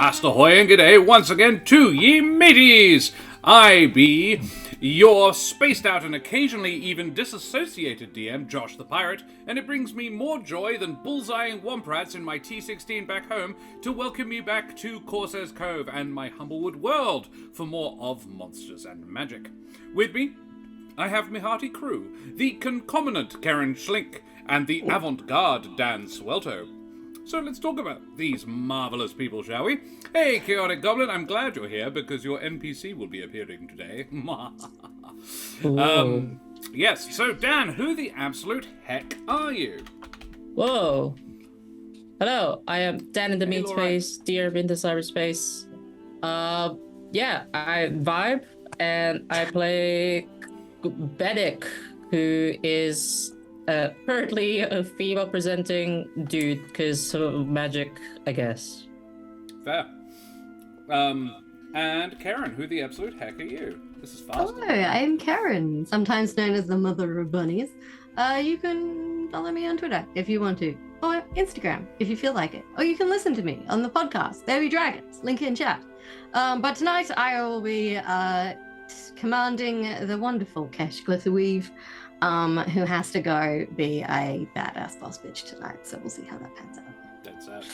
Avast ahoy and g'day once again to ye mateys! I be your spaced out and occasionally even disassociated DM, Josh the Pirate, and it brings me more joy than bullseyeing womprats in my T16 back home to welcome you back to Corsair's Cove and my Humblewood world for more of Monsters and Magic. With me, I have my hearty crew, the concomitant Karen Schlink and the avant-garde Dan Swelto. So let's talk about these marvellous people, shall we? Hey, Chaotic Goblin, I'm glad you're here because your NPC will be appearing today. Yes, so Dan, who the absolute heck are you? Whoa. Hello, I am Dan in the meat space, deer in the cyberspace. Yeah, I vibe and I play Benneck, who is currently a female-presenting dude, because magic, I guess. Fair. And Karen, who the absolute heck are you? This is fast. Hello, I am Karen, sometimes known as the mother of bunnies. You can follow me on Twitter if you want to, or Instagram if you feel like it, or you can listen to me on the podcast, There Be Dragons, link in chat. But tonight I will be commanding the wonderful Kesh Glitterweave, who has to go be a badass boss bitch tonight, so we'll see how that pans out. That's it.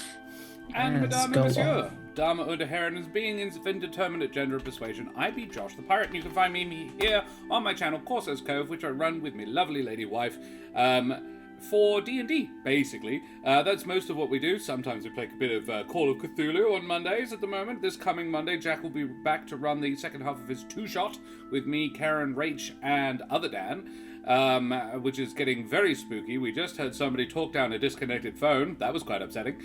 And Madame and Monsieur, Dama unter Herren is being in indeterminate gender of persuasion. I be Josh the Pirate, and you can find me here on my channel, Corsair's Cove, which I run with my lovely lady wife, for D&D, basically. That's most of what we do. Sometimes we play a bit of Call of Cthulhu on Mondays at the moment. This coming Monday, Jack will be back to run the second half of his two-shot with me, Karen, Rach, and other Dan. Which is getting very spooky. We just heard somebody talk down a disconnected phone. That was quite upsetting.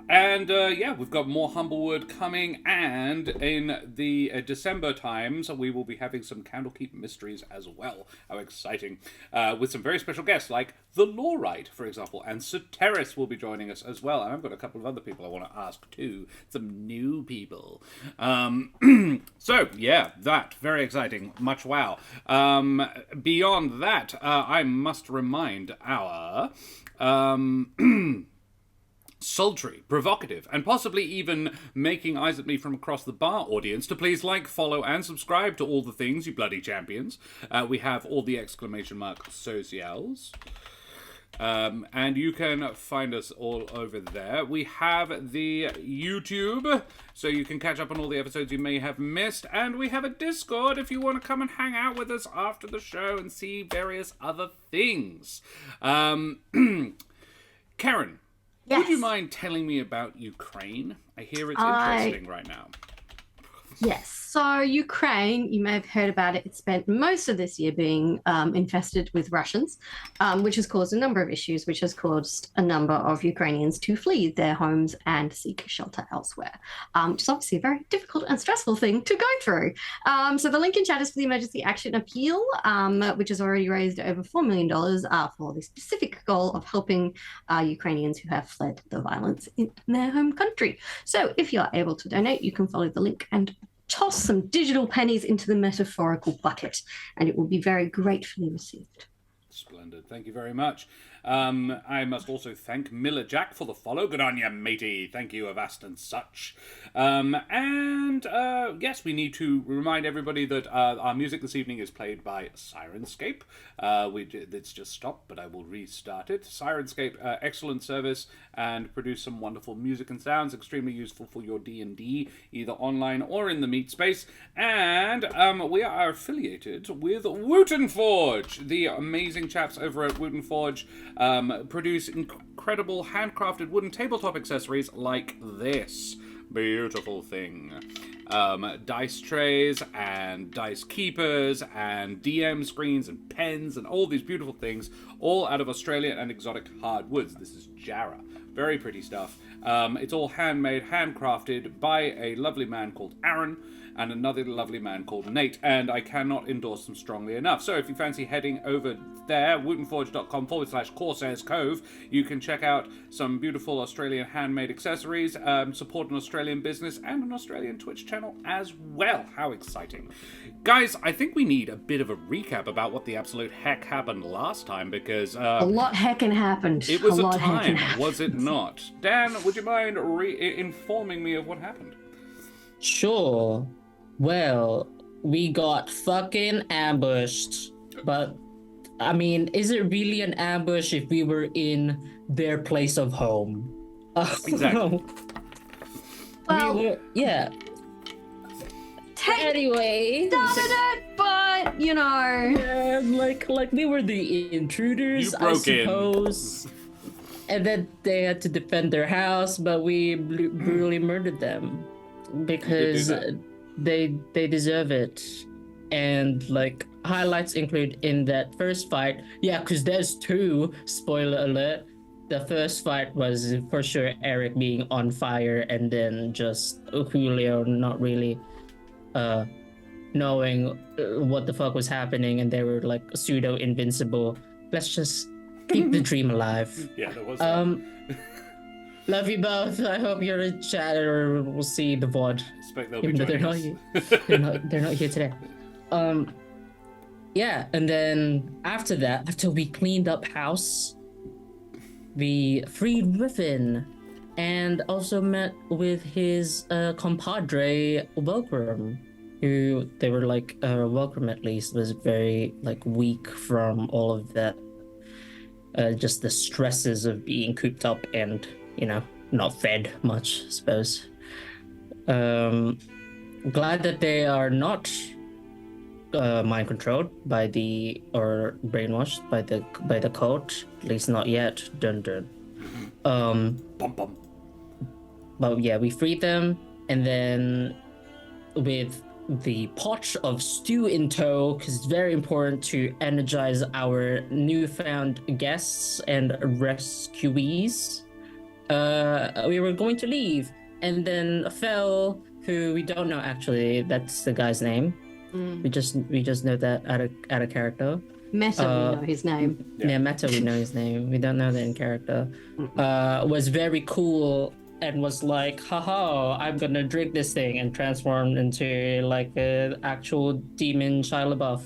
Yeah, we've got more Humblewood coming, and in the December times, we will be having some Candlekeep mysteries as well. How exciting. With some very special guests, like the Lawrite, for example, and Soteris will be joining us as well. And I've got a couple of other people I want to ask too. Some new people. So, yeah, that. Very exciting. Much wow. Beyond that, I must remind our... sultry, provocative, and possibly even making eyes at me from across the bar audience to please like, follow, and subscribe to all the things, you bloody champions. We have all the exclamation mark socials. And you can find us all over there. We have the YouTube, so you can catch up on all the episodes you may have missed. And we have a Discord if you want to come and hang out with us after the show and see various other things. Karen. Yes. Would you mind telling me about Ukraine? I hear it's interesting right now. Yes, so Ukraine, you may have heard about it. It spent most of this year being infested with Russians, which has caused a number of issues, which has caused a number of Ukrainians to flee their homes and seek shelter elsewhere, which is obviously a very difficult and stressful thing to go through. So the link in chat is for the Emergency Action Appeal, which has already raised over $4 million for the specific goal of helping Ukrainians who have fled the violence in their home country. So if you're able to donate, you can follow the link and toss some digital pennies into the metaphorical bucket, and it will be very gratefully received. Splendid. Thank you very much. I must also thank Miller Jack for the follow. Good on you, matey. Thank you, Avast and such. Yes, we need to remind everybody that our music this evening is played by Sirenscape. It's just stopped, but I will restart it. Sirenscape, excellent service, and produce some wonderful music and sounds, extremely useful for your D&D, either online or in the meat space. And we are affiliated with Wooten Forge. The amazing chaps over at Wooten Forge produce incredible handcrafted wooden tabletop accessories like this beautiful thing. Dice trays and dice keepers and DM screens and pens and all these beautiful things, all out of Australian and exotic hardwoods. This is Jarrah. Very pretty stuff. It's all handmade, handcrafted by a lovely man called Aaron. and another lovely man called Nate, and I cannot endorse them strongly enough. So if you fancy heading over there, wootenforge.com/Corsairs Cove, you can check out some beautiful Australian handmade accessories, support an Australian business, and an Australian Twitch channel as well. How exciting. Guys, I think we need a bit of a recap about what the absolute heck happened last time, because a lot heckin' happened. It was a time, was it not? Dan, would you mind informing me of what happened? Sure. Well, we got fucking ambushed. But, I mean, is it really an ambush if we were in their place of home? Exactly. Well, yeah. Anyway, started it, but you know, yeah, like we were the intruders, I suppose. And then they had to defend their house, but we brutally murdered them because they deserve it. And like highlights include in that first fight, yeah, because there's two. Spoiler alert. The first fight was for sure Eric being on fire, and then just Julio not really knowing what the fuck was happening, and they were like pseudo invincible. Let's just keep the dream alive. Yeah, there was love you both. I hope you're in chat or we'll see the VOD. Expect they'll be joining us. They're not here today. Yeah, and then after that, after we cleaned up house, we freed Riffin and also met with his compadre Welcome, who they were like Welcome at least was very like weak from all of that, just the stresses of being cooped up and not fed much, I suppose. Glad that they are not mind controlled by or brainwashed by the cult, at least not yet. Dun dun. Bum bum. But yeah, we freed them, and then with the pot of stew in tow, because it's very important to energize our newfound guests and rescuees, we were going to leave, and then Fel, who we don't know actually, that's the guy's name. We just know that out of character. Meta, we know his name. Yeah, Meta, we know his name. We don't know that in character. Was very cool and was like, haha, I'm gonna drink this thing, and transformed into like an actual demon Shia LaBeouf.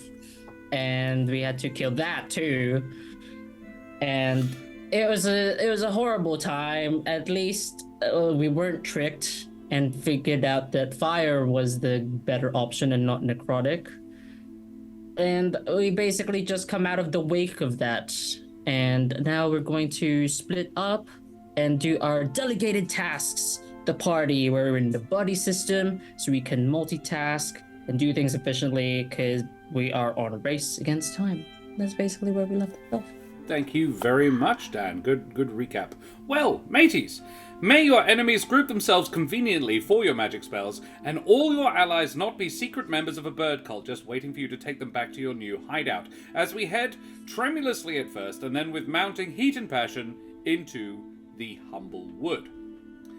And we had to kill that too. And it was a horrible time. At least we weren't tricked and figured out that fire was the better option and not necrotic. And we basically just come out of the wake of that. And now we're going to split up and do our delegated tasks. The party, we're in the buddy system, so we can multitask and do things efficiently because we are on a race against time. That's basically where we left it off. Thank you very much, Dan. Good recap. Well, mateys, may your enemies group themselves conveniently for your magic spells, and all your allies not be secret members of a bird cult just waiting for you to take them back to your new hideout, as we head, tremulously at first, and then with mounting heat and passion, into the Humblewood.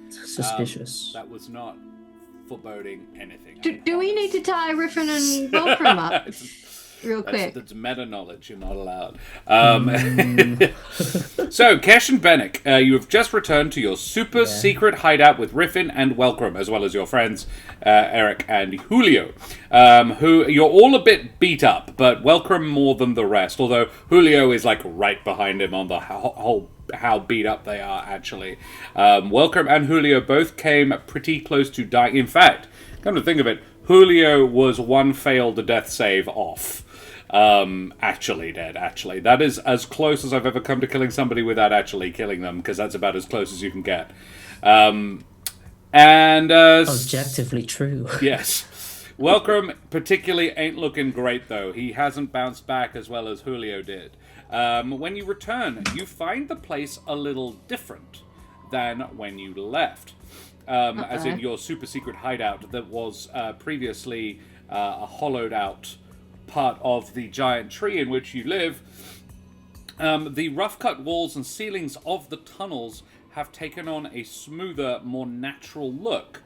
Suspicious. That was not foreboding anything. Do we need to tie Riffin and Volcrum up? Real quick. That's meta knowledge. You're not allowed. So, Kesh and Benneck, you have just returned to your super secret hideout with Riffin and Welcome, as well as your friends Eric and Julio, who you're all a bit beat up, but Welcome more than the rest. Although Julio is like right behind him on the whole how beat up they are. Actually, Welcome and Julio both came pretty close to dying. In fact, come to think of it, Julio was one failed death save off. Actually dead. That is as close as I've ever come to killing somebody without actually killing them, because that's about as close as you can get. Objectively true. Yes. Welcome particularly ain't looking great, though. He hasn't bounced back as well as Julio did. When you return, you find the place a little different than when you left. As in your super secret hideout that was previously a hollowed out part of the giant tree in which you live. The rough-cut walls and ceilings of the tunnels have taken on a smoother, more natural look.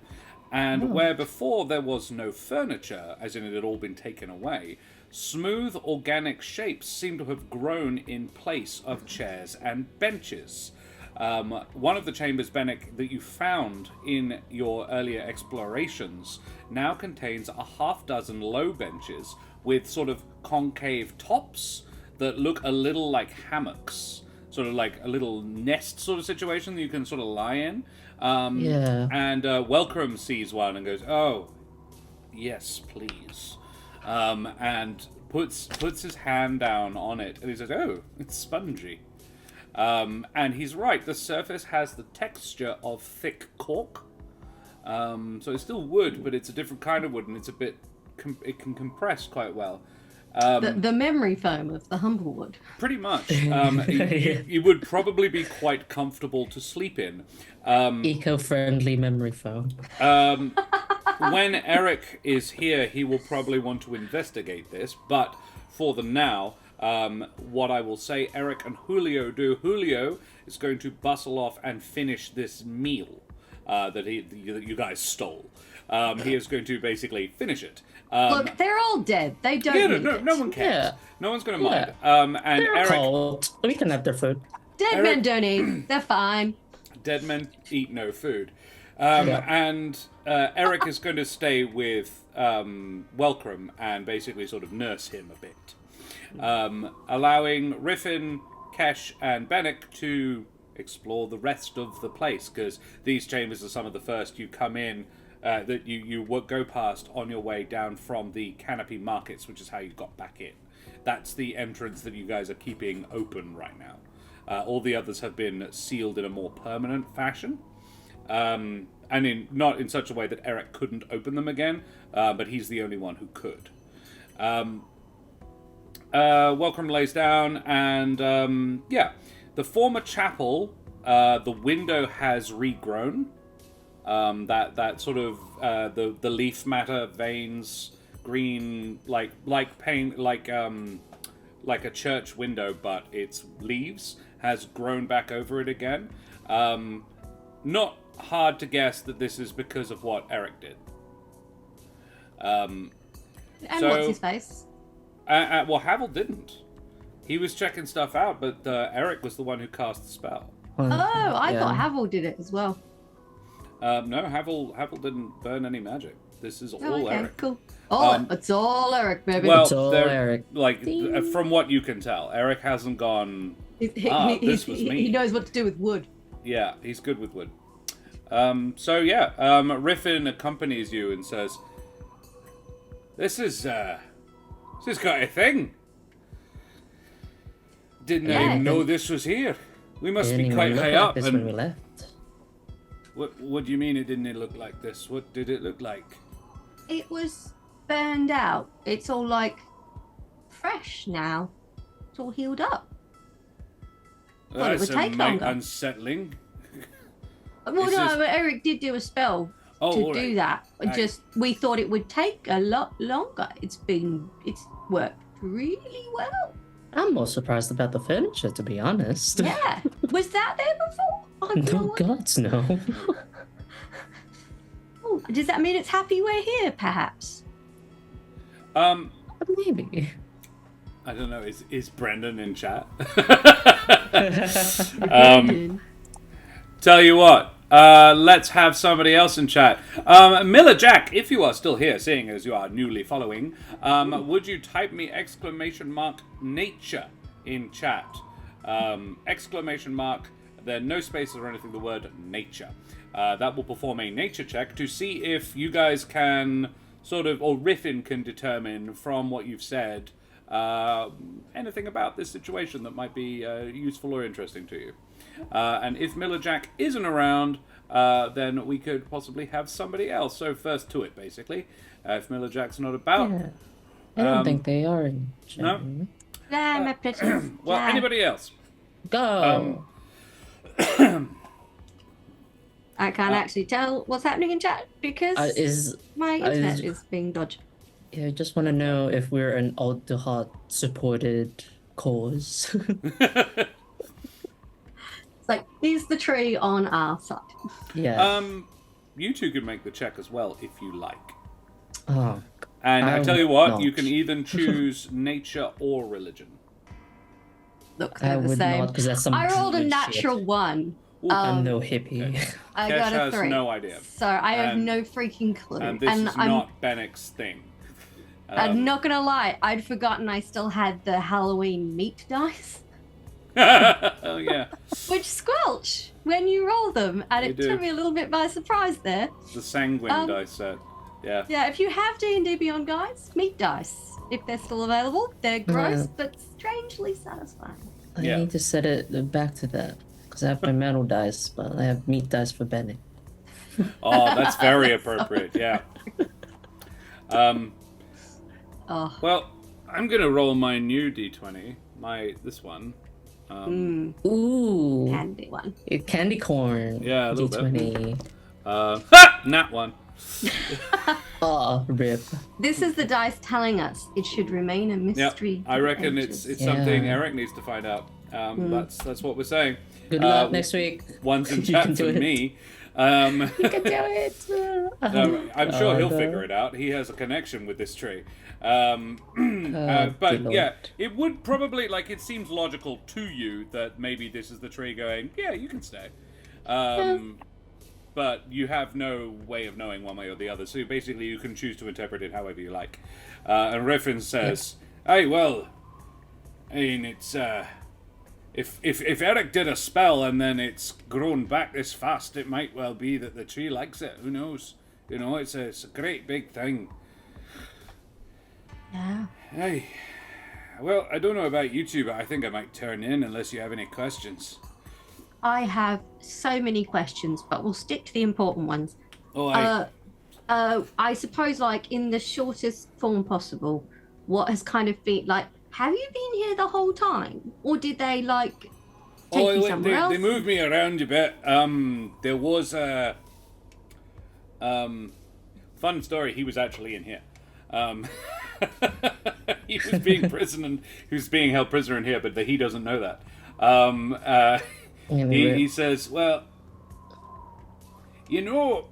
And where before there was no furniture, as in it had all been taken away, smooth organic shapes seem to have grown in place of chairs and benches. One of the chambers, Benneck, that you found in your earlier explorations now contains a half dozen low benches with sort of concave tops that look a little like hammocks, sort of like a little nest sort of situation that you can sort of lie in. And Welcome sees one and goes, "Oh, yes, please," and puts his hand down on it, and he says, "Oh, it's spongy." And he's right. The surface has the texture of thick cork, so it's still wood, but it's a different kind of wood, and it's a bit. It can compress quite well. The memory foam of the Humblewood. Pretty much. You would probably be quite comfortable to sleep in. Eco-friendly memory foam. When Eric is here, he will probably want to investigate this, but for the now, what I will say Eric and Julio do, Julio is going to bustle off and finish this meal that you guys stole. He is going to basically finish it. Look, they're all dead. They don't need it. No one cares. Yeah. No one's going to mind. And They're Eric, cold. We can have their food. Dead men don't eat. They're fine. dead men eat no food. And Eric is going to stay with Welcome and basically sort of nurse him a bit. Allowing Riffin, Kesh, and Benneck to explore the rest of the place, because these chambers are some of the first you come in, that you go past on your way down from the Canopy Markets, which is how you got back in. That's the entrance that you guys are keeping open right now. All the others have been sealed in a more permanent fashion. And not in such a way that Eric couldn't open them again, but he's the only one who could. Welcome lays down, and the former chapel, the window has regrown. That sort of the leaf matter veins, green like paint, like a church window, but its leaves has grown back over it again. Not hard to guess that this is because of what Eric did. And what's his face? Well, Havel didn't. He was checking stuff out, but Eric was the one who cast the spell. I thought Havel did it as well. No, Havel didn't burn any magic. This is all Eric. Cool. It's all Eric, baby. Well, It's all Eric. Like, from what you can tell, Eric hasn't gone, this was me. He knows what to do with wood. Yeah, he's good with wood. Riffin accompanies you and says, This is quite a thing. Didn't even know this was here. We must be quite high up. This when we left. What do you mean it didn't look like this? What did it look like? It was burned out. It's all like fresh now. It's all healed up. Well, it would take longer. Unsettling. Well, but Eric did do a spell to do that. We thought it would take a lot longer. It's worked really well. I'm more surprised about the furniture, to be honest. Yeah. Was that there before? No, gods, no. Oh, does that mean it's happy we're here, perhaps? Maybe. I don't know. Is Brendan in chat? Tell you what. Let's have somebody else in chat. Miller Jack, if you are still here, seeing as you are newly following, would you type me !nature in chat? There are no spaces or anything, the word nature. That will perform a nature check to see if you guys can or Riffin can determine from what you've said anything about this situation that might be useful or interesting to you. And if Miller Jack isn't around, then we could possibly have somebody else. So first to it, basically. If Miller Jack's not about... Yeah. I don't think they are in chat. No? My precious. Well, anybody else? Go! I can't actually tell what's happening in chat because my internet is being dodged. Yeah, I just want to know if we're an Aldehat supported cause. It's like, is the tree on our side? Yeah. you two can make the check as well if you like. Oh, And I tell you what, not. you can either choose nature or religion. Look, I they're the would same. not, because that's some I rolled a druid natural shit. 1. I'm no hippie. Okay. I Kesh got a has 3. no idea. So I have And- no freaking clue. And this is I'm not Benneck's thing. I'm not gonna lie, I'd forgotten I still had the Halloween meat dice, Oh, yeah. which squelch when you roll them, and They it do. took me a little bit by surprise there. The sanguine Um, dice set. Yeah. Yeah, if you have D&D Beyond guys, meat dice, if they're still available, they're gross but strangely satisfying. I Yeah. need to set it back to that, because I have my metal dice, but I have meat dice for Benny. Oh, that's very appropriate. Yeah. Oh, Well, I'm gonna roll my new d20. This one. Ooh, handy one. candy corn. Yeah, a little bit. D20. Nat one. Oh, rip. This is the dice telling us it should remain a Yep. mystery. I to reckon the it's ages. something Yeah. Eric needs to find out. That's what we're saying. Good luck next week. One's in You chat can do for it. me. You can do it. I'm sure he'll no. figure it out. He has a connection with this tree. Oh, But dear yeah, Lord. it would probably, like, it seems logical to you that maybe this is the tree going, yeah, you can stay. But you have no way of knowing one way or the other. So basically you can choose to interpret it however you like. And Riffin says, hey, well, I mean, it's, if Eric did a spell and then it's grown back this fast, it might well be that the tree likes it. Who knows? You know, it's a great big thing. Yeah. Hey, well, I don't know about you two, but I think I might turn in unless you have any questions. I have so many questions, but we'll stick to the important ones. Oh, I suppose, like, in the shortest form possible, what has kind of been, like, have you been here the whole time? Or did they, like, take you somewhere else? They moved me around a bit. There was a fun story. He was actually in here. He was being held prisoner in here, but he doesn't know that. He says, well, you know,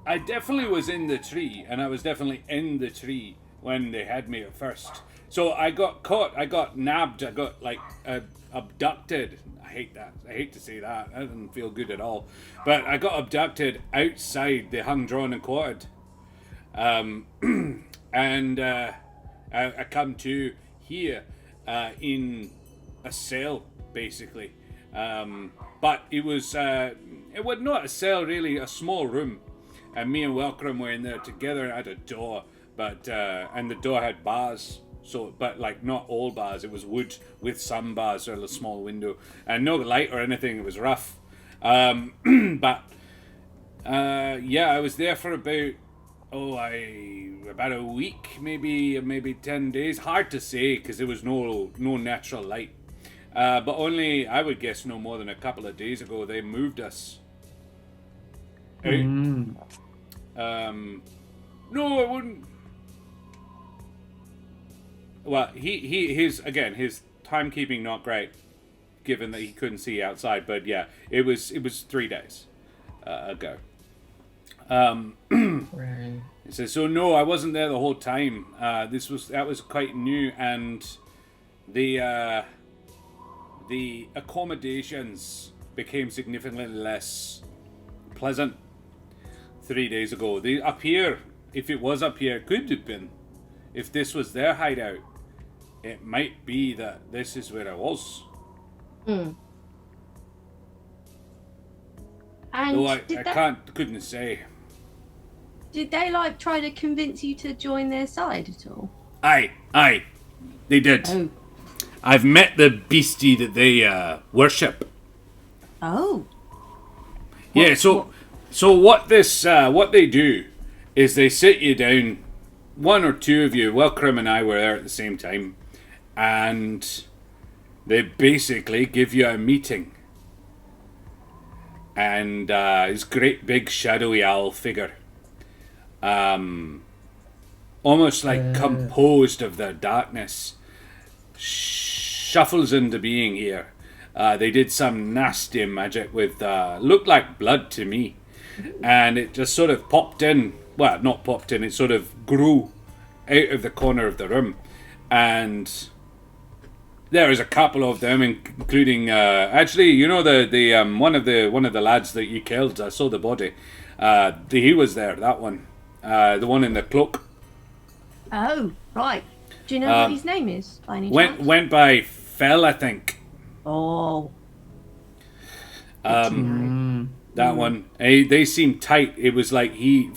I definitely was in the tree, and I was definitely in the tree when they had me at first. So I got caught, I got nabbed, I got, like, abducted. I hate that. I hate to say that. That doesn't feel good at all. But I got abducted outside the hung, drawn, and quartered. And I come to here in a cell, basically. But it was not a cell, really, a small room. And me and Welcrum were in there together, and I had a door, but and the door had bars. So, but like not all bars. It was wood with some bars, so a small window, and no light or anything. It was rough. But yeah, I was there for about a week, maybe 10 days. Hard to say because there was no natural light. But only, I would guess, no more than a couple of days ago, they moved us out. No, I wouldn't. Well, his timekeeping not great, given that he couldn't see outside. But yeah, it was 3 days ago. Right. He says, so no, I wasn't there the whole time. That was quite new, and the accommodations became significantly less pleasant 3 days ago. Up here, if it was up here, it could have been. If this was their hideout, it might be that this is where I was. And Though I couldn't say. Did they, like, try to convince you to join their side at all? Aye, they did. Oh. I've met the beastie that they worship. Oh. Yeah, so what they do is they sit you down, one or two of you, Welcrum and I were there at the same time, and they basically give you a meeting. And this great big shadowy owl figure, almost like composed of their darkness, shuffles into being here. They did some nasty magic with looked like blood to me, and it just sort of popped in. Well, not popped in. It sort of grew out of the corner of the room, and there was a couple of them, including actually, you know, the one of the lads that you killed. I saw the body. He was there. That one, the one in the cloak. Oh, right. Do you know what his name is by any chance? Went by Fell, I think. Oh. That one. They seemed tight. It was like he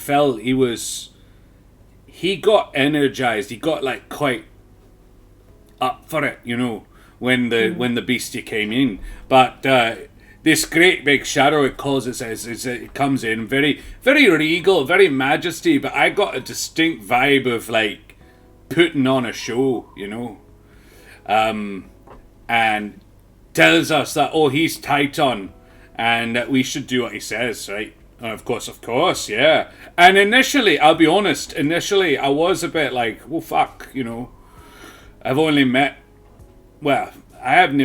got energized. He got like quite up for it, you know, when the beastie came in. But this great big shadow, it calls it, says it comes in very, very regal, very majesty. But I got a distinct vibe of like putting on a show, you know, and tells us that he's Titan, and that we should do what he says, right? And of course, yeah. And initially, I'll be honest, I was a bit like, well, fuck, you know, I haven't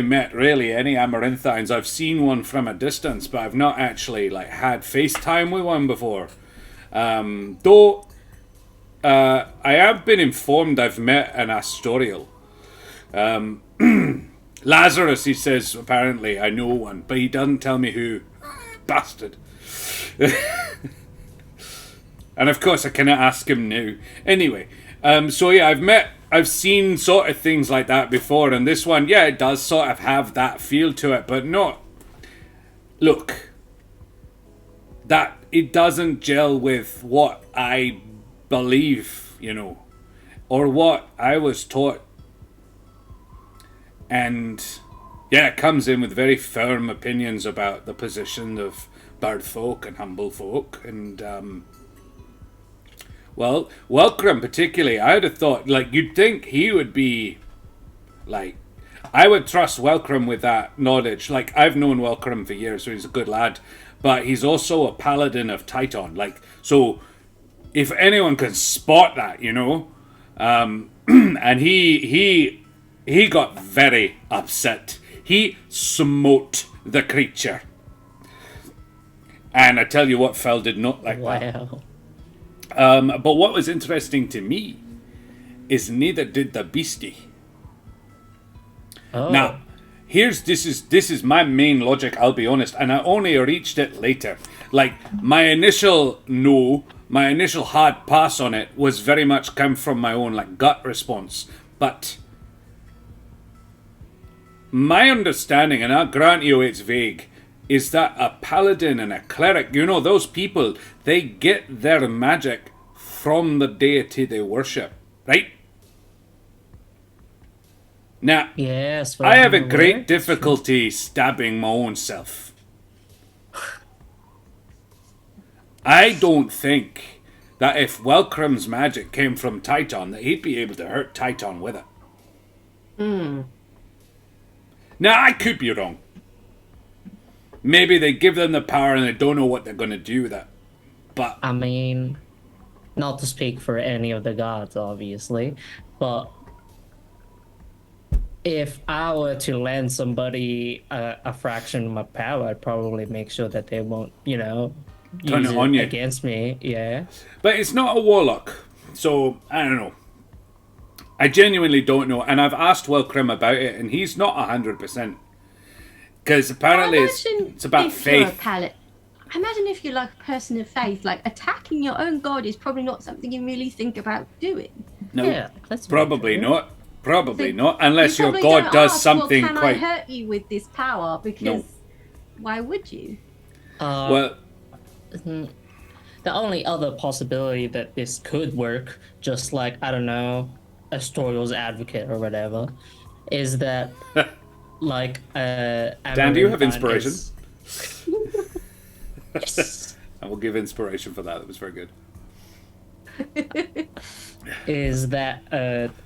met really any Amaranthines. I've seen one from a distance, but I've not actually like had FaceTime with one before. Though I have been informed I've met an Astorial. Lazarus, he says, apparently I know one, but he doesn't tell me who. Bastard. And of course I cannot ask him now. Anyway, so yeah, I've seen sort of things like that before, and this one, yeah, it does sort of have that feel to it, but not... Look, that it doesn't gel with what I believe, you know, or what I was taught. And yeah, it comes in with very firm opinions about the position of bird folk and humble folk, and well, Welcrum particularly, I would have thought, like, you'd think he would be, like, I would trust Welcrum with that knowledge. Like, I've known Welcrum for years, so he's a good lad, but he's also a paladin of Titan, like, so if anyone can spot that, you know, and he got very upset. He smote the creature. And I tell you what, Fell did not like that. But what was interesting to me is neither did the beastie. Oh. Now, this is my main logic, I'll be honest, and I only reached it later. Like, my initial hard pass on it was very much come from my own like gut response. But my understanding, and I'll grant you it's vague, is that a paladin and a cleric, you know, those people, they get their magic from the deity they worship, right? Now, yes, I have a great difficulty stabbing my own self. I don't think that if Welcrum's magic came from Titan, that he'd be able to hurt Titan with it. Now, I could be wrong. Maybe they give them the power and they don't know what they're going to do with it. But I mean, not to speak for any of the gods, obviously, but if I were to lend somebody a fraction of my power, I'd probably make sure that they won't, you know, turn use it on you against me. Yeah. But it's not a warlock, so I don't know. I genuinely don't know, and I've asked Welcrum about it, and he's not 100%. Because apparently it's about faith. I imagine if you're like a person of faith, like attacking your own god is probably not something you really think about doing. No, yeah, that's probably not. Probably not, unless you your god does ask, something well, can quite... I hurt you with this power? Because why would you? Well... The only other possibility that this could work, just like, I don't know, Astorial's advocate or whatever, is that, like, Dan, do you have inspiration? Yes. I will give inspiration for that. That was very good. Is that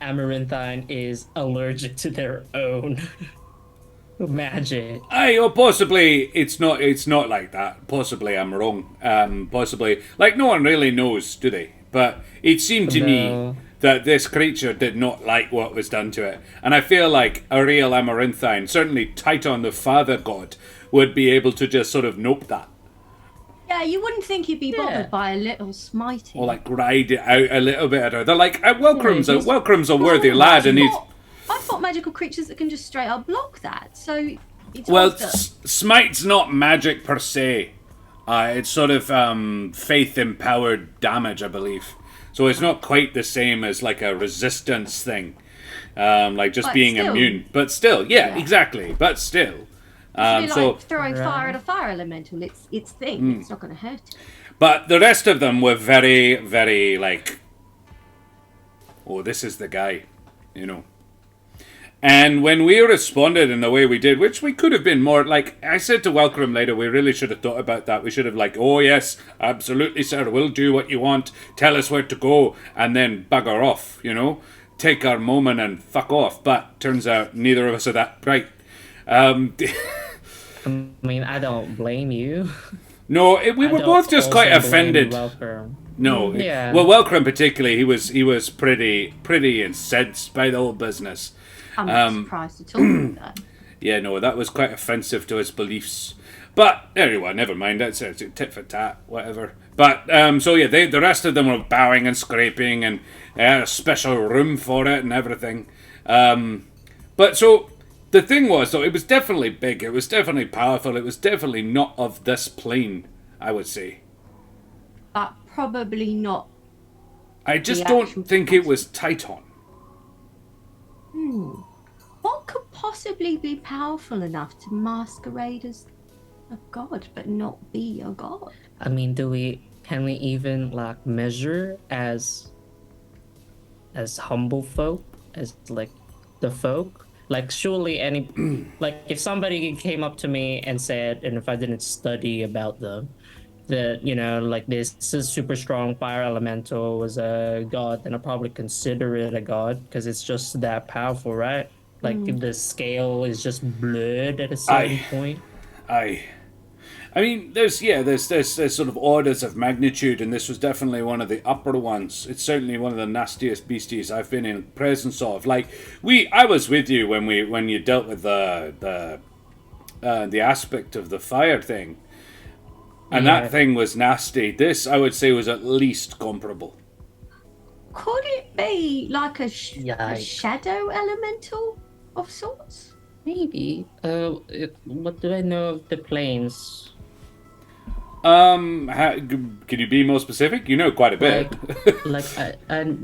Amaranthine is allergic to their own magic. Possibly it's not like that. Possibly I'm wrong. Possibly, like, no one really knows, do they? But it seemed to me that this creature did not like what was done to it. And I feel like a real Amaranthine, certainly Titan the father god, would be able to just sort of nope that. Yeah, you wouldn't think he'd be bothered by a little smiting. Or like ride it out a little bit at her. They're like, Welcrum's a worthy No, lad, and he's. I've fought magical creatures that can just straight up block that. So it's Well, smite's not magic per se. It's sort of faith-empowered damage, I believe. So it's not quite the same as like a resistance thing, like just being still. immune. But still, yeah, exactly. But still, it's like throwing fire at a fire elemental. It's thing. It's not going to hurt. But the rest of them were very, very like, oh, this is the guy, you know. And when we responded in the way we did, which we could have been more, like, I said to Welcome later, we really should have thought about that. We should have like, oh yes, absolutely, sir, we'll do what you want. Tell us where to go, and then bugger off, you know. Take our moment and fuck off. But turns out neither of us are that bright. I mean, I don't blame you. No, we were both just quite offended. No, yeah. Well, Welcome particularly, he was pretty incensed by the whole business. I'm not surprised at all with that. Yeah, no, that was quite offensive to his beliefs. But anyway, never mind. That's a tit for tat, whatever. But so yeah, the rest of them were bowing and scraping, and they had a special room for it and everything. But so the thing was, though, it was definitely big. It was definitely powerful. It was definitely not of this plane, I would say. But probably not. I just don't think it was Titan. What could possibly be powerful enough to masquerade as a god but not be a god? I mean, can we even like measure as humble folk, as like the folk? Like surely any like if somebody came up to me and said, and if I didn't study about them, that, you know, like this is super strong fire elemental was a god, then I'll probably consider it a god because it's just that powerful, right? Like the scale is just blurred at a certain point. I mean, there's sort of orders of magnitude, and this was definitely one of the upper ones. It's certainly one of the nastiest beasties I've been in presence of. Like I was with you when you dealt with the aspect of the fire thing. And that thing was nasty. This, I would say, was at least comparable. Could it be like a shadow elemental of sorts? Maybe. What do I know of the planes? Can you be more specific? You know quite a bit.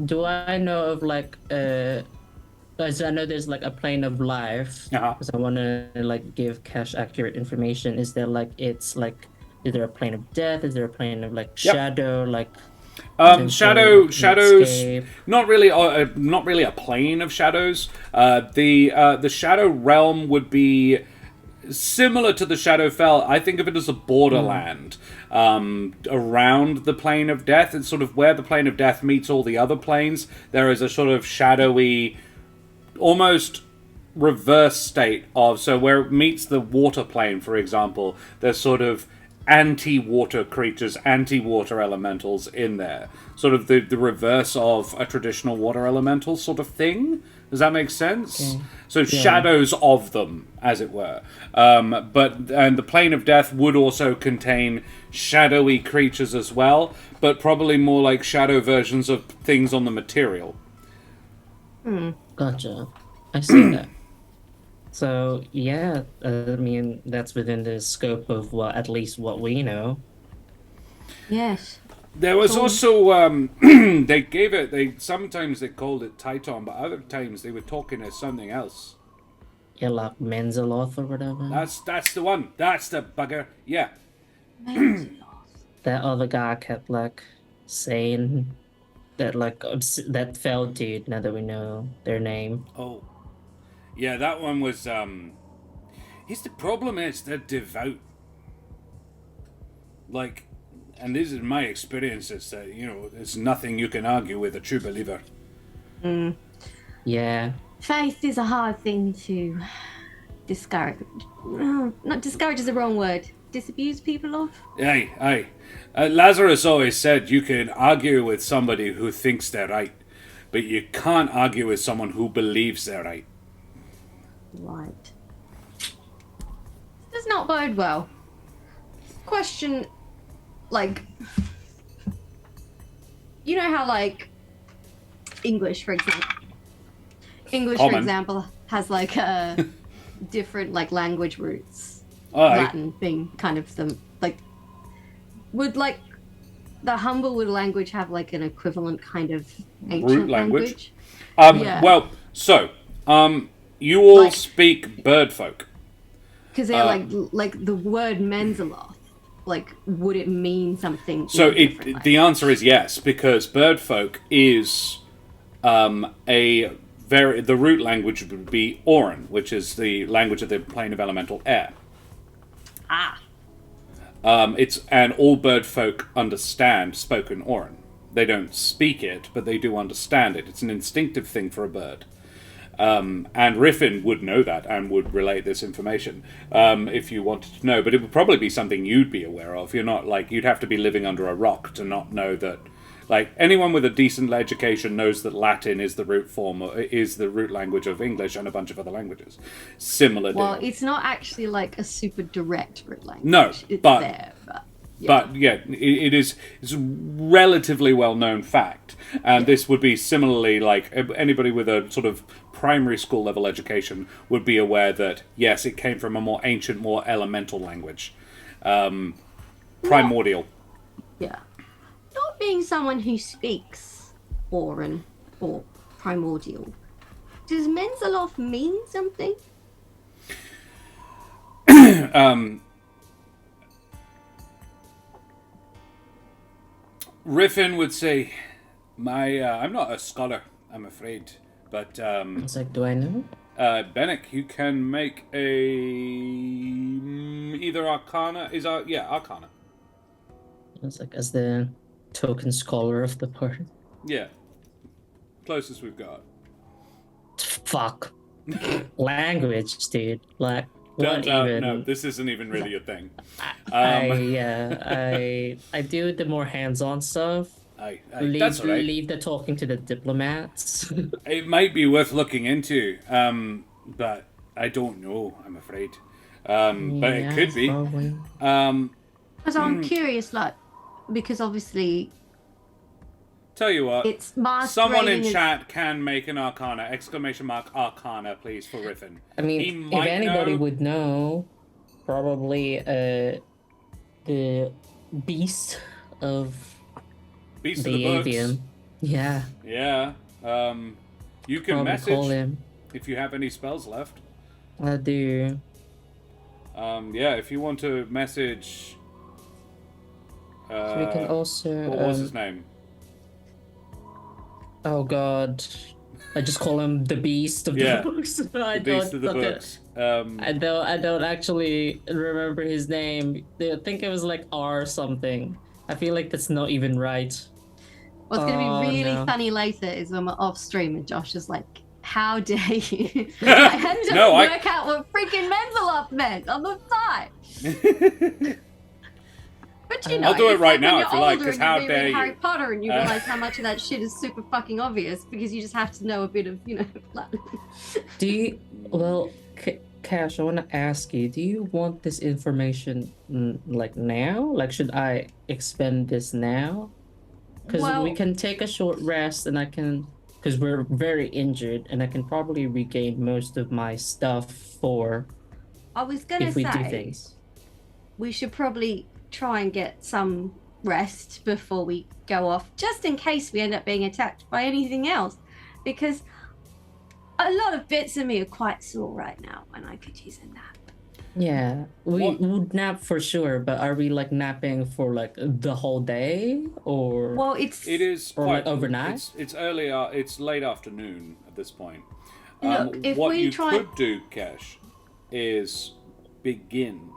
Do I know of like because I know there's like a plane of life. Because I want to like give Kesh accurate information. Is there like is there a plane of death? Is there a plane of like shadow? Like shadows. Not really a plane of shadows. The shadow realm would be similar to the Shadowfell. I think of it as a borderland around the plane of death. It's sort of where the plane of death meets all the other planes. There is a sort of shadowy, almost reverse state of, so where it meets the water plane, for example, there's sort of anti-water creatures, anti-water elementals in there. Sort of the reverse of a traditional water elemental sort of thing. Does that make sense? Okay. So shadows of them, as it were. And the plane of death would also contain shadowy creatures as well, but probably more like shadow versions of things on the material. Gotcha. I see that. So, yeah, I mean, that's within the scope of, at least what we know. Yes. There was also, sometimes they called it Titan, but other times they were talking as something else. Yeah, like Menzeloth or whatever. That's the one. That's the bugger. Yeah. That other guy kept, like, saying that, like, that fell dude, now that we know their name. Oh. Yeah, that one was, the problem is they're devout. Like, and this is my experience, is that, you know, there's nothing you can argue with a true believer. Yeah. Faith is a hard thing to discourage. Not discourage is the wrong word. Disabuse people of? Aye. Lazarus always said you can argue with somebody who thinks they're right, but you can't argue with someone who believes they're right. Right. Does not bode well. Question like, you know how like English, for example, has like a different like language roots. Latin being kind of the like. Would like the Humblewood language have like an equivalent kind of ancient root language? Yeah. You all speak birdfolk. Because they're like the word Menzeloth. Like, would it mean something? So the answer is yes, because birdfolk is the root language would be Auran, which is the language of the plane of elemental air. And all birdfolk understand spoken Auran. They don't speak it, but they do understand it. It's an instinctive thing for a bird. And Riffin would know that and would relate this information if you wanted to know. But it would probably be something you'd be aware of. You're not like you'd have to be living under a rock to not know that. Like anyone with a decent education knows that Latin is the root language of English and a bunch of other languages. Similar. Well, it's not actually like a super direct root language. No, it's but there, but. Yeah. But yeah, it's a relatively well-known fact, and this would be similarly like anybody with a sort of primary school level education would be aware that yes, it came from a more ancient, more elemental language, primordial. Yeah, not being someone who speaks Auran or primordial. Does Menzeloth mean something? Riffin would say, I'm not a scholar, I'm afraid, but It's like, do I know? Benneck, you can make either Arcana Arcana. It's like as the token scholar of the party. Yeah, closest we've got. Fuck. Language, dude. Like. No, this isn't even really a thing. I do the more hands-on stuff. That's all right. Leave the talking to the diplomats. It might be worth looking into, but I don't know, I'm afraid. But it could be. Because I'm curious, like, because obviously. Tell you what, it's someone in chat can make an Arcana, ! Arcana, please, for Riffin. I mean, if anybody would know, probably the beast of the avian. Books. Yeah. Yeah. You can message call him if you have any spells left. I do. Yeah, if you want to message. So we can also. What was his name? Oh God, I just call him the Beast of the Books. The Beast of the Books. I don't actually remember his name. I think it was like R something. I feel like that's not even right. What's going to be really funny later is when we're off stream and Josh is like, "How dare you?" I had to work out what freaking Menzeloth meant on the side. But you know, I'll do it right now if you like, because how dare you? Harry Potter and you realize how much of that shit is super fucking obvious because you just have to know a bit of, Latin. Do you, well, Cash, I want to ask you, do you want this information like now? Like, should I expend this now? Because we can take a short rest and I can, because we're very injured and I can probably regain most of my stuff if we do things. We should probably try and get some rest before we go off, just in case we end up being attacked by anything else, because a lot of bits of me are quite sore right now and I could use a nap. Yeah, we would nap for sure, but are we like napping for like the whole day or? Well, it is quite overnight. It's it's late afternoon at this point. Look, if what we you try... could do, Kesh, is begin.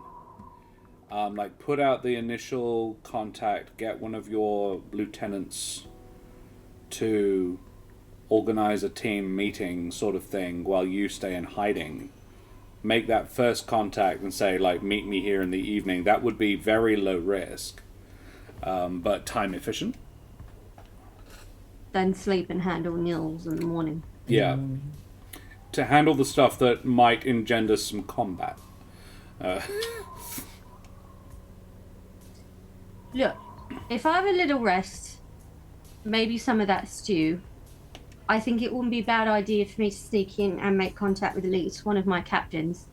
Like put out the initial contact, get one of your lieutenants to organize a team meeting sort of thing while you stay in hiding. Make that first contact and say, like, meet me here in the evening. That would be very low risk, but time efficient. Then sleep and handle Nils in the morning. Yeah. To handle the stuff that might engender some combat. Look, if I have a little rest, maybe some of that stew, I think it wouldn't be a bad idea for me to sneak in and make contact with at least one of my captains.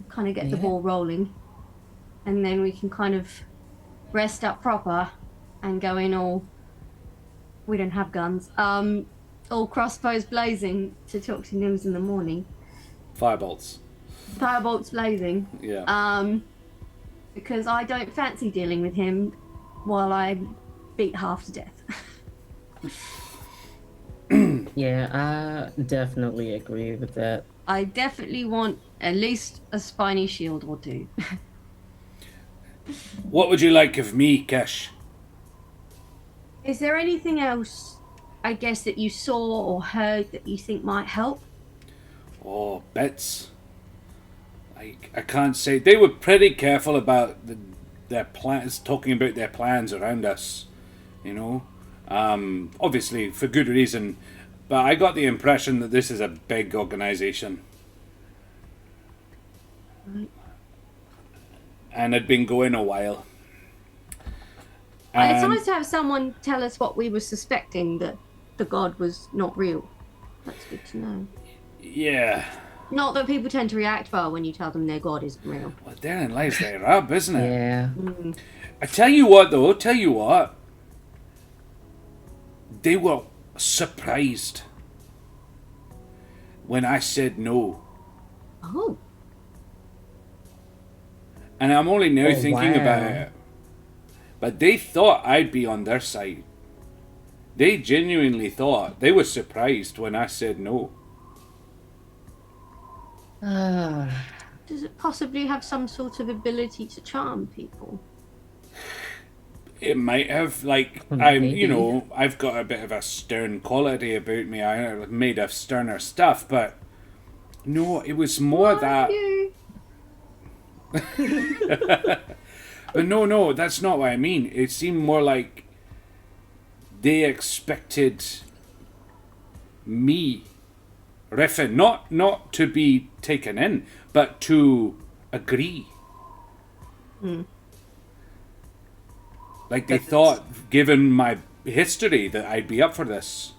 Kind of get the ball rolling. And then we can kind of rest up proper and go in all... We don't have guns. All crossbows blazing to talk to Nils in the morning. Firebolts. Firebolts blazing. Yeah. Because I don't fancy dealing with him while I beat half to death. Yeah, I definitely agree with that. I definitely want at least a spiny shield or two. What would you like of me, Kesh? Is there anything else, I guess, that you saw or heard that you think might help? Oh, bits. I can't say. They were pretty careful about their plans, talking about their plans around us, you know. Obviously, for good reason. But I got the impression that this is a big organization. Right. And had been going a while. It's nice to have someone tell us what we were suspecting, that the god was not real. That's good to know. Yeah. Not that people tend to react well when you tell them their god isn't real. Well, therein lies the rub, isn't it? Yeah. I tell you what, though. They were surprised when I said no. Oh. And I'm only now Oh, thinking about wow. it. But they thought I'd be on their side. They genuinely thought. They were surprised when I said no. Does it possibly have some sort of ability to charm people? It might have, like, Maybe. I've got a bit of a stern quality about me. I'm made of sterner stuff, but no, it was more that. You? But no, that's not what I mean. It seemed more like they expected me, Riffin, not to be taken in, but to agree. Like they thought, given my history, that I'd be up for this.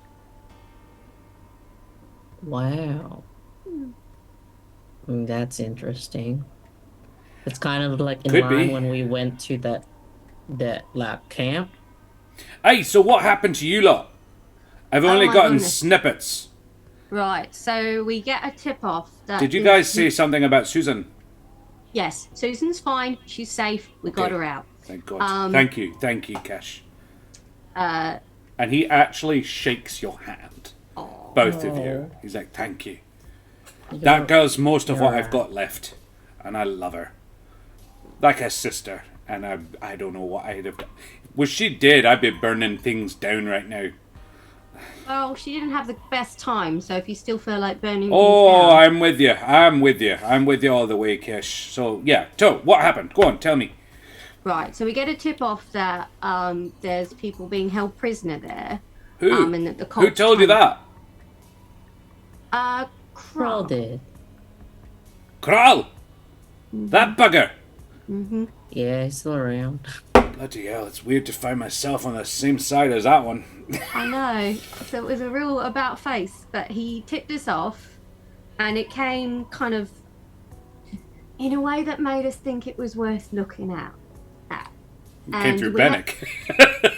Wow. That's interesting. It's kind of like in Could line be. when we went to that like camp. Hey, so what happened to you lot? I've only my gotten goodness. snippets. Right, so we get a tip off that... Did you guys say something about Susan? Yes, Susan's fine. She's safe. We got Okay. her out. Thank God. Thank you, Kesh. And he actually shakes your hand. Both of you. He's like, thank you. That girl's most of what I've got left. And I love her. Like a sister. And I don't know what I'd have done. Well, she did. I'd be burning things down right now. Well, she didn't have the best time, so if you still feel like burning Oh, things down... I'm with you. I'm with you all the way, Kesh. So, yeah. So, what happened? Go on, tell me. Right, so we get a tip off that there's people being held prisoner there. Who? And that the Who told you that? Kroll Krull. did. Kral! That bugger! Yeah, he's still around. Bloody hell, it's weird to find myself on the same side as that one. I know. So it was a real about face, but he tipped us off, and it came kind of in a way that made us think it was worth looking at. Came through we had- Benneck.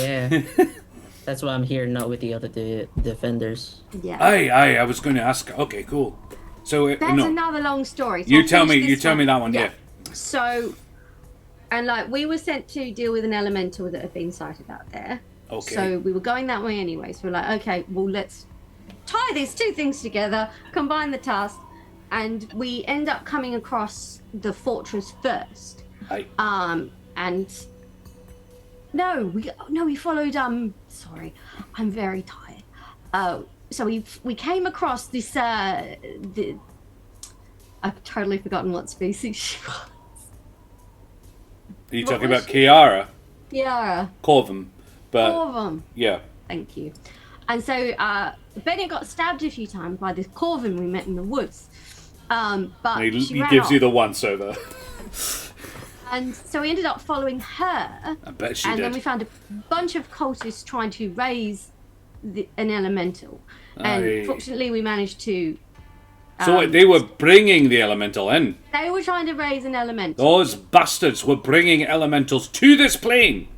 Yeah. That's why I'm here, not with the other defenders. Yeah. Aye, I was going to ask. Okay, cool. So, That's no. another long story. So You I'll tell finish me this that one, yeah. So, and like we were sent to deal with an elemental that had been sighted out there. Okay. So we were going that way anyway. So we're like, okay, well, let's tie these two things together, combine the task, and we end up coming across the fortress first. Aye. And we followed. Sorry, I'm very tired. So we came across this. I've totally forgotten what species she was. Are you What talking was about she? Kiara? Kiara. Corvum. But, Four of them. yeah. Thank you. And so Benny got stabbed a few times by this Corvin we met in the woods. But He she ran gives off. you the once over. And so we ended up following her. I bet she and did. then we found a bunch of cultists trying to raise an elemental. And Aye. fortunately, we managed to. So what, they were bringing the elemental in. They were trying to raise an elemental. Those bastards were bringing elementals to this plane.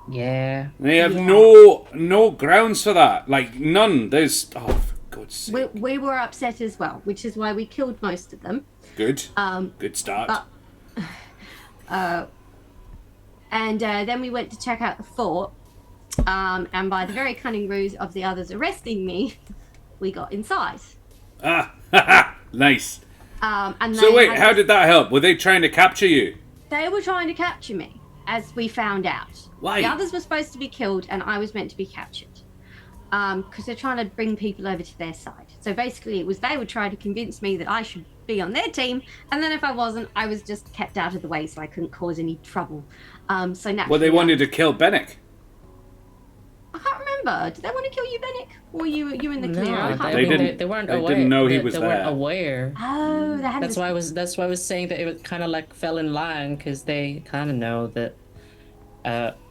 Yeah. They have no grounds for that. Like, none. There's... Oh, for God's sake. We were upset as well, which is why we killed most of them. Good. Good start. And then we went to check out the fort. And by the very cunning ruse of the others arresting me, we got inside. Nice. And So wait, how did that help? Were they trying to capture you? They were trying to capture me, as we found out. Why? The others were supposed to be killed, and I was meant to be captured. Because they're trying to bring people over to their side. So basically, it was they would try to convince me that I should be on their team, and then if I wasn't, I was just kept out of the way so I couldn't cause any trouble. So naturally, Well, they wanted to kill Benneck. I can't remember. Did they want to kill you, Benneck? Or you in the clear? I No, can't They remember. didn't- They weren't they aware. didn't know he they, was they there. weren't aware. Oh, they had That's why I was saying that it kind of like fell in line because they kind of know that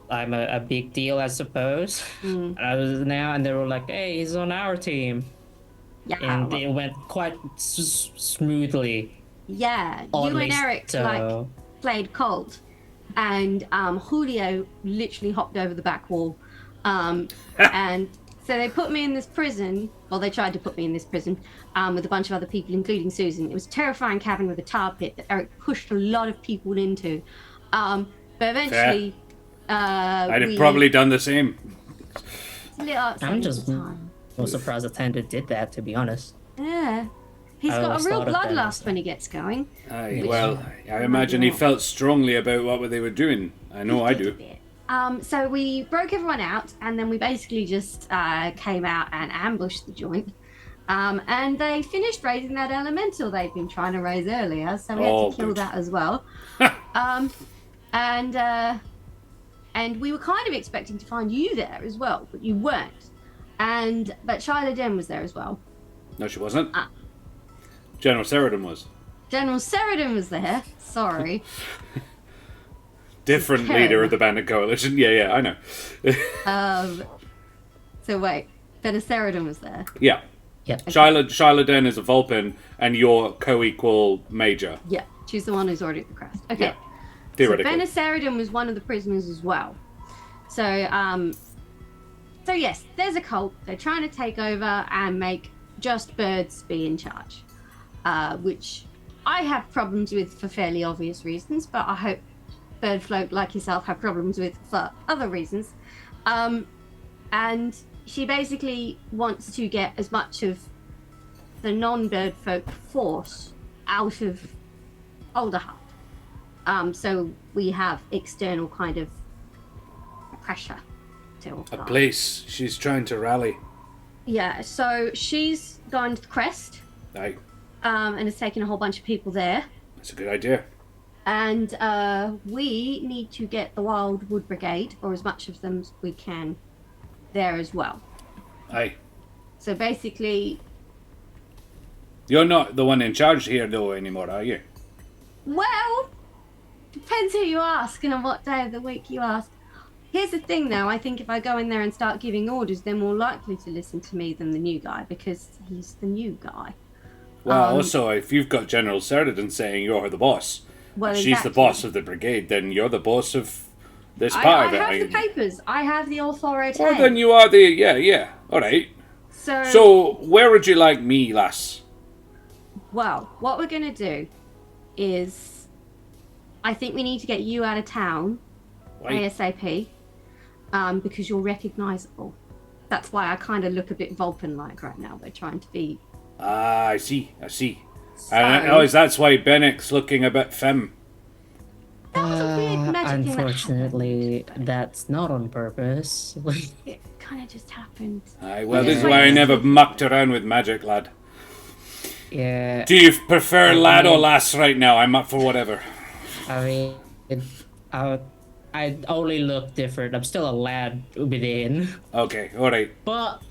I'm a big deal, I suppose. And I was now, and they were like, "Hey, he's on our team," Yeah. and it went quite smoothly. Yeah. You Oddly and Eric so. played cold, and Julio literally hopped over the back wall, and so they put me in this prison. Well, they tried to put me in this prison with a bunch of other people, including Susan. It was a terrifying cabin with a tar pit that Eric pushed a lot of people into, but eventually. I'd have probably done the same. I'm just more surprised the Tender did that, to be honest. Yeah. He's I got a always real thought of that bloodlust as- when he gets going. Aye, well, I imagine he felt strongly about what they were doing. I know I do. So we broke everyone out, and then we basically just came out and ambushed the joint. And they finished raising that elemental they'd been trying to raise earlier, so we had to kill good. that as well. And we were kind of expecting to find you there as well, but you weren't. But Shyla Den was there as well. No, she wasn't. General Sheridan was. General Sheridan was there. Sorry. Different leader of the Bandit Coalition. Yeah, I know. So wait, General Sheridan was there. Yeah. Yep. Shyla Den is a Vulpin, and you're co-equal major. Yeah, she's the one who's already at the crest. Okay. Yeah. Theoretically. So Sheridan was one of the prisoners as well. So yes, there's a cult. They're trying to take over and make just birds be in charge, which I have problems with for fairly obvious reasons, but I hope bird folk like yourself have problems with for other reasons. And she basically wants to get as much of the non-bird folk force out of Alderheart. So we have external kind of pressure to A place she's trying to rally. Yeah, so she's gone to the crest, Aye, and has taken a whole bunch of people there. that's a good idea. And we need to get the Wildwood Brigade, or as much of them as we can, there as well. Aye. So basically, You're not the one in charge here, though, anymore, are you? well, depends who you ask and on what day of the week you ask. Here's the thing, though. I think if I go in there and start giving orders, they're more likely to listen to me than the new guy, because he's the new guy. Well, also, if you've got General Sheridan saying you're the boss, Well, she's exactly. the boss of the brigade, then you're the boss of this I part of it. have the papers. I have the authority. Well, then you are the... Yeah. All right. So, So, where would you like me, lass? well, what we're going to do is, I think we need to get you out of town Why? ASAP, because you're recognisable. That's why I kind of look a bit Vulpin-like right now. We're trying to be... Ah, I see. So, That's why Benneck's looking a bit femme. that was a weird magic thing that Unfortunately, that's not on purpose. happened. It kind of just happened. Aye, well, Yeah. this is why I never mucked around with magic, lad. Yeah, Do you prefer lad or lass right now? I'm up for whatever. I mean, I only look different. I'm still a lad within. Okay, all right. But,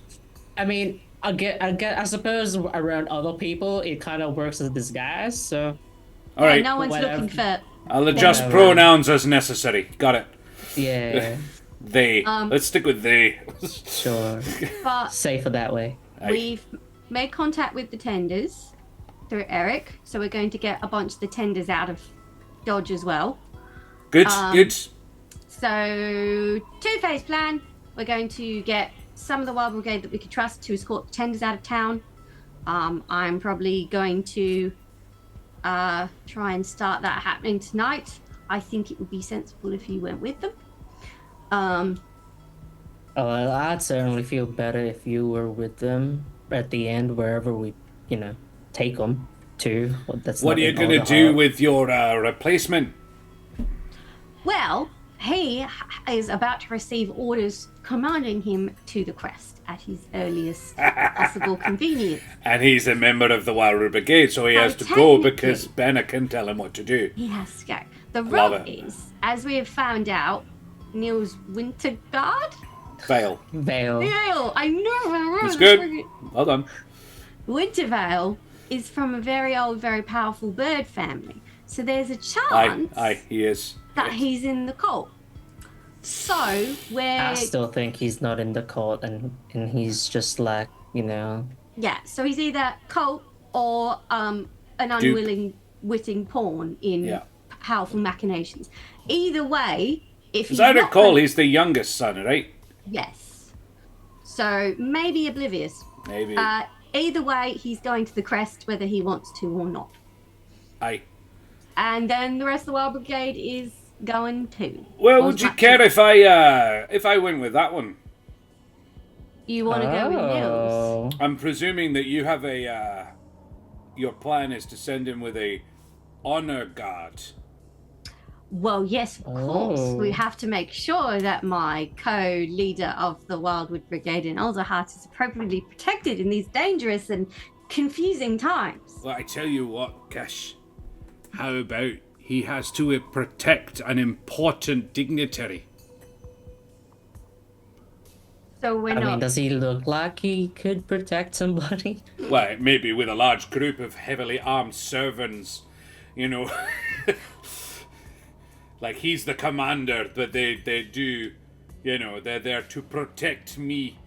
I mean, I suppose around other people, it kind of works as a disguise, so... All right. No one's Whatever. looking for. I'll adjust Whatever. pronouns as necessary. Got it. Yeah, They. Let's stick with they. sure. But Safer that way. Aye. we've made contact with the tenders through Eric, so we're going to get a bunch of the tenders out of Dodge as well. Good. Good. So, two-phase plan. We're going to get some of the Wild Brigade that we could trust to escort the tenders out of town. I'm probably going to try and start that happening tonight. I think it would be sensible if you went with them. Well, I'd certainly feel better if you were with them at the end, wherever we, take them to. Well, that's What are you nothing going to all do hard. with your replacement? Well, he is about to receive orders commanding him to the crest at his earliest possible convenience. And he's a member of the Wild Brigade, so he So has to go technically- because Benneck can tell him what to do. He has to go. The Love rub it. is, as we have found out, Nils Wintervale. Fail. Veil. Neil, I know. That's good. Well done. Wintervale is from a very old, very powerful bird family. So there's a Aye, chance aye, he is. that he's in the cult. So I we're still think he's not in the cult, and he's just like, yeah. So he's either cult or an unwilling, witting pawn in Yeah. powerful machinations. Either way, if As he's I not recall, gonna- he's the youngest son, right? yes. So maybe oblivious. Maybe. Either way, he's going to the crest whether he wants to or not. Aye. And then the rest of the Wild Brigade is going too. Well, Or would you much care as- if I went with that one? You want to go with Nils? oh, I'm presuming that you have your plan is to send him with a honor guard. Well, yes, of course. Oh. We have to make sure that my co-leader of the Wildwood Brigade in Alderheart is appropriately protected in these dangerous and confusing times. Well, I tell you what, Kesh. How about he has to protect an important dignitary? So we're I mean, not. does he look like he could protect somebody? Well, maybe with a large group of heavily armed servants, you know. Like he's the commander, but they do, they're there to protect me.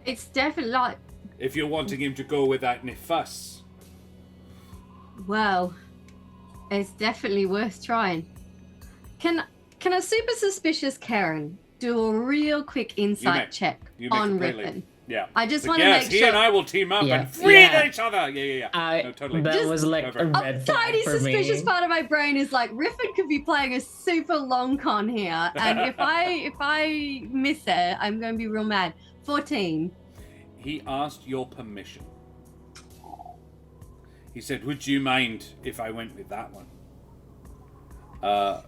It's definitely like. If you're wanting him to go with that fuss. Well, it's definitely worth trying. Can a super suspicious Karen do a real quick insight check you make on it plainly. Rippin? Yeah. I just Like, want to yes, make he sure. and I will team up Yeah. and free Yeah. each other. Yeah. No, totally. That was like Over. a A red flag tiny for suspicious me. part of my brain is like Riffin could be playing a super long con here, and if I miss it, I'm going to be real mad. 14. He asked your permission. He said, "Would you mind if I went with that one?"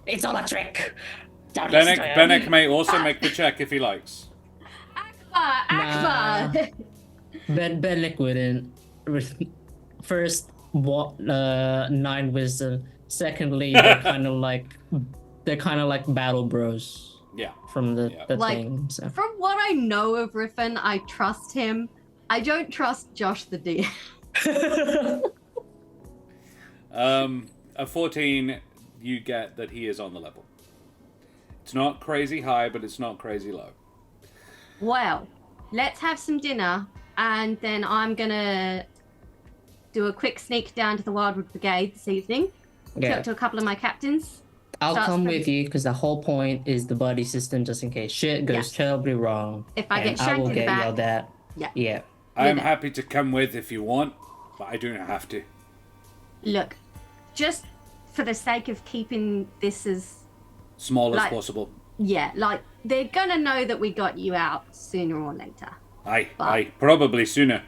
It's all a trick. Don't listen to him. Benneck may also make the check if he likes. Akbar! Benneck wouldn't. First, 9 wisdom. Secondly, they're kind of like battle bros Yeah. from the Like, thing. So. From what I know of Riffin, I trust him. I don't trust Josh the deer. A 14, you get that he is on the level. It's not crazy high, but it's not crazy low. Well, let's have some dinner, and then I'm gonna do a quick sneak down to the Wildwood Brigade this evening. Yeah. Talk to a couple of my captains. I'll Starts come from- with you because the whole point is the buddy system, just in case shit goes Yes. terribly wrong. If I get and I shanked will in the get back. yelled at. Yeah. Yeah. I am it. happy to come with if you want, but I do not have to. Look, just for the sake of keeping this as Small as Like- possible. yeah, like they're gonna know that we got you out sooner or later. Aye, probably sooner.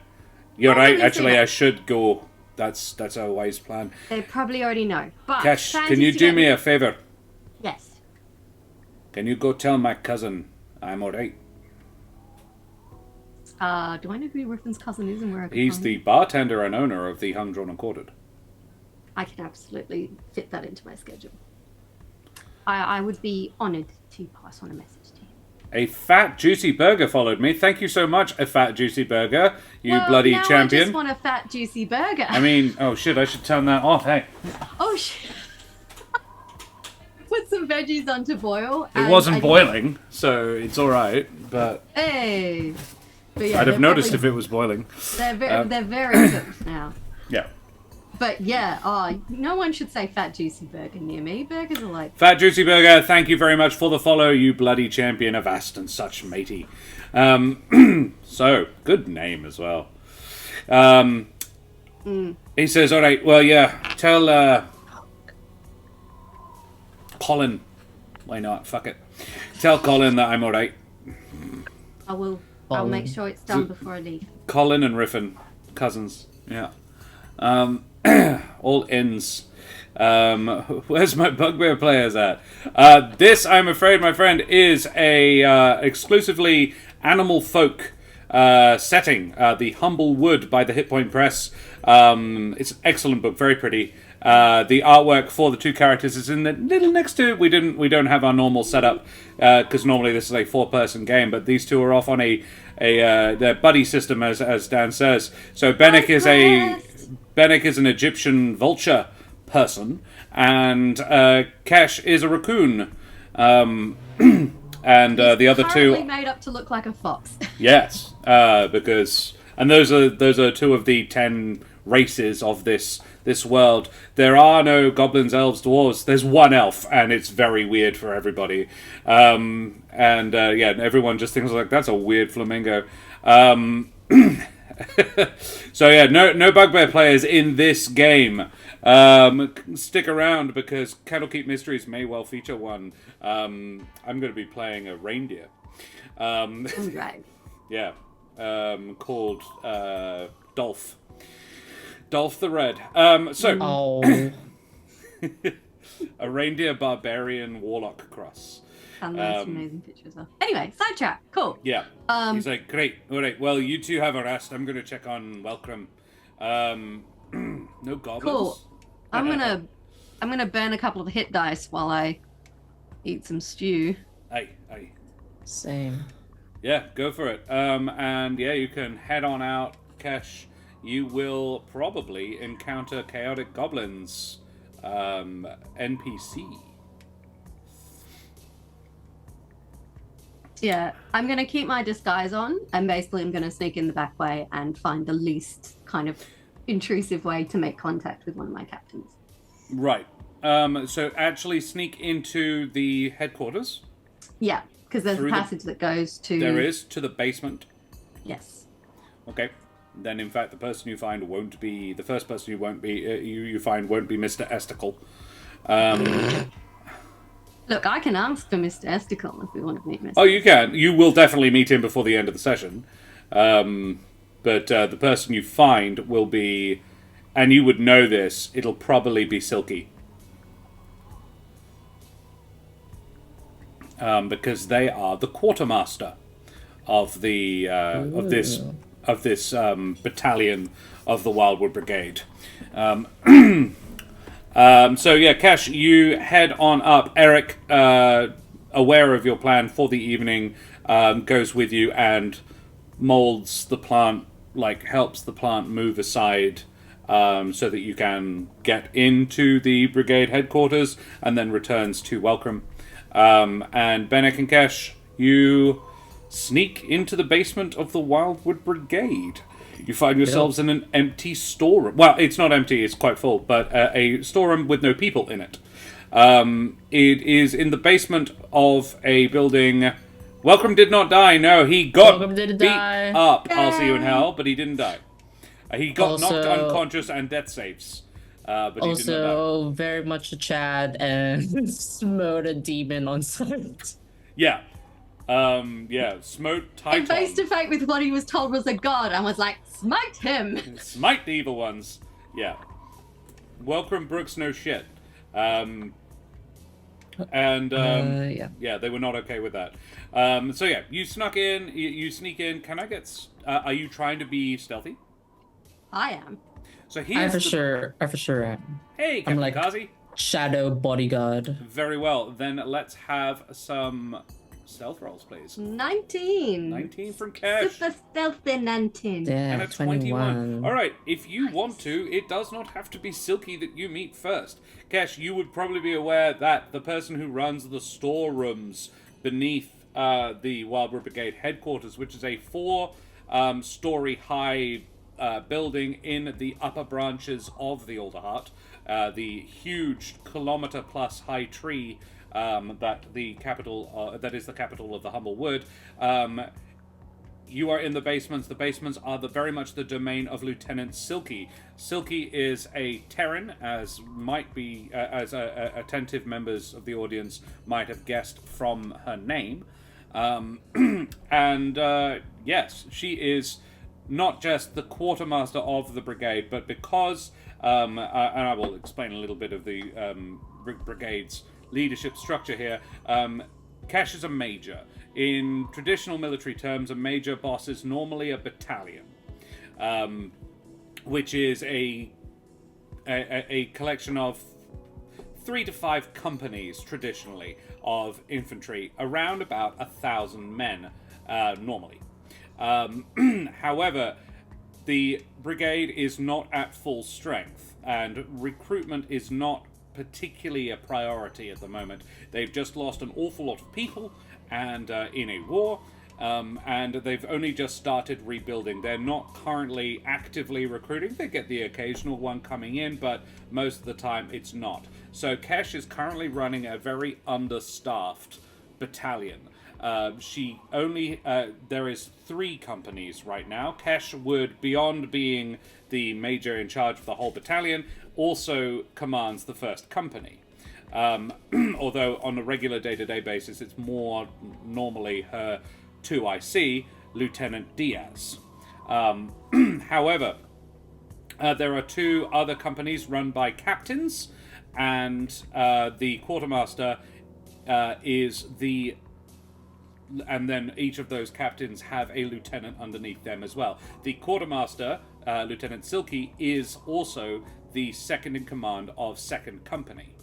You're Probably right, actually, sooner. I should go. That's a wise plan. They probably already know. But Kesh, plans can is you to do get- me a favor? Yes. Can you go tell my cousin I'm alright? Do I know who Riffin's cousin is and where I can He's find the him? bartender and owner of the Hung, Drawn and Quartered. I can absolutely fit that into my schedule. I would be honoured to pass on a message to him. A fat juicy burger followed me. Thank you so much, a fat juicy burger. You well, bloody now champion. I just want a fat juicy burger. I mean, oh shit, I should turn that off. Hey. Oh shit. Put some veggies on to boil. It wasn't boiling, so it's all right. But hey. But yeah, I'd have noticed if it was boiling. They're very cooked now. Yeah. But yeah, no one should say fat juicy burger near me. Burgers are like Fat Juicy Burger, thank you very much for the follow, you bloody champion of Ast and such, matey. So, good name as well. He says, alright, well, yeah, tell Colin. Why not? Fuck it. Tell Colin that I'm alright. I will. I'll make sure it's done before I leave. Colin and Riffin, cousins. Yeah. All ins. Where's my Bugbear players at? This, I'm afraid, my friend, is a exclusively animal folk setting. The Humblewood by the Hit Point Press. It's an excellent book, very pretty. The artwork for the two characters is in the little next to it. We don't have our normal setup because normally this is a 4-person game, but these two are off on their buddy system, as Dan says. So Benneck is an Egyptian vulture person, and Kesh is a raccoon. And the other two made up to look like a fox. Yes, because those are two of the 10 races of this world. There are no goblins, elves, dwarves. There's one elf, and it's very weird for everybody. Everyone just thinks like that's a weird flamingo. So yeah, no Bugbear players in this game. Stick around because Candlekeep Mysteries may well feature one. I'm going to be playing a reindeer. Right. Yeah, called Dolph. Dolph the Red. A reindeer barbarian warlock cross. And that's an amazing picture as well. Anyway, sidetrack. Cool. Yeah. He's like, great. All right. Well, you two have a rest. I'm going to check on Welcome. No goblins. Cool. I'm gonna burn a couple of hit dice while I eat some stew. Aye. Same. Yeah, go for it. And yeah, you can head on out, Kesh. You will probably encounter chaotic goblins, NPC. Yeah, I'm going to keep my disguise on, and basically I'm going to sneak in the back way and find the least kind of intrusive way to make contact with one of my captains. Right. So actually sneak into the headquarters. Yeah, because there's a passage that goes to... There is, to the basement. Yes. Okay. Then, in fact, the person you find won't be... The first person you find won't be Mr. Esticle. Look, I can ask for Mr. Esticle if we want to meet Mr. Oh, you can. You will definitely meet him before the end of the session. But the person you find will be... And you would know this. It'll probably be Silky. Because they are the quartermaster of the of this battalion of the Wildwood Brigade. So yeah, Kesh, you head on up. Eric, aware of your plan for the evening, goes with you and molds the plant, helps the plant move aside, so that you can get into the brigade headquarters, and then returns to Welcome. And Benneck and Kesh, you sneak into the basement of the Wildwood Brigade. You find yourselves in an empty storeroom. Well, it's not empty, it's quite full, but a storeroom with no people in it. It is in the basement of a building. Welcome did not die, no, he got beat up. I'll see you in hell, but he didn't die. He got knocked unconscious and death saves. But he did not die. Very much a Chad and smote a demon on sight. Yeah. Smote Titan. And face to face with what he was told was a god, and was like, smite him! Smite the evil ones. Yeah. Welcome Brooks no shit. Yeah, they were not okay with that. So yeah, you snuck in, you sneak in. Can I get... are you trying to be stealthy? I am. So I for sure am. Hey, Captain I'm like Kazi. shadow bodyguard. Very well. Then let's have some stealth rolls, please. 19. 19 from Kesh. Super stealthy 19. Yeah, And a 21. All right, if you want to, it does not have to be Silky that you meet first. Kesh, you would probably be aware that the person who runs the storerooms beneath the Wildwood Brigade headquarters, which is a 4-story high building in the upper branches of the Alderheart, the huge kilometer-plus high tree that is the capital of the Humblewood. You are in the basements. The basements are very much the domain of Lieutenant Silky. Silky is a Terran, as attentive members of the audience might have guessed from her name. Yes, she is not just the quartermaster of the brigade, but because, and I will explain a little bit of the brigade's leadership structure here. Kesh is a major. In traditional military terms, a major boss is normally a battalion, which is a collection of 3 to 5 companies, traditionally, of infantry, around about 1,000 men, normally. However, the brigade is not at full strength, and recruitment is not particularly a priority at the moment. They've just lost an awful lot of people and in a war, and they've only just started rebuilding. They're not currently actively recruiting. They get the occasional one coming in, but most of the time it's not. So Kesh is currently running a very understaffed battalion. There is 3 companies right now. Kesh would, beyond being the major in charge of the whole battalion, also commands the 1st company. Although on a regular day-to-day basis, it's more normally her 2IC, Lieutenant Diaz. However, there are 2 other companies run by captains, and the quartermaster is the... And then each of those captains have a lieutenant underneath them as well. The quartermaster, Lieutenant Silky, is also the second in command of 2nd Company.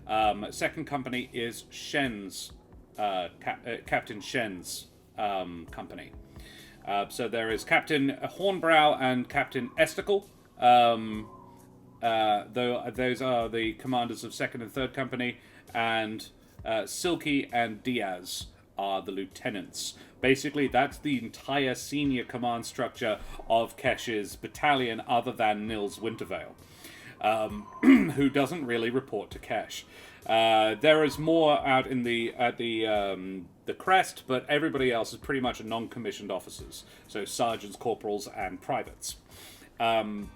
2nd Company is Shen's, Captain Shen's company. So there is Captain Hornbrow and Captain Esticle. Those are the commanders of 2nd and 3rd Company, and Silky and Diaz are the lieutenants. Basically, that's the entire senior command structure of Kesh's battalion, other than Nils Wintervale, who doesn't really report to Kesh. There is more out in the crest, but everybody else is pretty much non-commissioned officers, so sergeants, corporals, and privates. And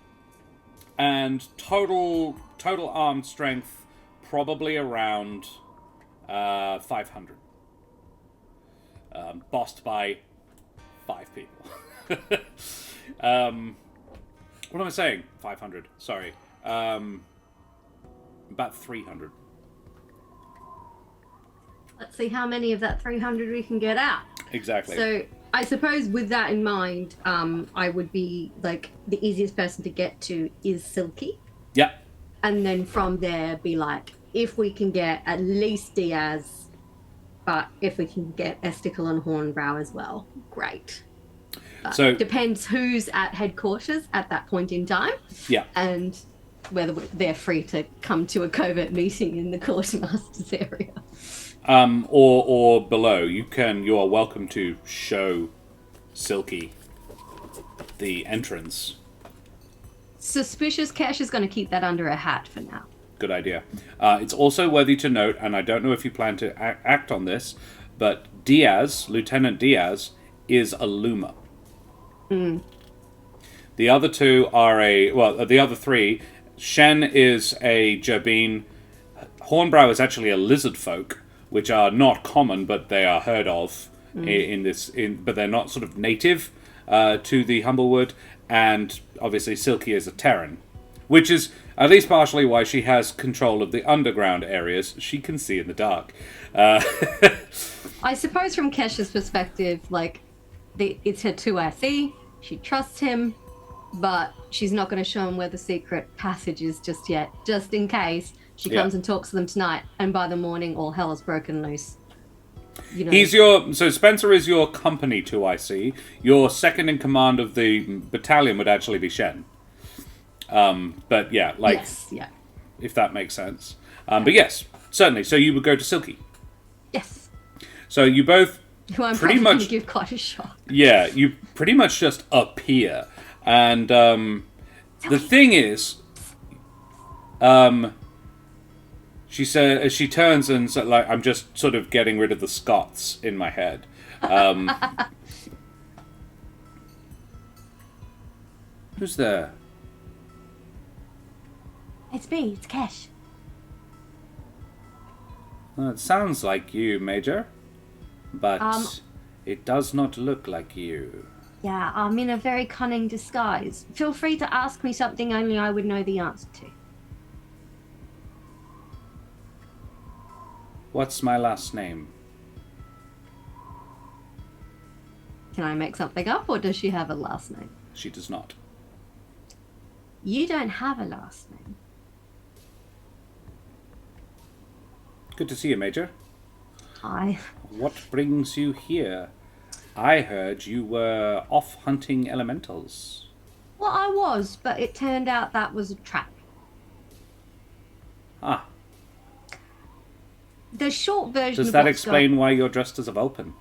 total armed strength, probably around 500. Bossed by 5 people. What am I saying? 500. Sorry. About 300. Let's see how many of that 300 we can get out. Exactly. So I suppose with that in mind, I would be like, the easiest person to get to is Silky. Yeah. And then from there be like, if we can get at least Diaz, but if we can get Esticle and Hornbrow as well, great. But so depends who's at headquarters at that point in time. Yeah. And whether they're free to come to a covert meeting in the quartermaster's area. Or below. You are welcome to show Silky the entrance. Suspicious Kesh is going to keep that under a hat for now. Good idea. It's also worthy to note, and I don't know if you plan to act on this, but Lieutenant Diaz, is a Luma. Mm. The other 2 are the other 3, Shen is a Jabin, Hornbrow is actually a lizard folk, which are not common, but they are heard of but they're not sort of native to the Humblewood, and obviously Silky is a Terran, which is at least partially why she has control of the underground areas. She can see in the dark. I suppose from Kesh's perspective, like, it's her 2IC, she trusts him, but she's not going to show him where the secret passage is just yet, just in case she comes and talks to them tonight, and by the morning all hell is broken loose. you know. He's so Spencer is your company 2IC. Your second in command of the battalion would actually be Shen. But yeah, like, yes, yeah. if that makes sense. But yes, certainly. So you would go to Silky. Yes. So you both Who I'm pretty probably much going to give quite a shock. Yeah, you pretty much just appear. And the thing is, she said, as she turns and so, like, I'm just sort of getting rid of the Scots in my head. Who's there? It's me, it's Kesh. Well, it sounds like you, Major. But it does not look like you. Yeah, I'm in a very cunning disguise. Feel free to ask me something only I would know the answer to. What's my last name? Can I make something up, or does she have a last name? She does not. You don't have a last name. Good to see you, Major. Hi. What brings you here? I heard you were off hunting elementals. Well, I was, but it turned out that was a trap. Ah. The short version Does of that what's explain why you're dressed as a Vulcan?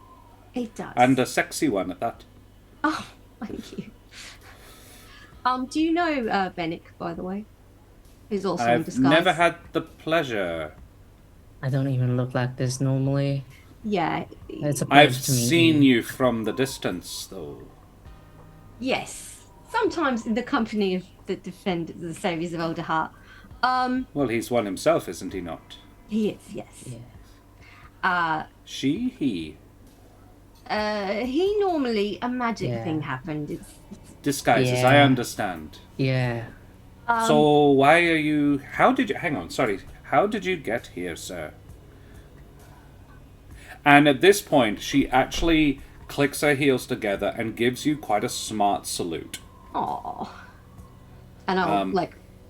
It does. And a sexy one at that. Oh, thank you. Do you know Benneck, by the way? Who's also in I've disguise. never had the pleasure. I don't even look like this normally. Yeah. It's a pleasure I've to meet seen you. you from the distance, though. Yes. Sometimes in the company of the saviors of Older Heart. Well, he's one himself, isn't he not? He is, yes. Yeah. She, he. He normally a magic thing happened. It's Disguises, I understand. Yeah. So why are you... How did you... Hang on, sorry. How did you get here, sir? And at this point, she actually clicks her heels together and gives you quite a smart salute. Aww. And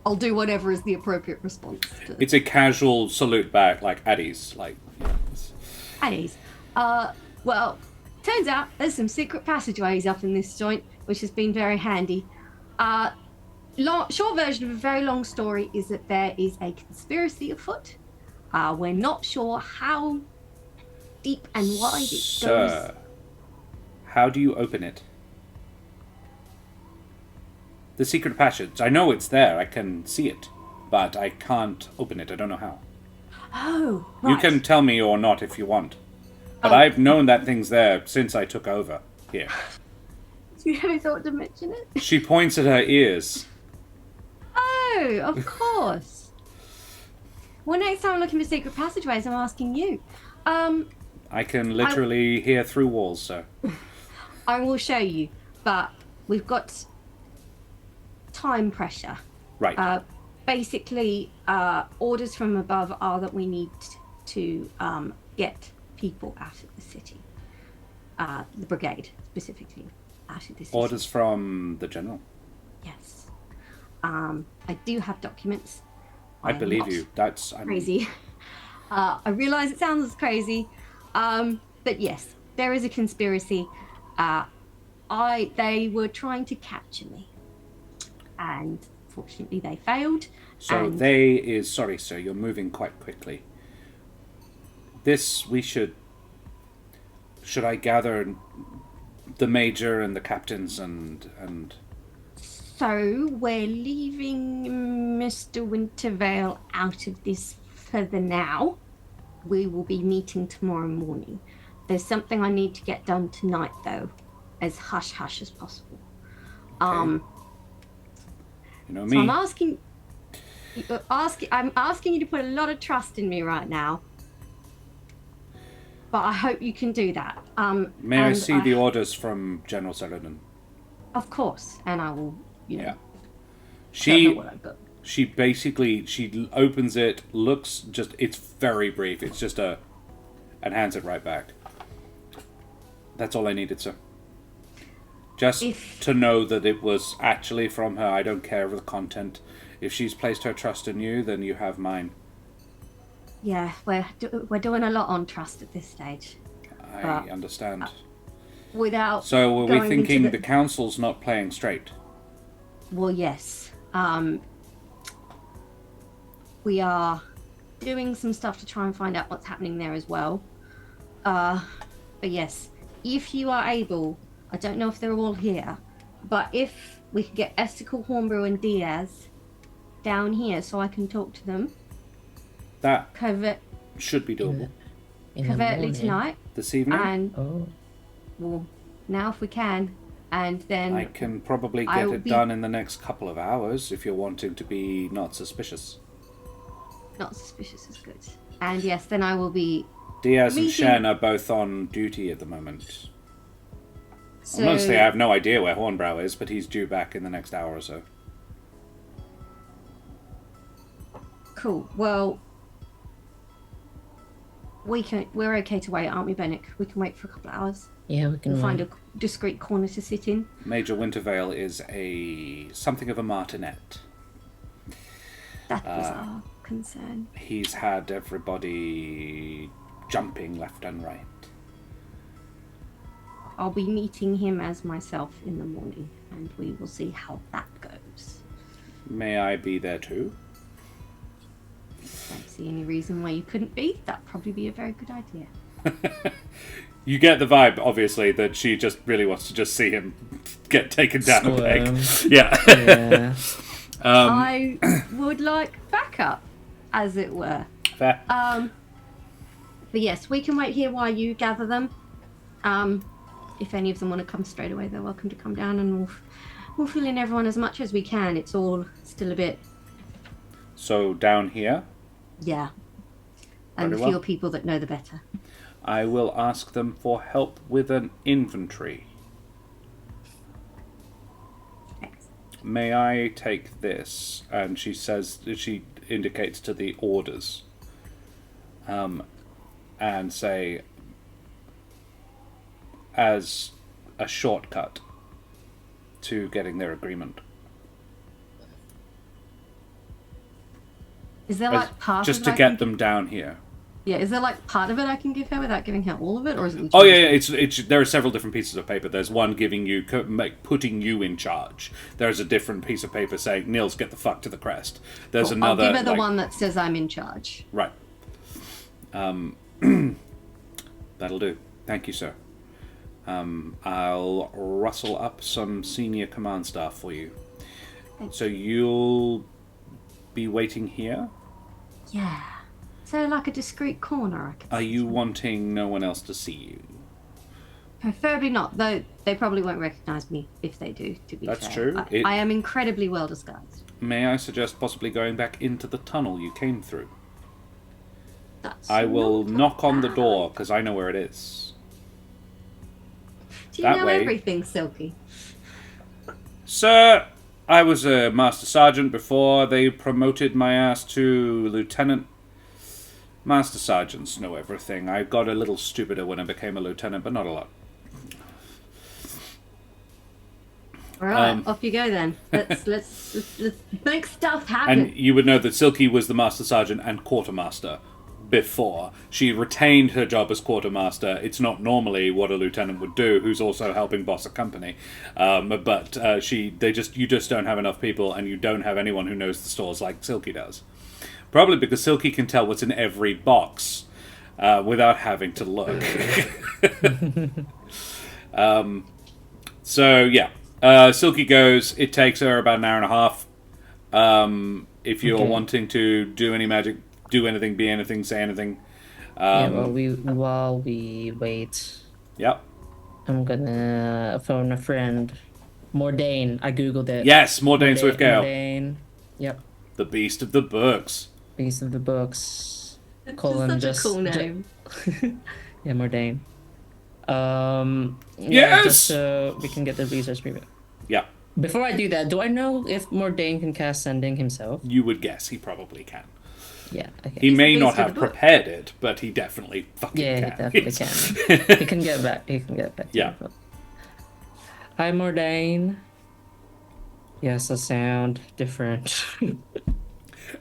I'll do whatever is the appropriate response to It's a casual salute back, like at ease. Like, at ease. Well, turns out there's some secret passageways up in this joint, which has been very handy. Short version of a very long story is that there is a conspiracy afoot. We're not sure how deep and wide it goes. Sir, how do you open it? The secret passage. I know it's there. I can see it. But I can't open it. I don't know how. Oh, right. You can tell me or not if you want. But I've known that thing's there since I took over here. You ever thought to mention it? She points at her ears. Oh, of course. Well, next time I'm looking for secret passageways, I'm asking you. I can literally hear through walls, sir. I will show you, but we've got time pressure. Right. Basically, orders from above are that we need to get people out of the city. The brigade, specifically, out of the city. Orders from the general. Yes. I do have documents. I believe you. That's crazy. I realize it sounds crazy, but yes, there is a conspiracy. They were trying to capture me, and fortunately they failed. So sorry, sir, you're moving quite quickly. Should I gather the major and the captains and... So we're leaving Mr. Wintervale out of this for the now. We will be meeting tomorrow morning. There's something I need to get done tonight, though, as hush-hush as possible. Okay. You know me. So I'm asking you to put a lot of trust in me right now. But I hope you can do that. May I see the orders from General Saladin? Of course, and I will, Yeah. tell her what I've got. She basically, she opens it, looks, it's very brief. It's just and hands it right back. That's all I needed, sir. Just to know that it was actually from her. I don't care of the content. If she's placed her trust in you, then you have mine. Yeah, we're doing a lot on trust at this stage. I understand. Without So were we going into thinking the council's not playing straight? Well, yes. We are doing some stuff to try and find out what's happening there as well. But yes, if you are able, I don't know if they're all here, but if we could get Esticle, Hornbrew, and Diaz down here so I can talk to them. That should be doable. Covertly tonight. This evening? And, well, now if we can. And then I can probably get it done in the next couple of hours if you're wanting to be not suspicious. Not suspicious is good. And yes, then I will be... Diaz and Shen are both on duty at the moment. So, Honestly, I have no idea where Hornbrow is, but he's due back in the next hour or so. Cool. Well, we're okay to wait, aren't we, Benneck? We can wait for a couple of hours. Yeah, we can find a discreet corner to sit in. Major Wintervale is something of a martinet. That was our concern. He's had everybody jumping left and right. I'll be meeting him as myself in the morning, and we will see how that goes. May I be there too? Don't see any reason why you couldn't be. That'd probably be a very good idea. You get the vibe, obviously, that she just really wants to just see him get taken down a peg. Yeah. I would like backup, as it were. Fair. But yes, we can wait here while you gather them. If any of them want to come straight away, they're welcome to come down, and we'll fill in everyone as much as we can. It's all still a bit... So down here? Yeah. And the fewer people that know, the better. I will ask them for help with an inventory. May I take this? And she indicates to the orders. And say, as a shortcut to getting their agreement. Is there like part just of it to get them down here? Yeah, is there like part of it I can give her without giving her all of it, or is it? Oh yeah, it's there are several different pieces of paper. There's one giving you putting you in charge. There's a different piece of paper saying Nils, get the fuck to the crest. There's another. I'll give her the one that says I'm in charge. Right. That'll do. Thank you, sir. I'll rustle up some senior command staff for you. So you'll be waiting here? Yeah. So like a discreet corner, I can Are you wanting no one else to see you? Preferably not, though they probably won't recognise me if they do, to be fair. That's true. I am incredibly well disguised. May I suggest possibly going back into the tunnel you came through? I will knock on the door, because I know where it is. Do you know everything, Silky? Sir, I was a Master Sergeant before they promoted my ass to Lieutenant. Master Sergeants know everything. I got a little stupider when I became a Lieutenant, but not a lot. Alright, off you go then. Let's make stuff happen. And you would know that Silky was the Master Sergeant and Quartermaster before. She retained her job as Quartermaster. It's not normally what a lieutenant would do, who's also helping boss a company. But you just don't have enough people, and you don't have anyone who knows the stores like Silky does. Probably because Silky can tell what's in every box without having to look. Silky goes. It takes her about an hour and a half. If you're wanting to do any magic, do anything, be anything, say anything. While we wait. Yep. I'm gonna phone a friend. Mordain. I googled it. Yes, Mordain Swiftgale. Mordain. Yep. The Beast of the Books. Beast of the Books. It's such a cool name. Yeah, Mordain. Yes! Just so we can get the research preview. Yeah. Before I do that, do I know if Mordain can cast Sending himself? You would guess he probably can. Yeah, okay. He may not have prepared it, but he definitely fucking can. Yeah, he definitely can. He can get back. Yeah. Hi, Mordain. Yes, the sound different.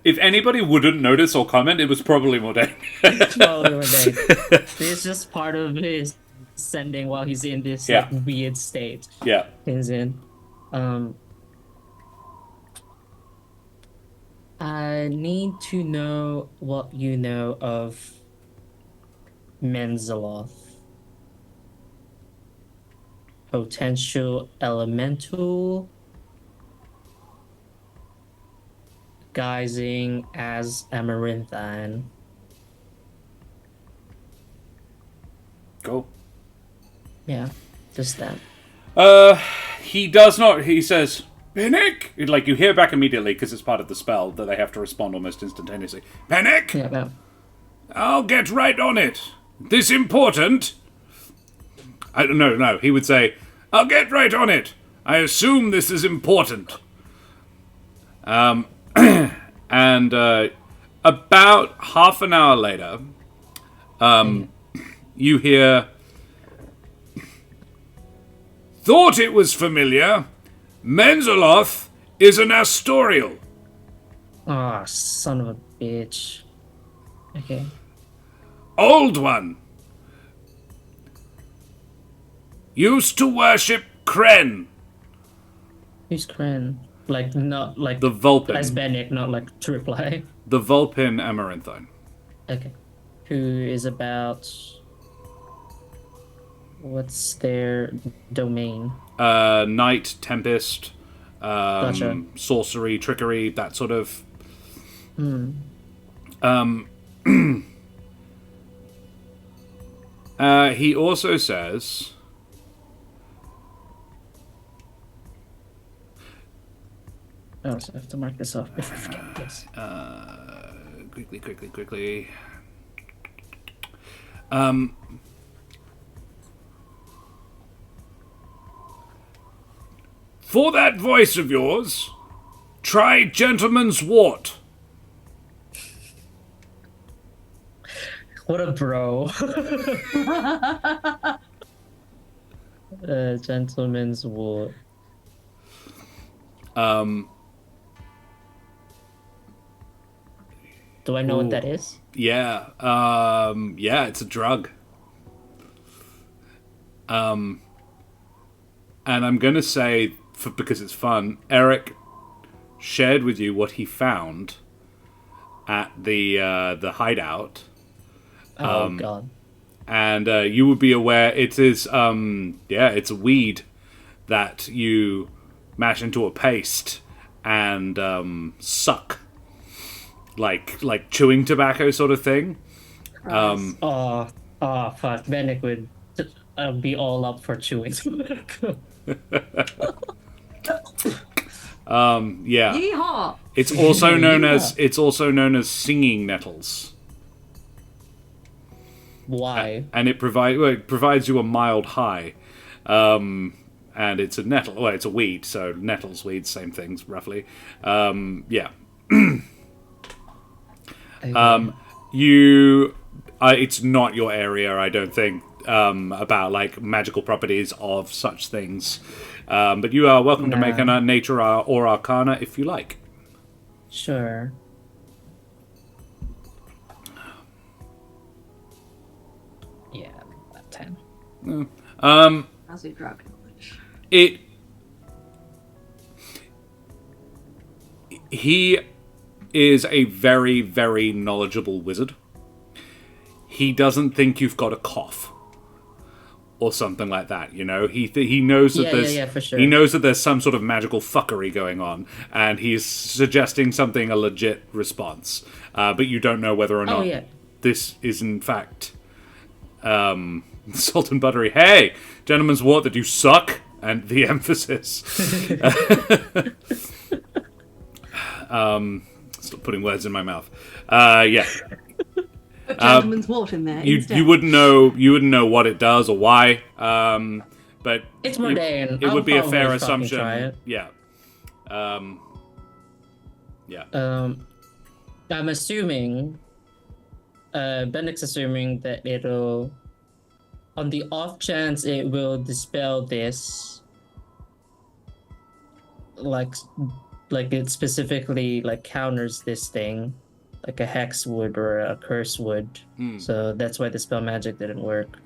If anybody wouldn't notice or comment, it was probably Mordain. It's probably Mordain. It's just part of his sending while he's in this Yeah. like, weird state. Yeah. He's in. I need to know what you know of Menzeloth. Potential elemental guising as Amaranthine. Cool. Yeah, just that. He does not. He says, Benneck? Like, you hear back immediately because it's part of the spell that they have to respond almost instantaneously. Benneck? Yeah, no. I'll get right on it. This important? No. He would say, I'll get right on it. I assume this is important. And about half an hour later, you hear... Thought it was familiar. Menzeloth is an Astorial. Oh, son of a bitch. Okay. Old one. Used to worship Kren. Who's Kren? Like, not like... The Vulpin. As Benneck, not like to reply. The Vulpin Amaranthine. Okay. Who is about... What's their domain? Night, Tempest, Gotcha. sorcery, trickery, that sort of... he also says... Oh, so I have to mark this off if I forget. Yes. Quickly. For that voice of yours, try Gentleman's Wort. What a bro. Gentleman's Wort. Do I know what that is? Yeah. Yeah, it's a drug. And I'm gonna say, because it's fun, Eric shared with you what he found at the hideout. Oh god. And you would be aware it is it's a weed that you mash into a paste and suck like chewing tobacco sort of thing. Oh fuck. Benneck would be all up for chewing tobacco. Yeah. Yeehaw! It's also known as singing nettles. Why? And it provides you a mild high. And it's a nettle. Well, it's a weed, so nettles, weeds, same things, roughly. Yeah. It's not your area, I don't think, about, like, magical properties of such things. But you are welcome to make a nature or arcana if you like. Sure. Yeah, about 10. How's your drug knowledge? He is a very, very knowledgeable wizard. He doesn't think you've got a cough or something like that, you know. He knows that for sure. He knows that there's some sort of magical fuckery going on, and he's suggesting something a legit response. But you don't know whether or not this is in fact salt and buttery. Hey, Gentleman's Wort, that you suck, and the emphasis. Stop putting words in my mouth. Yeah. Put Gentleman's Wort in there. You wouldn't know what it does or why. But it's mundane. It would be a fair assumption. Yeah. Yeah. I'm assuming. Benneck's assuming that it'll, on the off chance it will dispel this, like it specifically like counters this thing, like a hex would or a curse would. So that's why the spell magic didn't work.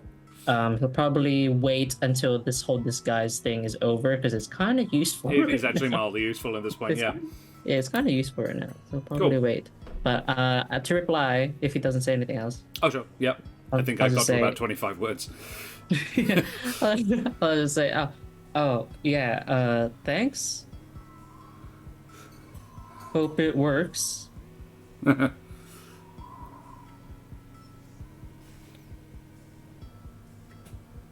He'll probably wait until this whole disguise thing is over because it's kind of useful. It is right actually now. mildly useful at this point, yeah. Yeah, it's kind of useful right now. So probably Cool. wait. But to reply, if he doesn't say anything else, Oh, sure, yep. I think I'll I got just to say- about 25 words. I'll just say, oh yeah, thanks. Hope it works.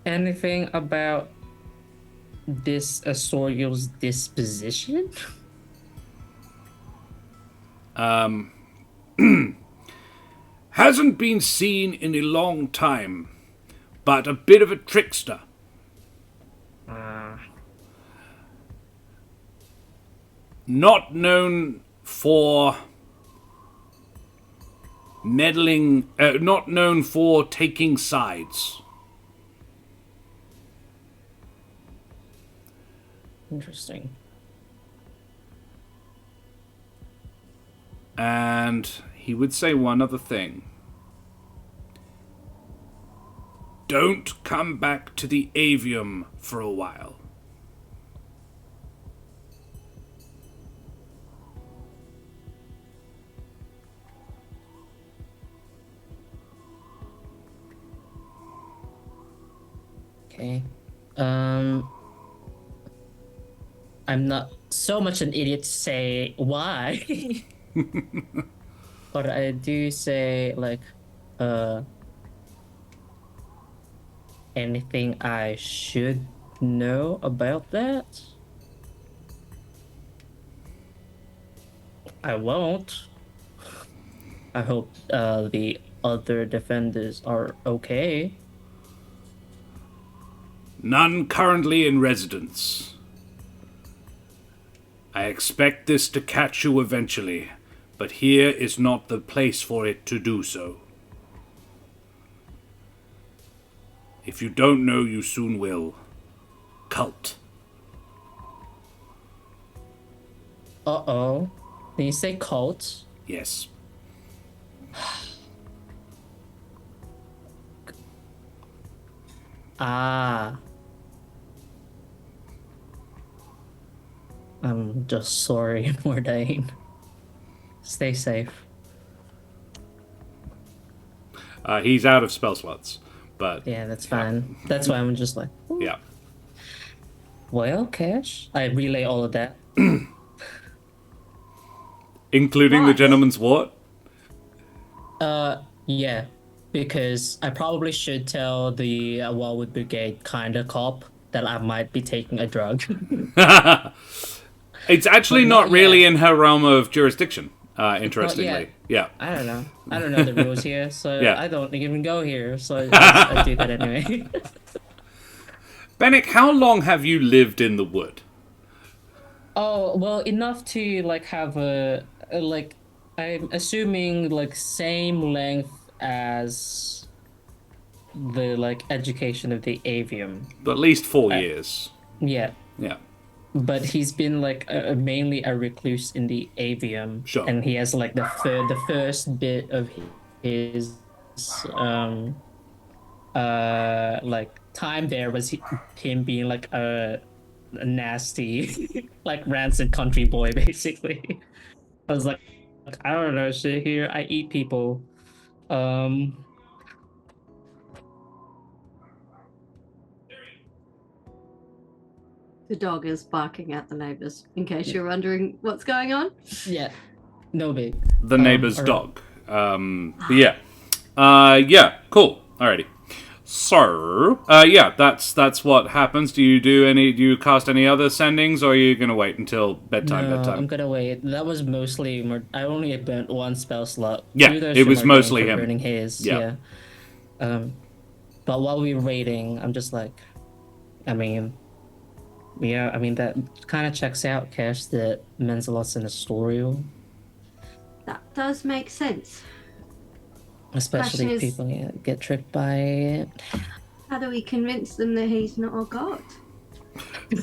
Anything about this Asoriel's disposition? Hasn't been seen in a long time, but a bit of a trickster. Not known for meddling, not known for taking sides. Interesting. And he would say one other thing. Don't come back to the avium for a while. Okay. I'm not so much an idiot to say why. But I do say like anything I should know about that? I won't. I hope the other defenders are okay. None currently in residence. I expect this to catch you eventually, but here is not the place for it to do so. If you don't know, you soon will. Cult. Uh-oh. Did you say cult? Yes. Ah. I'm just sorry, Mordain. Stay safe. He's out of spell slots, but Yeah, that's fine. That's why I'm just like, yeah. well, Kesh. I relay all of that. Including the Nice. gentleman's wart? Yeah. Because I probably should tell the Wildwood Brigade kind of cop that I might be taking a drug. It's actually But not not really yet. in her realm of jurisdiction, interestingly. yet. Yeah. I don't know. I don't know the rules here, so Yeah. I don't even go here. So I do that anyway. Benneck, how long have you lived in the wood? Oh, well, enough to like have like I'm assuming like same length as the like education of the avium. At least 4 years. Yeah. Yeah. But he's been like mainly a recluse in the avium, Sure. and he has like the first bit of his like time there was him being like a nasty like rancid country boy basically. I was like I don't know shit here. I eat people. The dog is barking at the neighbors, in case you're wondering what's going on. Yeah, no big. The neighbor's alright. dog. But yeah. Yeah, cool. Alrighty. So, yeah, that's what happens. Do you cast any other sendings, or are you gonna wait until bedtime? No, I'm gonna wait. That was mostly I only burnt one spell slot. Yeah, Two of those it were was Mordain mostly for him. burning his. Yeah. Yeah. But while we were waiting, I'm just like, I mean, yeah, I mean that kind of checks out, Kesh, that Menzelot's an Astorial, That does make sense. especially if Question is- people get tricked by it. How do we convince them that he's not a god?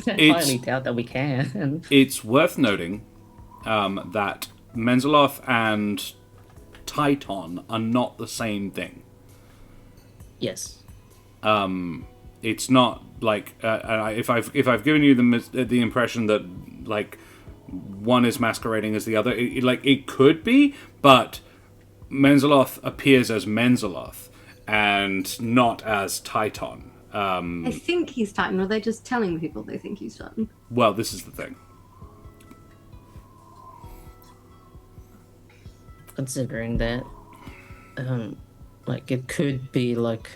I highly doubt that we can. It's worth noting that Menzeloth and Titon are not the same thing. Yes. It's not like if I've given you the impression that like one is masquerading as the other, it could be, but Menzeloth appears as Menzeloth and not as Titan. I think he's Titan, or are they just telling people they think he's Titan? Well, this is the thing. Considering that, like it could be like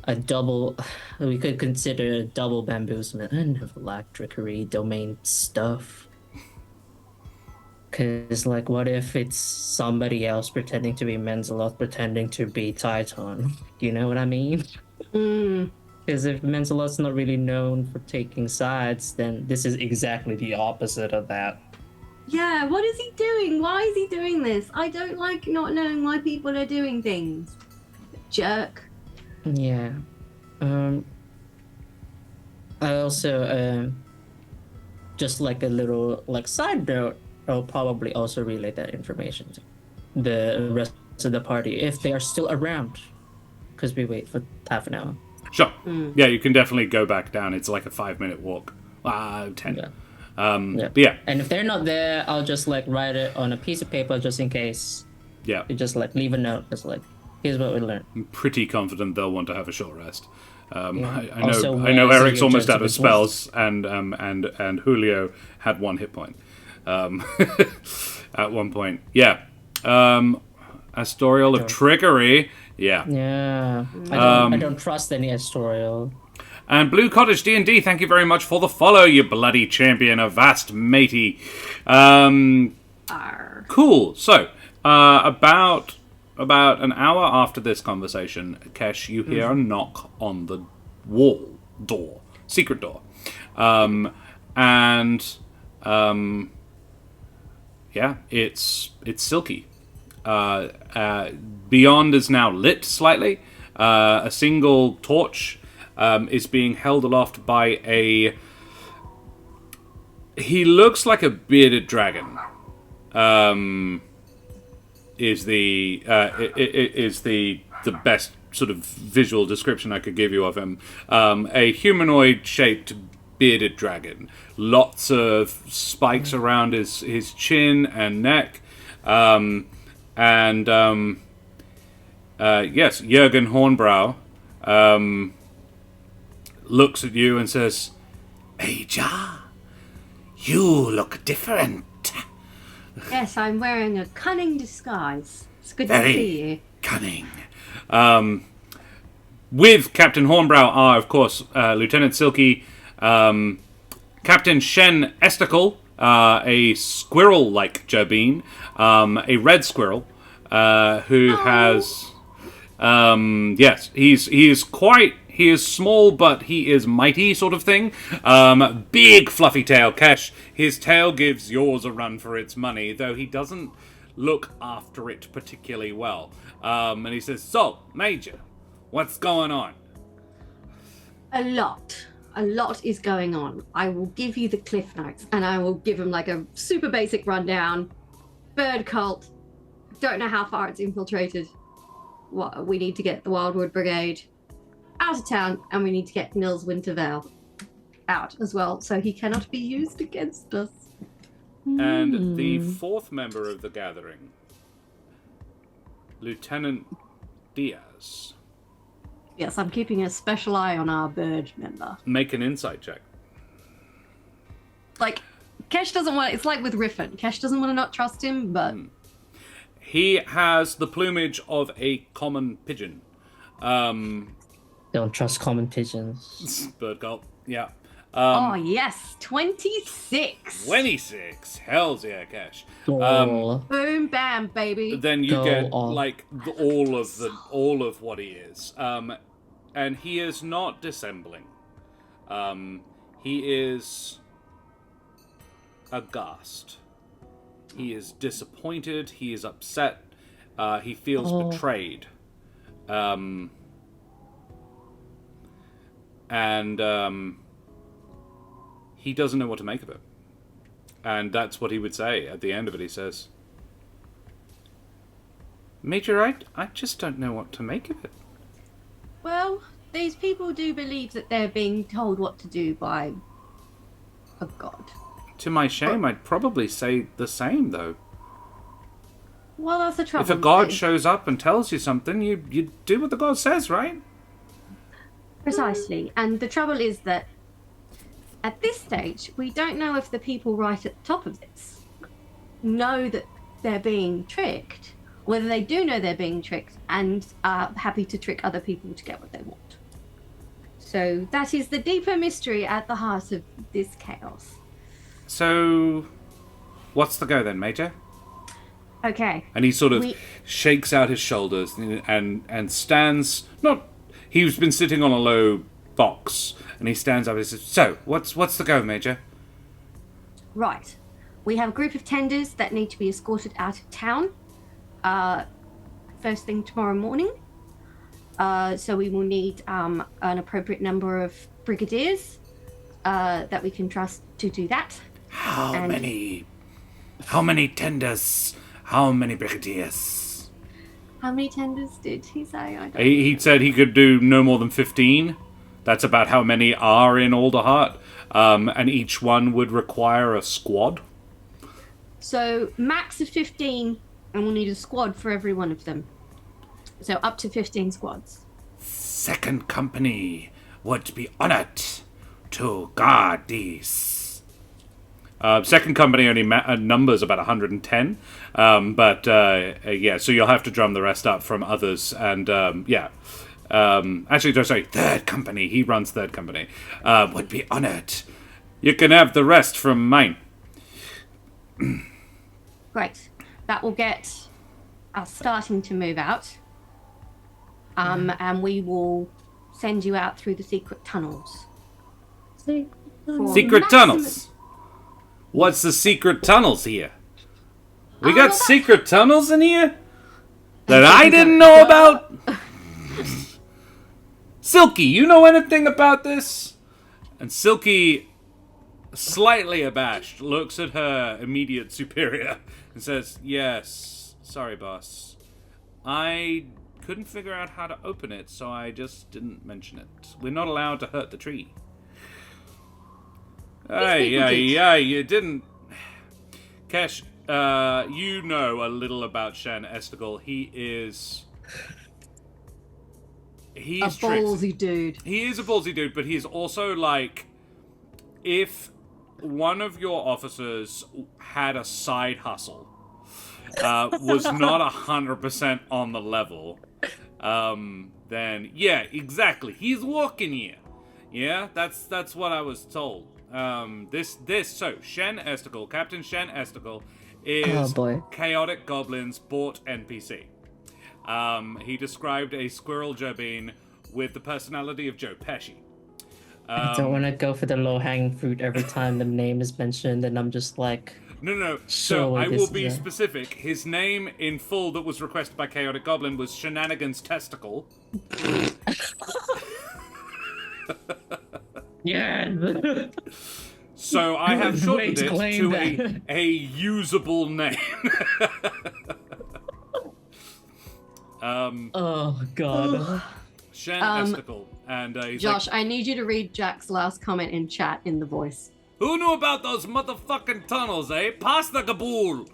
a double. We could consider a double bamboozlement. I never lacked trickery, domain stuff. Cause like, what if it's somebody else pretending to be Menzeloth, pretending to be Titan? You know what I mean? Because if Menzeloth's not really known for taking sides, then this is exactly the opposite of that. Yeah, what is he doing? Why is he doing this? I don't like not knowing why people are doing things. Jerk. Yeah. I also, just like a little like side note, I'll probably also relay that information to the rest of the party if they are still around, because we wait for half an hour. Sure. Yeah, you can definitely go back down. It's like a 5-minute walk. 10. Yeah. But yeah. And if they're not there, I'll just like write it on a piece of paper just in case. Yeah. You just like leave a note. Just like, here's what we learned. I'm pretty confident they'll want to have a short rest. I Also, know where's Eric's your almost out of gentleman's spells, and Julio had 1 hit point at one point. Yeah. Astorial of Trickery. Yeah. Yeah. I don't trust any Astorial. And Blue Cottage D&D, thank you very much for the follow, you bloody champion, a vast matey. Cool. So, about an hour after this conversation, Kesh, you hear a knock on the secret door. Yeah, it's Silky. Beyond is now lit slightly. A single torch is being held aloft by he looks like a bearded dragon. Is the best sort of visual description I could give you of him. A humanoid-shaped bearded dragon. Lots of spikes around his chin and neck. Yes, Jürgen Hornbrow looks at you and says, "Aja, you look different." Yes, I'm wearing a cunning disguise. It's good Very to see you. Cunning. With Captain Hornbrow are, of course, Lieutenant Silky, Captain Shen Esticle, a squirrel-like Jabin, a red squirrel, who has... yes, he is small, but he is mighty, sort of thing. Big fluffy tail, Kesh. His tail gives yours a run for its money, though he doesn't look after it particularly well. And he says, "So, Major, what's going on?" A lot is going on. I will give you the cliff notes, and I will give him like a super basic rundown. Bird cult. Don't know how far it's infiltrated. What we need to get the Wildwood Brigade out of town, and we need to get Nils Wintervale out as well, so he cannot be used against us. And the fourth member of the gathering, Lieutenant Diaz. Yes, I'm keeping a special eye on our bird member. Make an insight check. Like, Kesh doesn't want... It's like with Riffin. Kesh doesn't want to not trust him, but... He has the plumage of a common pigeon. Don't trust common pigeons. Bird cult, yeah. Oh, yes, 26. 26. Hells yeah, Cash. Boom, bam, baby. Then you Go get on. like all of what he is. And he is not dissembling. He is aghast. He is disappointed. He is upset. He feels betrayed. He doesn't know what to make of it. And that's what he would say at the end of it. He says, "Major, I just don't know what to make of it." Well, these people do believe that they're being told what to do by a god. To my shame, I'd probably say the same, though. Well, that's the trouble. If a god shows up and tells you something, you do what the god says, right? Precisely. And the trouble is that at this stage, we don't know if the people right at the top of this know that they're being tricked, whether they do know they're being tricked and are happy to trick other people to get what they want. So that is the deeper mystery at the heart of this chaos. So, what's the go then, Major? Okay. And he sort of shakes out his shoulders and stands. Not. He's been sitting on a low box, and he stands up and says, "So, what's the go, Major?" Right. We have a group of tenders that need to be escorted out of town. First thing tomorrow morning. So we will need an appropriate number of brigadiers that we can trust to do that. How many tenders? How many brigadiers? How many tenders did he say? He said he could do no more than 15. That's about how many are in Alderheart. And each one would require a squad. So max of 15, and we'll need a squad for every one of them. So up to 15 squads. Second company would be honored to guard these. Second company only numbers about 110. Yeah, so you'll have to drum the rest up from others. And, yeah. Actually, sorry, third company. He runs third company. Would be honored. You can have the rest from mine. Great. That will get us starting to move out. And we will send you out through the secret tunnels. Secret tunnels? What's the secret tunnels here? We got secret tunnels in here? That I didn't know about? Silky, you know anything about this? And Silky, slightly abashed, looks at her immediate superior and says, "Yes, sorry, boss. I couldn't figure out how to open it, so I just didn't mention it. We're not allowed to hurt the tree." Yeah, you didn't. Kesh, you know a little about Shen Estigal. He's a ballsy dude. He is a ballsy dude, but he's also like, if one of your officers had a side hustle, was not 100% on the level, then yeah, exactly. He's walking here. Yeah, that's what I was told. So Shen Estigal, Captain Shen Estigal, is Chaotic Goblin's bought NPC. He described a squirrel Jobin with the personality of Joe Pesci. I don't want to go for the low-hanging fruit every time the name is mentioned, and I'm just like... No. So I will be specific. His name in full that was requested by Chaotic Goblin was Shenanigans Testicle. Yeah. So I have shortened it to a usable name. Oh God. Shen Esticle, and he's Josh, like, I need you to read Jack's last comment in chat in the voice. "Who knew about those motherfucking tunnels, eh? Pass the Gabool."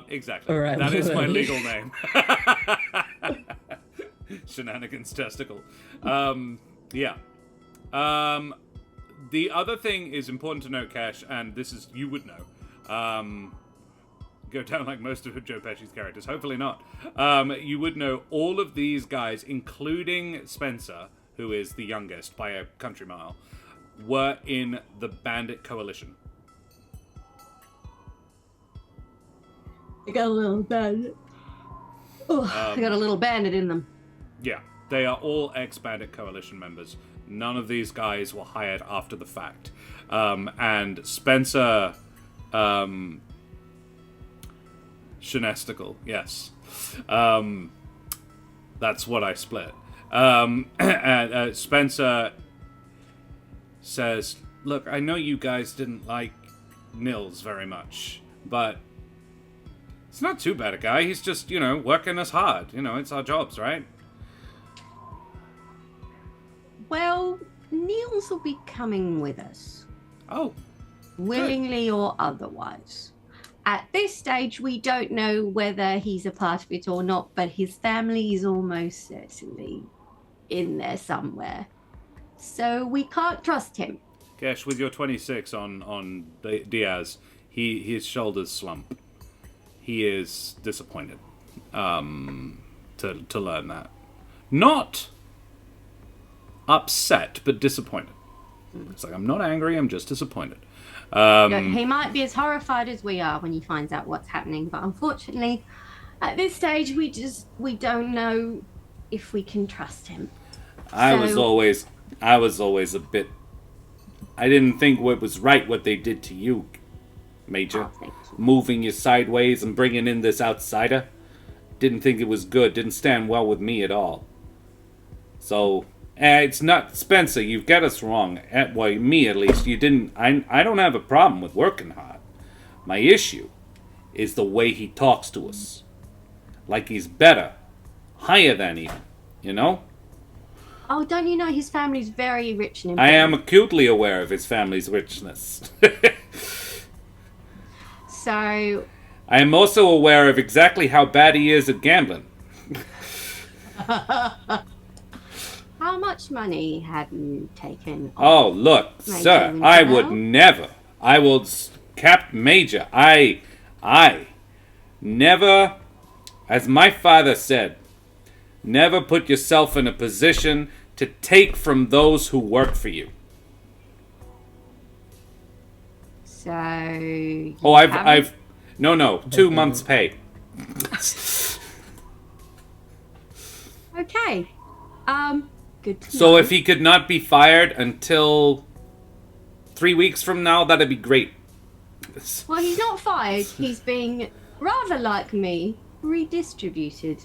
Exactly. All right, that is my legal name. Shenanigans Testicle. Yeah. The other thing is important to note, Cash, and this is, you would know. Go down like most of Joe Pesci's characters. Hopefully not. You would know all of these guys, including Spencer, who is the youngest by a country mile, were in the Bandit Coalition. I got a little bandit. I got a little bandit in them. Yeah, they are all ex-Bandit Coalition members. None of these guys were hired after the fact. And Spencer... Shenestical, yes. That's what I split. And Spencer says, "Look, I know you guys didn't like Nils very much, but He's not too bad a guy. He's just, working us hard. It's our jobs, right? Well, Niels will be coming with us. Oh. Willingly or otherwise. At this stage, we don't know whether he's a part of it or not, but his family is almost certainly in there somewhere. So we can't trust him. Kesh, with your 26 on Diaz, his shoulders slump. He is disappointed to learn that. Not upset, but disappointed. It's like, I'm not angry, I'm just disappointed. He might be as horrified as we are when he finds out what's happening, but unfortunately, at this stage, we don't know if we can trust him. I was always a bit. I didn't think what was right what they did to you, Major. Oh, Moving you sideways and bringing in this outsider. Didn't think it was good. Didn't stand well with me at all. So. It's not Spencer. You've got us wrong. Well, me at least. You didn't. I don't have a problem with working hard. My issue is the way he talks to us, like he's better, higher than even. Oh, don't you know his family's very rich and I important? am acutely aware of his family's richness. So. I am also aware of exactly how bad he is at gambling. How much money have you taken? Oh, look, sir, Wintervale? I would never. I will, Major, I never, as my father said, never put yourself in a position to take from those who work for you. So. I've, no, 2 months' pay. Okay. Good to So know. if he could not be fired until 3 weeks from now, that'd be great. Well, he's not fired. He's being, rather like me, redistributed.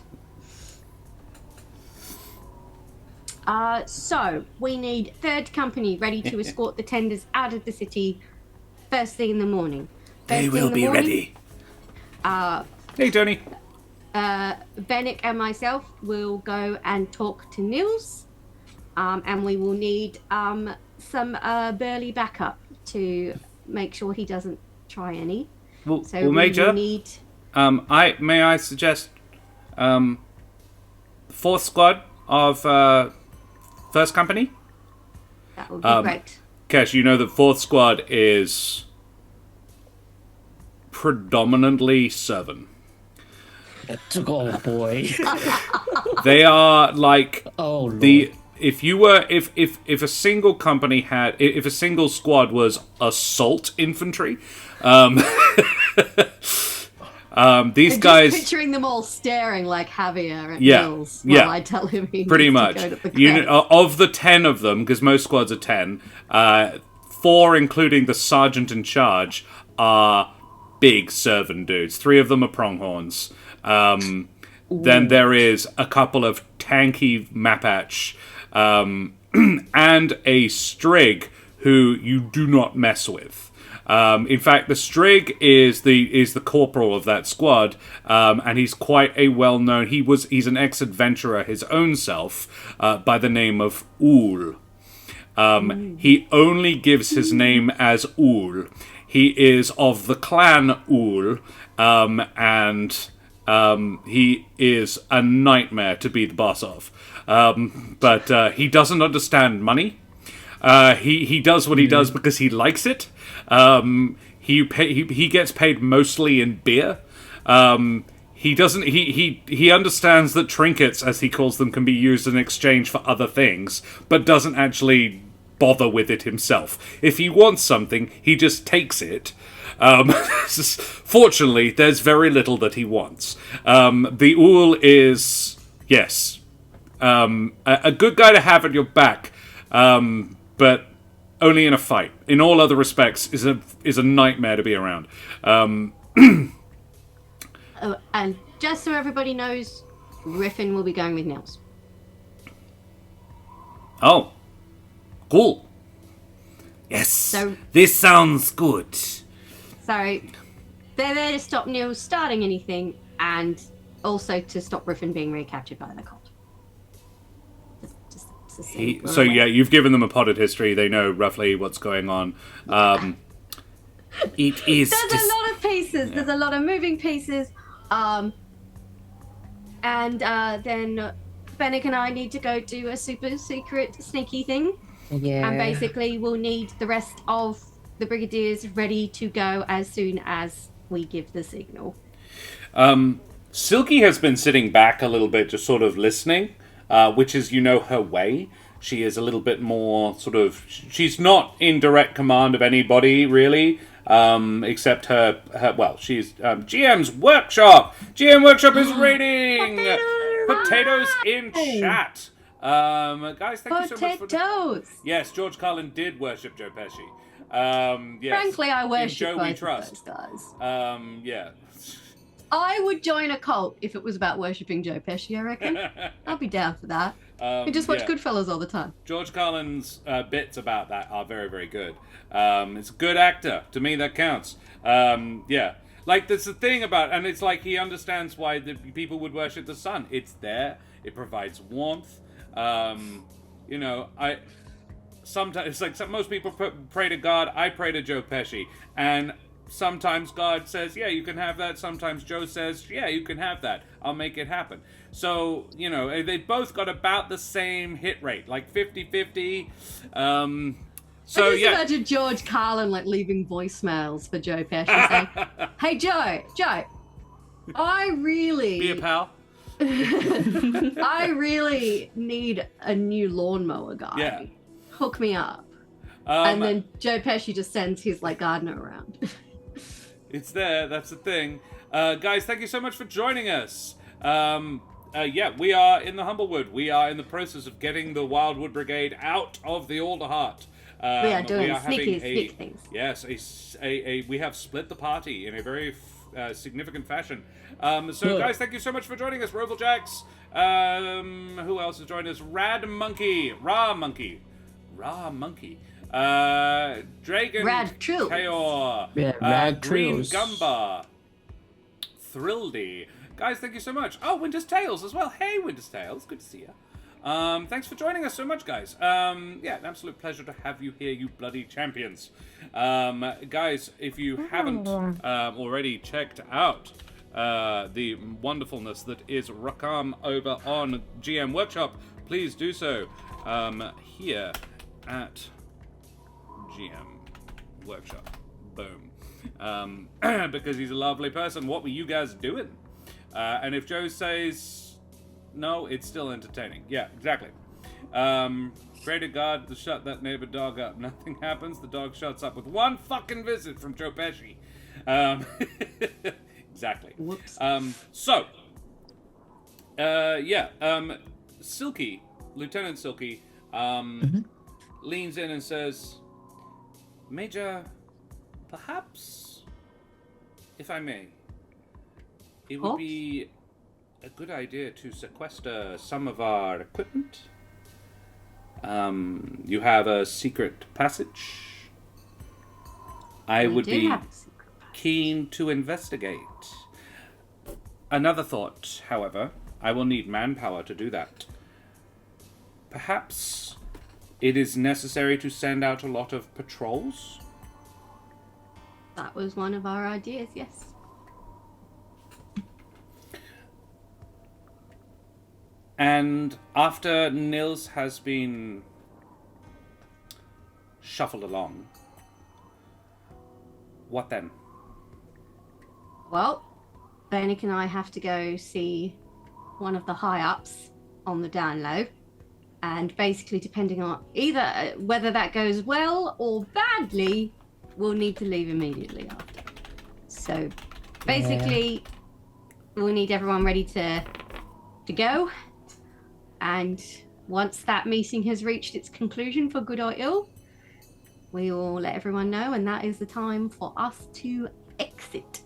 So, we need third company ready to escort the tenders out of the city first thing in the morning. They will be ready. Hey, Tony. Benneck and myself will go and talk to Nils. And we will need some burly backup to make sure he doesn't try any. Well, So we Major, will need... I suggest fourth squad of first company. That would be great. Kesh, you know that fourth squad is predominantly servant. Oh boy. They are like Oh Lord. if a single company had if a single squad was assault infantry, these guys Just picturing them all staring like Javier at Yeah, Nils yeah. while I tell him he pretty needs much to go to the of the 10 of them, because most squads are 10, 4 including the sergeant in charge are big servant dudes. 3 of them are pronghorns. Then there is a couple of tanky Mapatch, and a Strig who you do not mess with. In fact, the Strig is the corporal of that squad, and he's quite a well-known. He's an ex-adventurer his own self, by the name of Ool. He only gives his name as Ool. He is of the clan Ool, and he is a nightmare to be the boss of. But he doesn't understand money. He does what he does because he likes it. He gets paid mostly in beer. He understands that trinkets, as he calls them, can be used in exchange for other things, but doesn't actually bother with it himself. If he wants something, he just takes it. Fortunately, there's very little that he wants. The Ool is, yes, a good guy to have at your back, but only in a fight. In all other respects, is a nightmare to be around. And just so everybody knows, Griffin will be going with Nils. Oh, cool. Yes, So- this sounds good. So, they're there to stop Nils starting anything, and also to stop Griffin being recaptured by the cult. So yeah, you've given them a potted history. They know roughly what's going on. It is. There's a lot of pieces. Yeah. There's a lot of moving pieces. And then Benneck and I need to go do a super secret sneaky thing. Yeah. And basically, we'll need the rest of the brigadiers ready to go as soon as we give the signal. Silky has been sitting back a little bit, just sort of listening, which is, her way. She is a little bit more sort of... She's not in direct command of anybody, really, except her she's GM's Workshop. GM Workshop is raiding potatoes in chat. Guys, thank you so much for... Potatoes! Yes, George Carlin did worship Joe Pesci. Yes. Frankly, I worship both of those guys. Yeah. I would join a cult if it was about worshipping Joe Pesci, I reckon. I'll be down for that. We just watch Goodfellas all the time. George Carlin's bits about that are very, very good. It's a good actor. To me, that counts. Yeah. Like, there's the thing about... And it's like he understands why the people would worship the sun. It's there. It provides warmth. Sometimes... It's like most people pray to God. I pray to Joe Pesci. And... Sometimes God says, yeah, you can have that. Sometimes Joe says, yeah, you can have that. I'll make it happen. So, they both got about the same hit rate, like 50-50. I just imagine George Carlin leaving voicemails for Joe Pesci saying, hey, Joe, I really... Be a pal. I really need a new lawnmower guy. Yeah. Hook me up. And then Joe Pesci just sends his gardener around. It's there. That's the thing. Guys, thank you so much for joining us. We are in the Humblewood. We are in the process of getting the Wildwood Brigade out of the Alderheart. We are doing sneaky things. Yes, we have split the party in a very significant fashion. Guys, thank you so much for joining us. Roval Jacks. Who else has joined us? Ra Monkey. Dragon Rad True. Kayor, Rad Green Trues. Gumba, Thrildy. Guys, thank you so much. Oh, Winter's Tales as well. Hey, Winter's Tales. Good to see you. Thanks for joining us so much, guys. An absolute pleasure to have you here, you bloody champions. Guys, if you haven't already checked out the wonderfulness that is Rakam over on GM Workshop, please do so here at GM Workshop. Boom. Because he's a lovely person. What were you guys doing? And if Joe says no, it's still entertaining. Yeah, exactly. Pray to God to shut that neighbor dog up. Nothing happens. The dog shuts up with one fucking visit from Joe Pesci. Exactly. Whoops. Silky, Lieutenant Silky, leans in and says, Major, perhaps, if I may, it would be a good idea to sequester some of our equipment. You have a secret passage. I would be keen to investigate. Another thought, however, I will need manpower to do that. Perhaps it is necessary to send out a lot of patrols? That was one of our ideas, yes. And after Nils has been shuffled along, what then? Well, Benneck and I have to go see one of the high-ups on the down low. And basically, depending on either whether that goes well or badly, we'll need to leave immediately after. So, basically, we'll need everyone ready to go. And once that meeting has reached its conclusion, for good or ill, we will let everyone know, and that is the time for us to exit.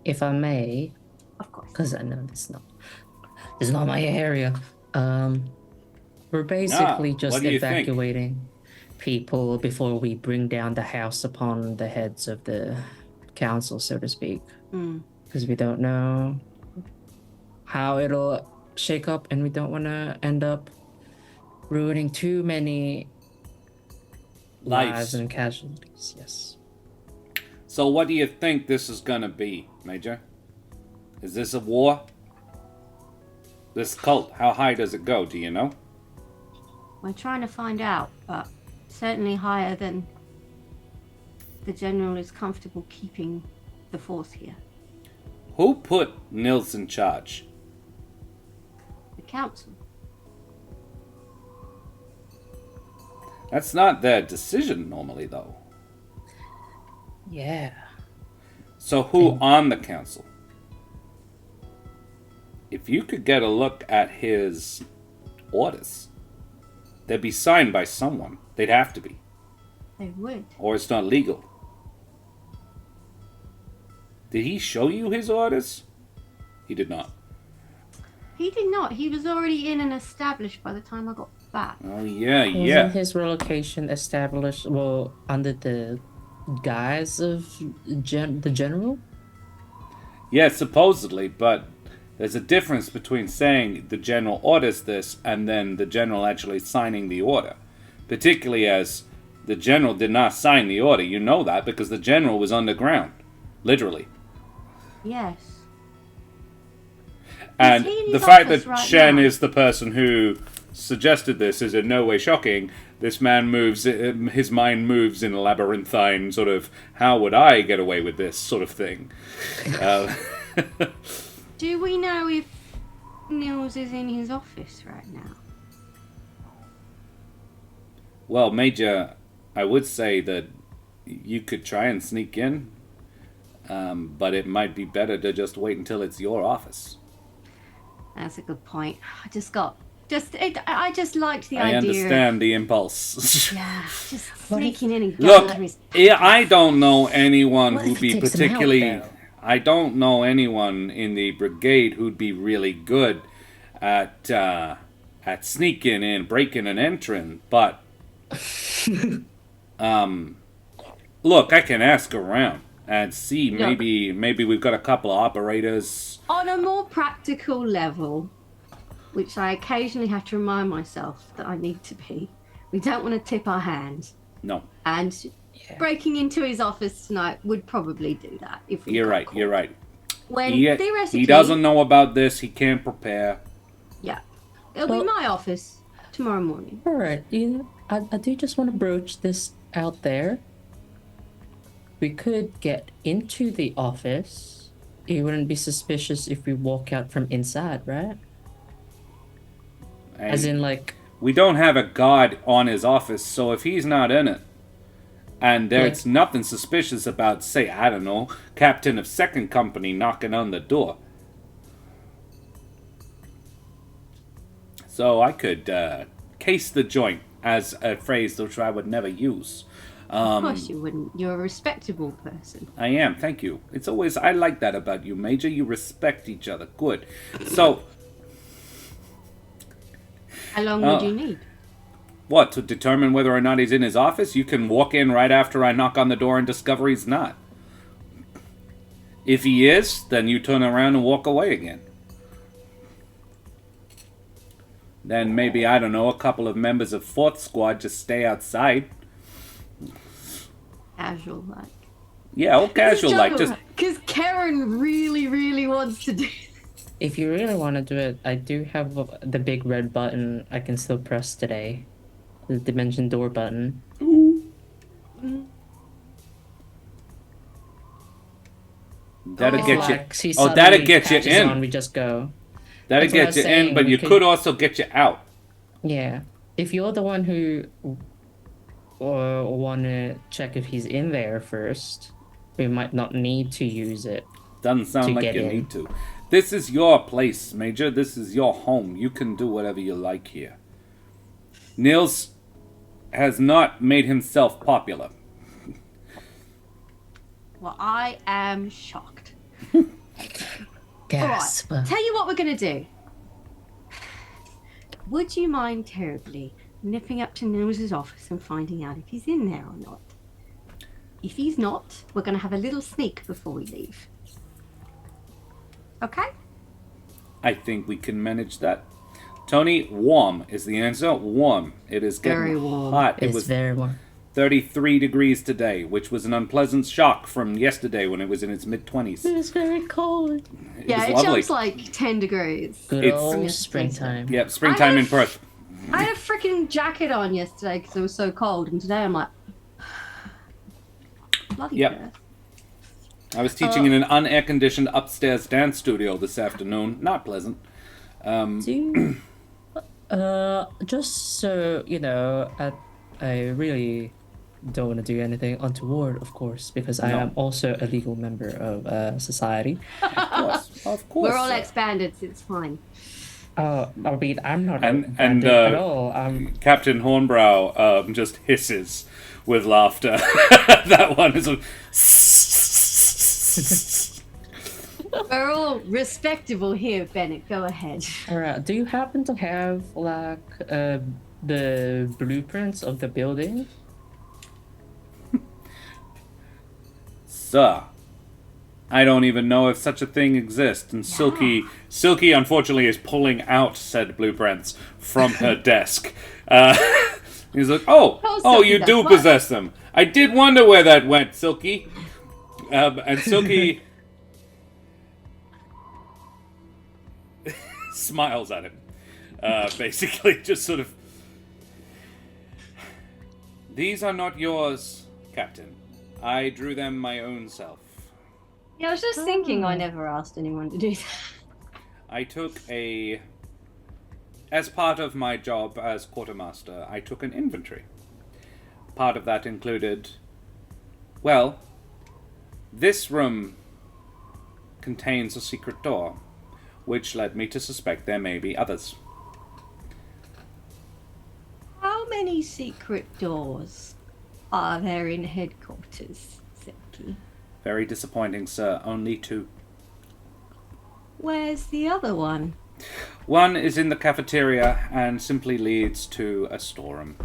If I may, Of course. because I know it's not my area. We're basically just evacuating people before we bring down the house upon the heads of the council, so to speak, Mm. because we don't know how it'll shake up, and we don't want to end up ruining too many lives and casualties. Yes. So what do you think this is gonna be, Major? Is this a war? This cult, how high does it go, do you know? We're trying to find out, but certainly higher than the general is comfortable keeping the force here. Who put Nils in charge? The council. That's not their decision normally, though. Yeah. So who on the council? If you could get a look at his orders, they'd be signed by someone. They'd have to be. They would. Or it's not legal. Did he show you his orders? He did not. He did not. He was already in and established by the time I got back. Oh, yeah, Wasn't his relocation established, well, under the guise of the general? Yeah, supposedly, but there's a difference between saying the general orders this and then the general actually signing the order. Particularly as the general did not sign the order. You know that because the general was underground. Literally. Yes. And he in the his fact that office right Shen now? is the person who suggested this is in no way shocking. This man moves, his mind moves in a labyrinthine sort of, how would I get away with this sort of thing. Do we know if Nils is in his office right now? Well, Major, I would say that you could try and sneak in, but it might be better to just wait until it's your office. That's a good point. I just liked the I idea. understand the impulse. Yeah, just sneaking in and going Look, under his yeah, I don't know anyone What who'd if it be takes him out, particularly. though? I don't know anyone in the brigade who'd be really good at sneaking in, breaking and entering. But look, I can ask around and see. Look. Maybe we've got a couple of operators. On a more practical level, which I occasionally have to remind myself that I need to be, we don't want to tip our hand. No, And breaking into his office tonight would probably do that. If we you're got right. caught. You're right. When He theoretically, doesn't know about this. He can't prepare. Yeah, it'll Well- be my office tomorrow morning. All right, I do just want to broach this out there. We could get into the office. It wouldn't be suspicious if we walk out from inside, right? As in, like, We don't have a guard on his office, so if he's not in it, and there's nothing suspicious about, say, I don't know, captain of second company knocking on the door. So I could case the joint, as a phrase which I would never use. Of course you wouldn't. You're a respectable person. I am, thank you. It's always, I like that about you, Major. You respect each other. Good. So, How long would you need? what, to determine whether or not he's in his office? You can walk in right after I knock on the door and discover he's not. If he is, then you turn around and walk away again. Then maybe, I don't know, a couple of members of 4th Squad just stay outside. Casual, like. Yeah, all casual, like, just... Because Karen really, really wants to do. if you really want to do it, I do have the big red button I can still press today. The dimension door button. That'll Oh. get Like, he you... Oh, that'll suddenly get you catches on, in. we just go. That'll That's what I get was you in, saying, but we you could- could also get you out. Yeah. If you're the one who want to check if he's in there first, we might not need to use it. Doesn't sound To like get you in. need to. This is your place, Major. This is your home. You can do whatever you like here. Nils has not made himself popular. Well, I am shocked. Gasp. Alright, tell you what we're going to do. Would you mind terribly nipping up to Nils' office and finding out if he's in there or not? If he's not, we're going to have a little sneak before we leave. Okay? I think we can manage that. Tony, warm is the answer. Warm. It is getting Very warm. hot. It It's was very warm. 33 degrees today, which was an unpleasant shock from yesterday when it was in its mid-20s. It's very cold. Yeah, it was lovely. jumps like 10 degrees. Good It's- old Yes, springtime. Yep, springtime in Perth. I had a freaking jacket on yesterday because it was so cold, and today I'm like, bloody Yep. Perth. I was teaching in an unair-conditioned upstairs dance studio this afternoon. Not pleasant. Do you, just so you know, I really don't want to do anything untoward, of course, because I No. am also a legal member of society. Of course, of course. We're all sir. expanded, so it's fine. I mean, I'm not And- bandit and, at all. Captain Hornbrow just hisses with laughter. That one is a... We're all respectable here, Bennett. Go ahead. Alright, do you happen to have like the blueprints of the building? Sir, I don't even know if such a thing exists. And Silky, unfortunately, is pulling out said blueprints from her desk. He's like, Oh, oh, Silky you does do what? possess them. I did wonder where that went, Silky. And Silky smiles at him. Basically, just sort of... These are not yours, Captain. I drew them my own self. Yeah, I was just thinking I never asked anyone to do that. I took as part of my job as quartermaster, I took an inventory. Part of that included, well, this room contains a secret door, which led me to suspect there may be others. How many secret doors are there in headquarters, Silky? Very disappointing, sir. Only 2. Where's the other one? One is in the cafeteria and simply leads to a storeroom.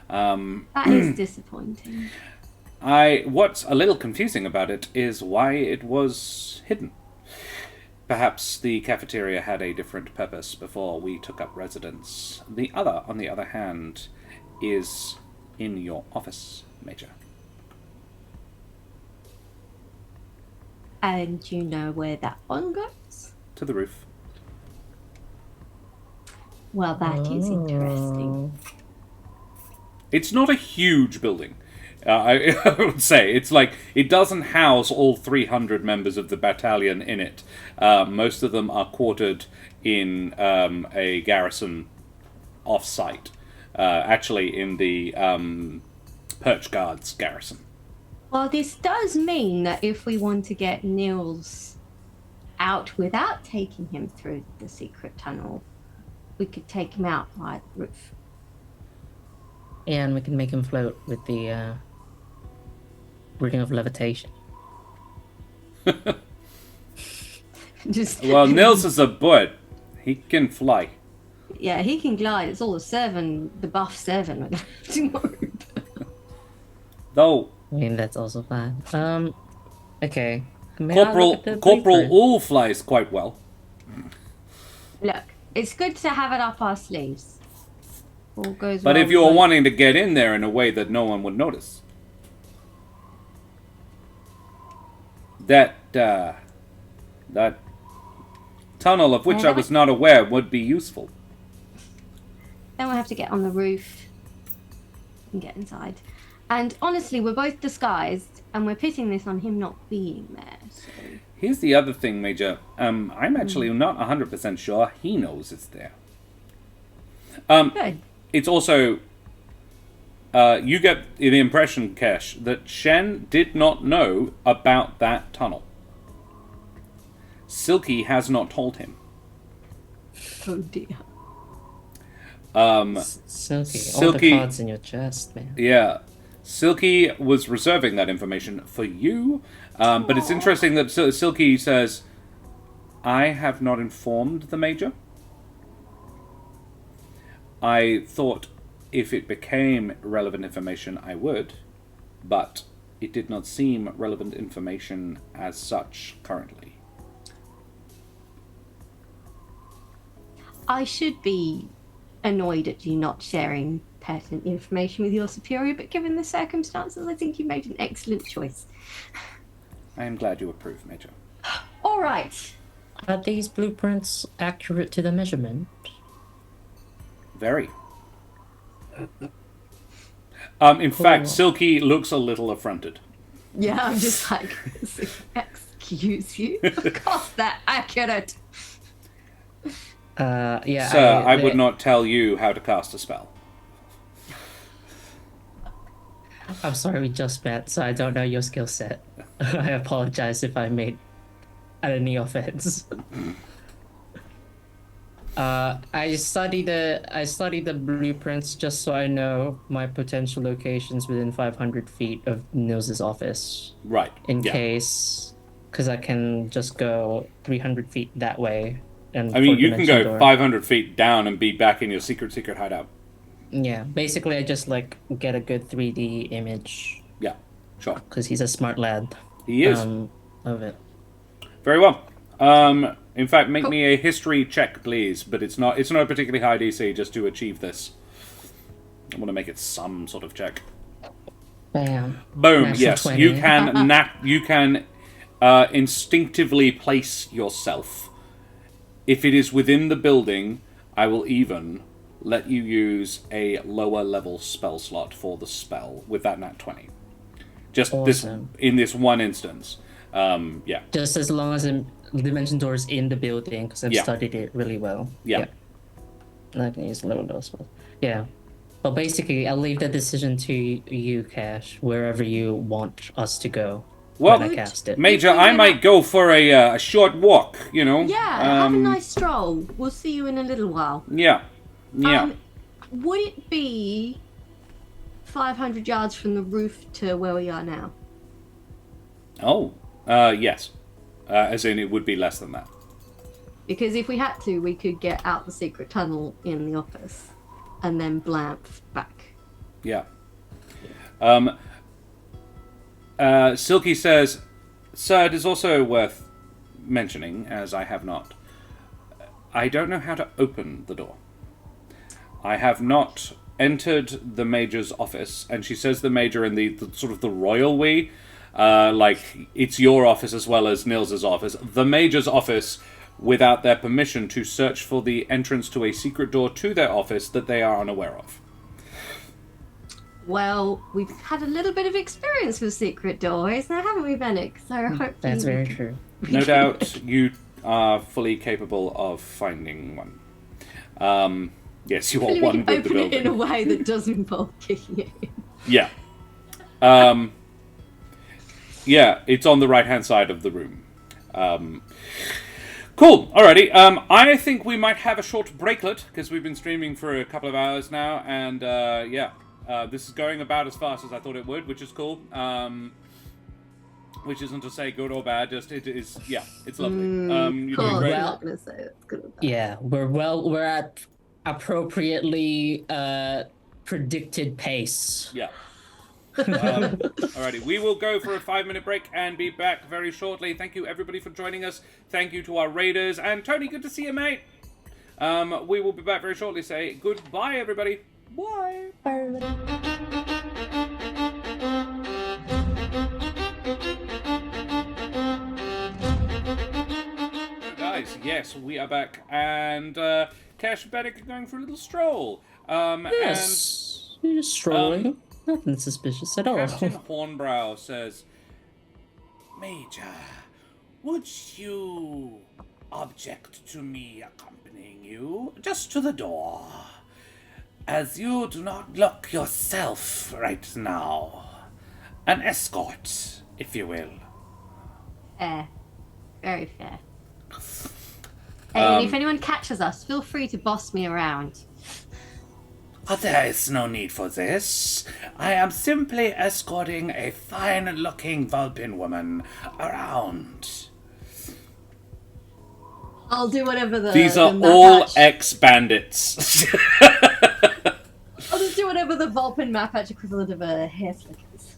That is disappointing. What's a little confusing about it is why it was hidden. Perhaps the cafeteria had a different purpose before we took up residence. The other, on the other hand, is in your office, Major. And you know where that one goes? To the roof. Well, that is interesting. It's not a huge building. I would say it's like it doesn't house all 300 members of the battalion in it. Most of them are quartered in a garrison off-site, actually in the Perch Guards garrison. Well, this does mean that if we want to get Nils out without taking him through the secret tunnel, we could take him out by the roof. And we can make him float with the ring of levitation. Just Well, Nils is a bird. He can fly. yeah, he can glide. It's all the buff 7. We're gonna have to worry about. Though I mean, that's also fine. Okay. May I Corporal look at the Corporal blueprint? All flies quite well. Look, it's good to have it up our sleeves. All goes But well if you're with- wanting to get in there in a way that no one would notice, that tunnel of which I was not aware would be useful. then we'll have to get on the roof and get inside. And honestly, we're both disguised, and we're pitting this on him not being there. So Here's the other thing, Major. I'm actually not 100% sure he knows it's there. good. It's also... you get the impression, Kesh, that Shen did not know about that tunnel. Silky has not told him. Oh dear. Silky. All Silky- the cards in your chest, man. Yeah. Silky was reserving that information for you, but it's interesting that Silky says, I have not informed the Major. I thought if it became relevant information, I would, but it did not seem relevant information as such currently. I should be annoyed at you not sharing pertinent information with your superior, but given the circumstances, I think you made an excellent choice. I am glad you approve, Major. All right. Are these blueprints accurate to the measurement? Very. In fact, Silky looks a little affronted. Yeah, I'm just like, excuse you? Of course they're accurate. Yeah. Sir, I would not tell you how to cast a spell. I'm sorry, we just met, so I don't know your skill set. I apologize if I made any offense. I studied the blueprints just so I know my potential locations within 500 feet of Nils's office. Right. In case, because I can just go 300 feet that way. And I mean, you can go 500 feet down and be back in your secret hideout. Yeah, basically I just like get a good 3D image. Yeah, sure. Because he's a smart lad. He is. Of it. Very well. In fact, make me a history check, please. But it's not a particularly high DC just to achieve this. I want to make it some sort of check. Bam. Boom. Natural Yes, 20. you can instinctively place yourself. If it is within the building, I will even let you use a lower level spell slot for the spell with that nat 20. Just awesome. in this one instance. Yeah. Just as long as the dimension door is in the building, because I've studied it really well. Yeah. I can use lower level spells. Yeah. But basically, I'll leave the decision to you, Kesh, wherever you want us to go. Well, when I cast it. Major, I might go for a short walk, you know? Yeah, have a nice stroll. We'll see you in a little while. Yeah. Yeah. Would it be 500 yards from the roof to where we are now? Oh, yes. As in, it would be less than that. Because if we had to, we could get out the secret tunnel in the office and then blamp back. Yeah. Silky says, Sir, it is also worth mentioning, as I have not, I don't know how to open the door. I have not entered the Major's office, and she says the Major in the sort of the royal way, like it's your office as well as Nils's office. The Major's office without their permission to search for the entrance to a secret door to their office that they are unaware of. Well, we've had a little bit of experience with secret doors now, haven't we, Benneck? So hopefully That's very true. No doubt you are fully capable of finding one. Yes, you are hopefully one we can with the open it building. in a way that doesn't involve kicking it in. Yeah. Yeah, it's on the right-hand side of the room. Cool, alrighty. I think we might have a short breaklet, because we've been streaming for a couple of hours now, and yeah. This is going about as fast as I thought it would, which is cool. Which isn't to say good or bad, just it is, yeah, it's lovely. You're Cool. doing great. I'm not gonna say it's good or bad. Yeah, we're at appropriately predicted pace. Yeah. Alrighty, we will go for a 5-minute break and be back very shortly. Thank you everybody for joining us. Thank you to our raiders, and Tony, good to see you, mate. We will be back very shortly. Say goodbye, everybody. Bye. Bye, everybody. Guys, yes, we are back, and Kesh and Benneck are going for a little stroll. Yes, you're just strolling. Nothing suspicious at all. Captain Hornbrow says, Major, would you object to me accompanying you just to the door? As you do not look yourself right now. An escort, if you will. Fair. Very fair. And if anyone catches us, feel free to boss me around. Oh, there is no need for this. I am simply escorting a fine-looking Vulpin woman around. I'll do whatever the... These are the all Mapatch- ex-bandits. I'll just do whatever the Vulpin Mapatch equivalent of a hair flick is.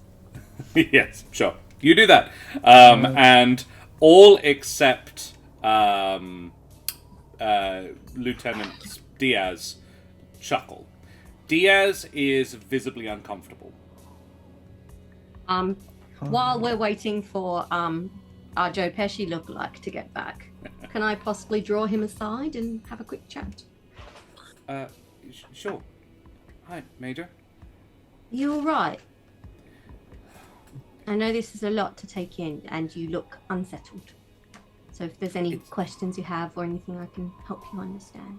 Yes, sure. You do that. And all except Lieutenant Diaz chuckle. Diaz is visibly uncomfortable. While we're waiting for our Joe Pesci lookalike to get back, can I possibly draw him aside and have a quick chat? Sure. Hi, Major. You all right? I know this is a lot to take in, and you look unsettled. So if there's any questions you have or anything I can help you understand.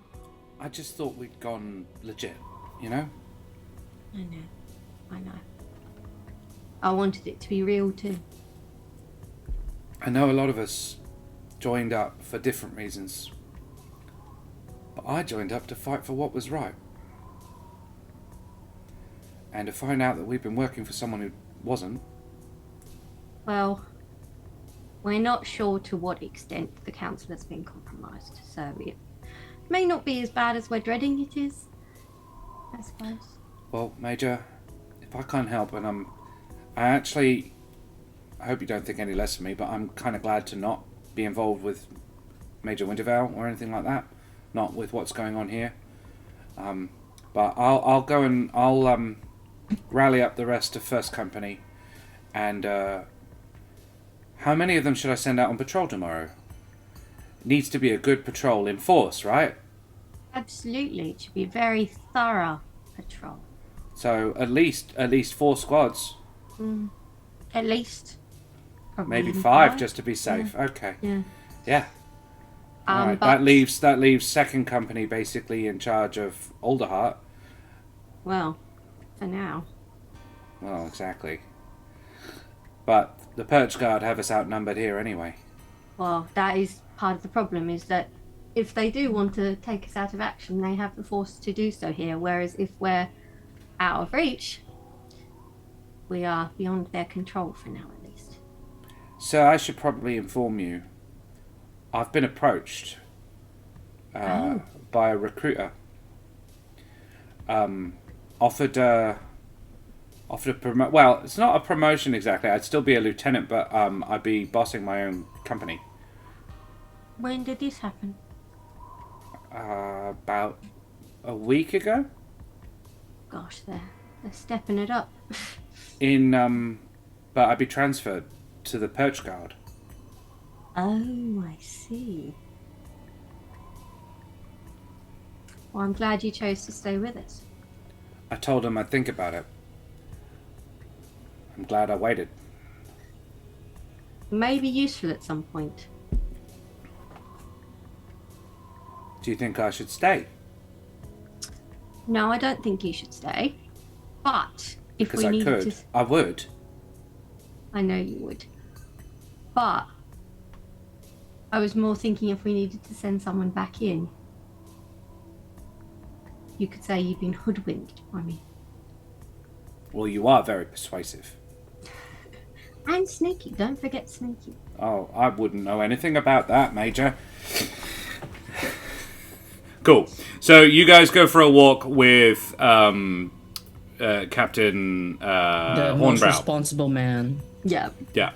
I just thought we'd gone legit, you know? I know. I wanted it to be real too. I know a lot of us joined up for different reasons. But I joined up to fight for what was right. And to find out that we've been working for someone who wasn't. Well, we're not sure to what extent the council has been compromised, so it may not be as bad as we're dreading it is, I suppose. Well, Major, if I can't help, and I hope you don't think any less of me, but I'm kind of glad to not be involved with Major Wintervale or anything like that. Not with what's going on here. But I'll go and I'll rally up the rest of First Company, and how many of them should I send out on patrol tomorrow? It needs to be a good patrol in force, right? Absolutely, it should be a very thorough patrol. So at least 4 squads. At least. Probably Maybe even 5 just to be safe. Yeah. Okay. Yeah. All right. But, that leaves Second Company basically in charge of Alderheart. well, for now. Well, exactly. But the Perch Guard have us outnumbered here anyway. Well, that is part of the problem, is that if they do want to take us out of action, they have the force to do so here, whereas if we're out of reach, we are beyond their control for now, at least. So I should probably inform you. I've been approached by a recruiter. Offered a well, it's not a promotion exactly. I'd still be a lieutenant, but I'd be bossing my own company. When did this happen? About a week ago. Gosh, they're stepping it up. But I'd be transferred to the Perch Guard. Oh, I see. Well, I'm glad you chose to stay with us. I told him I'd think about it. I'm glad I waited. May be useful at some point. Do you think I should stay? No, I don't think you should stay. But if Because we I needed could. to, I would. I know you would. But I was more thinking if we needed to send someone back in, you could say you've been hoodwinked by me. Well, you are very persuasive. And sneaky. Don't forget sneaky. Oh, I wouldn't know anything about that, Major. Cool. So you guys go for a walk with Captain The most Hornbrow. responsible man. Yeah. Yeah.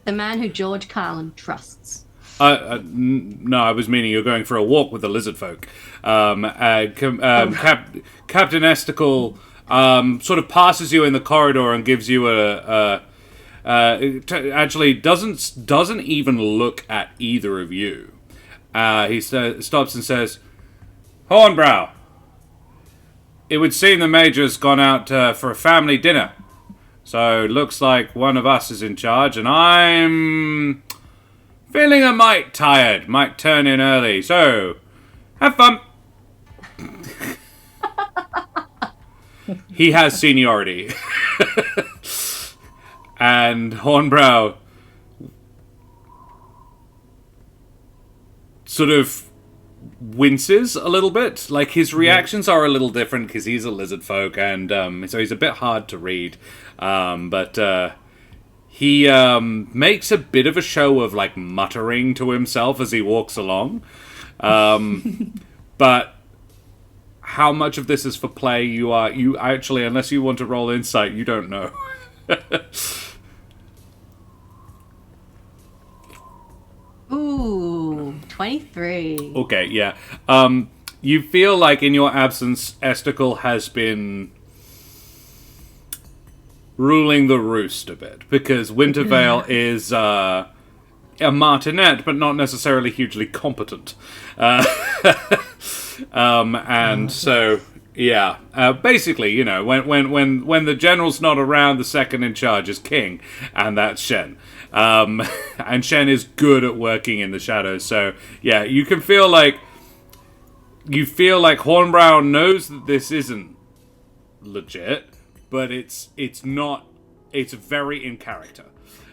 The man who George Carlin trusts. No, I was meaning you're going for a walk with the lizard folk. Captain Esticle sort of passes you in the corridor and gives you actually doesn't even look at either of you. He stops and says, "Hornbrow, it would seem the Major's gone out for a family dinner. So it looks like one of us is in charge, and I'm feeling a mite tired. Might turn in early. So, have fun." He has seniority. And Hornbrow sort of winces a little bit. Like, his reactions are a little different because he's a lizard folk, and so he's a bit hard to read. But he makes a bit of a show of, like, muttering to himself as he walks along. But how much of this is for play, you actually, unless you want to roll insight, you don't know. 23. Okay, yeah. You feel like in your absence, Esticle has been ruling the roost a bit, because Wintervale is a martinet, but not necessarily hugely competent. And so, yeah. Basically, you know, when the general's not around, the second in charge is king, and that's Shen. And Shen is good at working in the shadows, so, yeah, you can feel like... You feel like Hornbrow knows that this isn't legit, but it's not... It's very in character.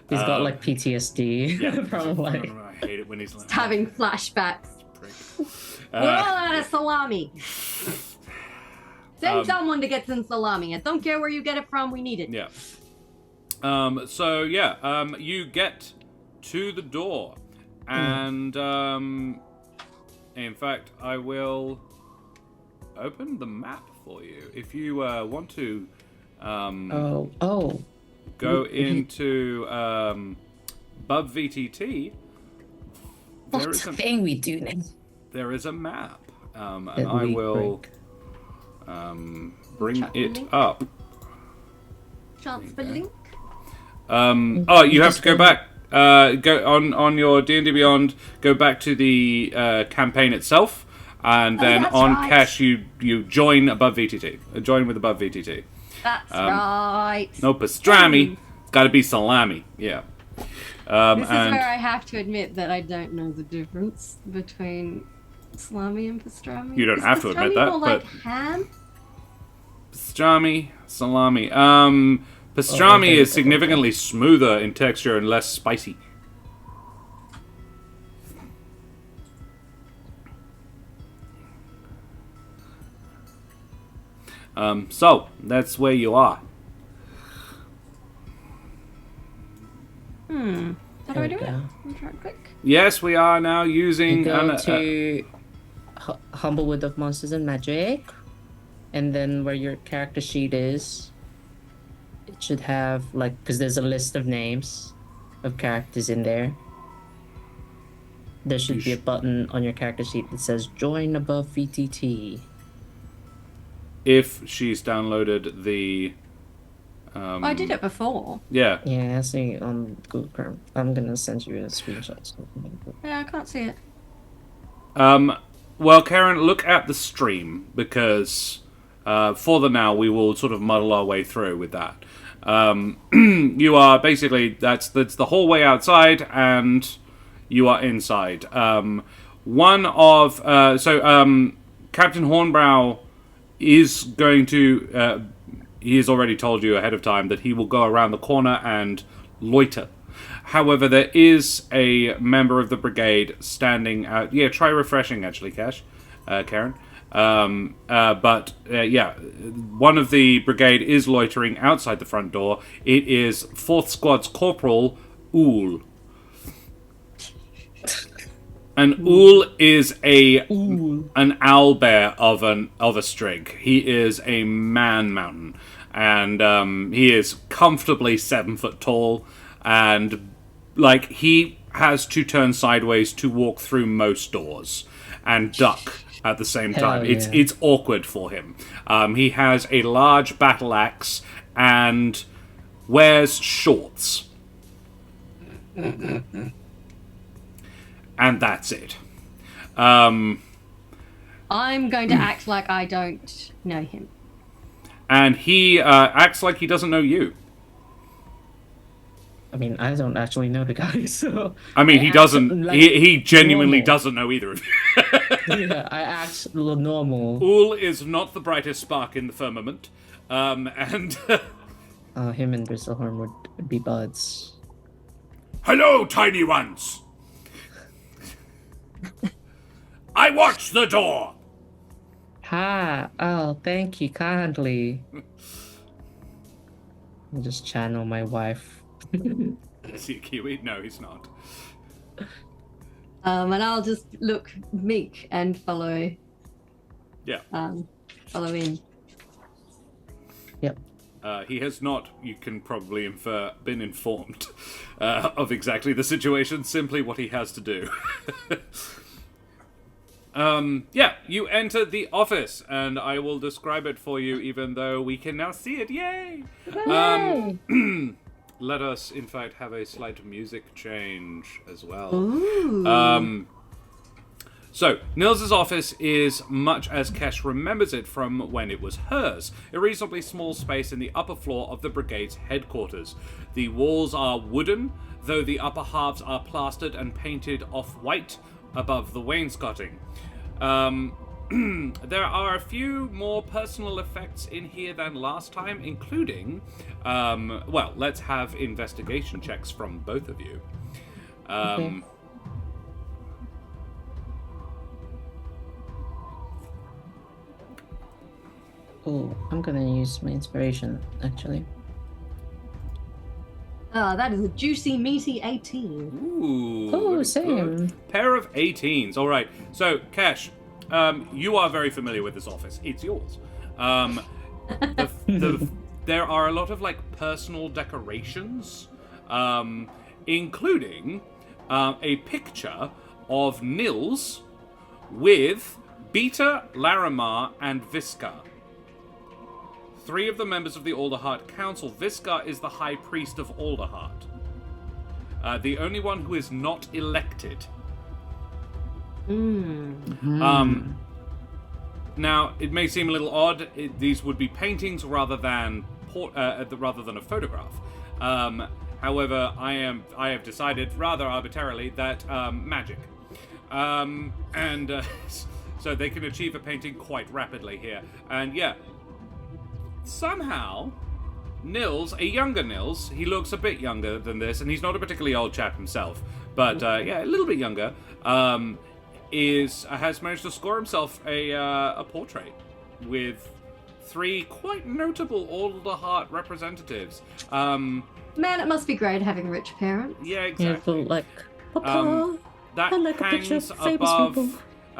He's got like PTSD. Yeah. From like... I hate it when he's like... Having flashbacks. We're all out of salami. Send someone to get some salami. I don't care where you get it from. We need it. Yeah. So, yeah. You get to the door. And, in fact, I will open the map for you. If you want to go into Above VTT, what's the thing we do now? There is a map, and I will bring it up. Chance for link. You have to go back. Go on your D&D Beyond. Go back to the campaign itself, and then on right. Kesh you join Above VTT. Join with Above VTT. That's right. No pastrami. It's got to be salami. Yeah. This is where I have to admit that I don't know the difference between salami and pastrami. You don't have to admit that, more but like ham? Pastrami, salami. Pastrami is significantly smoother in texture and less spicy. So that's where you are. How do I do it? I'm trying to click. Yes, we are now using... You go to Humblewood of Monsters and Magic, and then where your character sheet is, it should have, like, because there's a list of names of characters in there. There should be a button on your character sheet that says Join Above VTT. If she's downloaded the... I did it before. Yeah. Yeah, I see it on Google Chrome. I'm gonna send you a screenshot. Yeah, I can't see it. Well, Karen, look at the stream, because for the now we will sort of muddle our way through with that. You are basically, that's the hallway outside, and you are inside. Captain Hornbrow is going to... he has already told you ahead of time that he will go around the corner and loiter. However, there is a member of the brigade standing out... Yeah, try refreshing, actually, Karen. One of the brigade is loitering outside the front door. It is 4th Squad's Corporal Ool. And Ool is an owlbear of a strig. He is a man mountain, and he is comfortably 7 foot tall, and like he has to turn sideways to walk through most doors and duck at the same time. Yeah. It's awkward for him. He has a large battle axe and wears shorts. And that's it. I'm going to act like I don't know him. And he acts like he doesn't know you. I mean, I don't actually know the guy, so... I mean, he doesn't... Like he genuinely normal. doesn't know either of you. Yeah, I act normal. Ool is not the brightest spark in the firmament. And... him and Bristlehorn would be buds. Hello, tiny ones! I watch the door! Oh, thank you kindly. I'll just channel my wife. Is he a Kiwi? No, he's not. And I'll just look meek and follow. Yeah. Follow in. Yep. He has not, you can probably infer, been informed of exactly the situation, simply what he has to do. You enter the office, and I will describe it for you, even though we can now see it. Yay! Let us, in fact, have a slight music change as well. Ooh. So, Nils's office is much as Kesh remembers it from when it was hers, a reasonably small space in the upper floor of the brigade's headquarters. The walls are wooden, though the upper halves are plastered and painted off-white above the wainscoting. There are a few more personal effects in here than last time, including, let's have investigation checks from both of you. Okay. Oh, I'm gonna use my inspiration, actually. That is a juicy, meaty 18. Ooh. Oh, very same. good. Pair of 18s. All right. So, Kesh, you are very familiar with this office. It's yours. There are a lot of personal decorations, including a picture of Nils with Beta, Larimar, and Visca. 3 of the members of the Alderheart Council. Visca is the High Priest of Alderheart. The only one who is not elected. Now, it may seem a little odd. These would be paintings rather than a photograph. However, I have decided rather arbitrarily that magic, so they can achieve a painting quite rapidly here. And yeah. Somehow, Nils, a younger Nils, he looks a bit younger than this, and he's not a particularly old chap himself, but a little bit younger, has managed to score himself a portrait with 3 quite notable Alderheart representatives. Man, it must be great having rich parents. Yeah, exactly. Papa, That I like a picture hangs of famous above, people.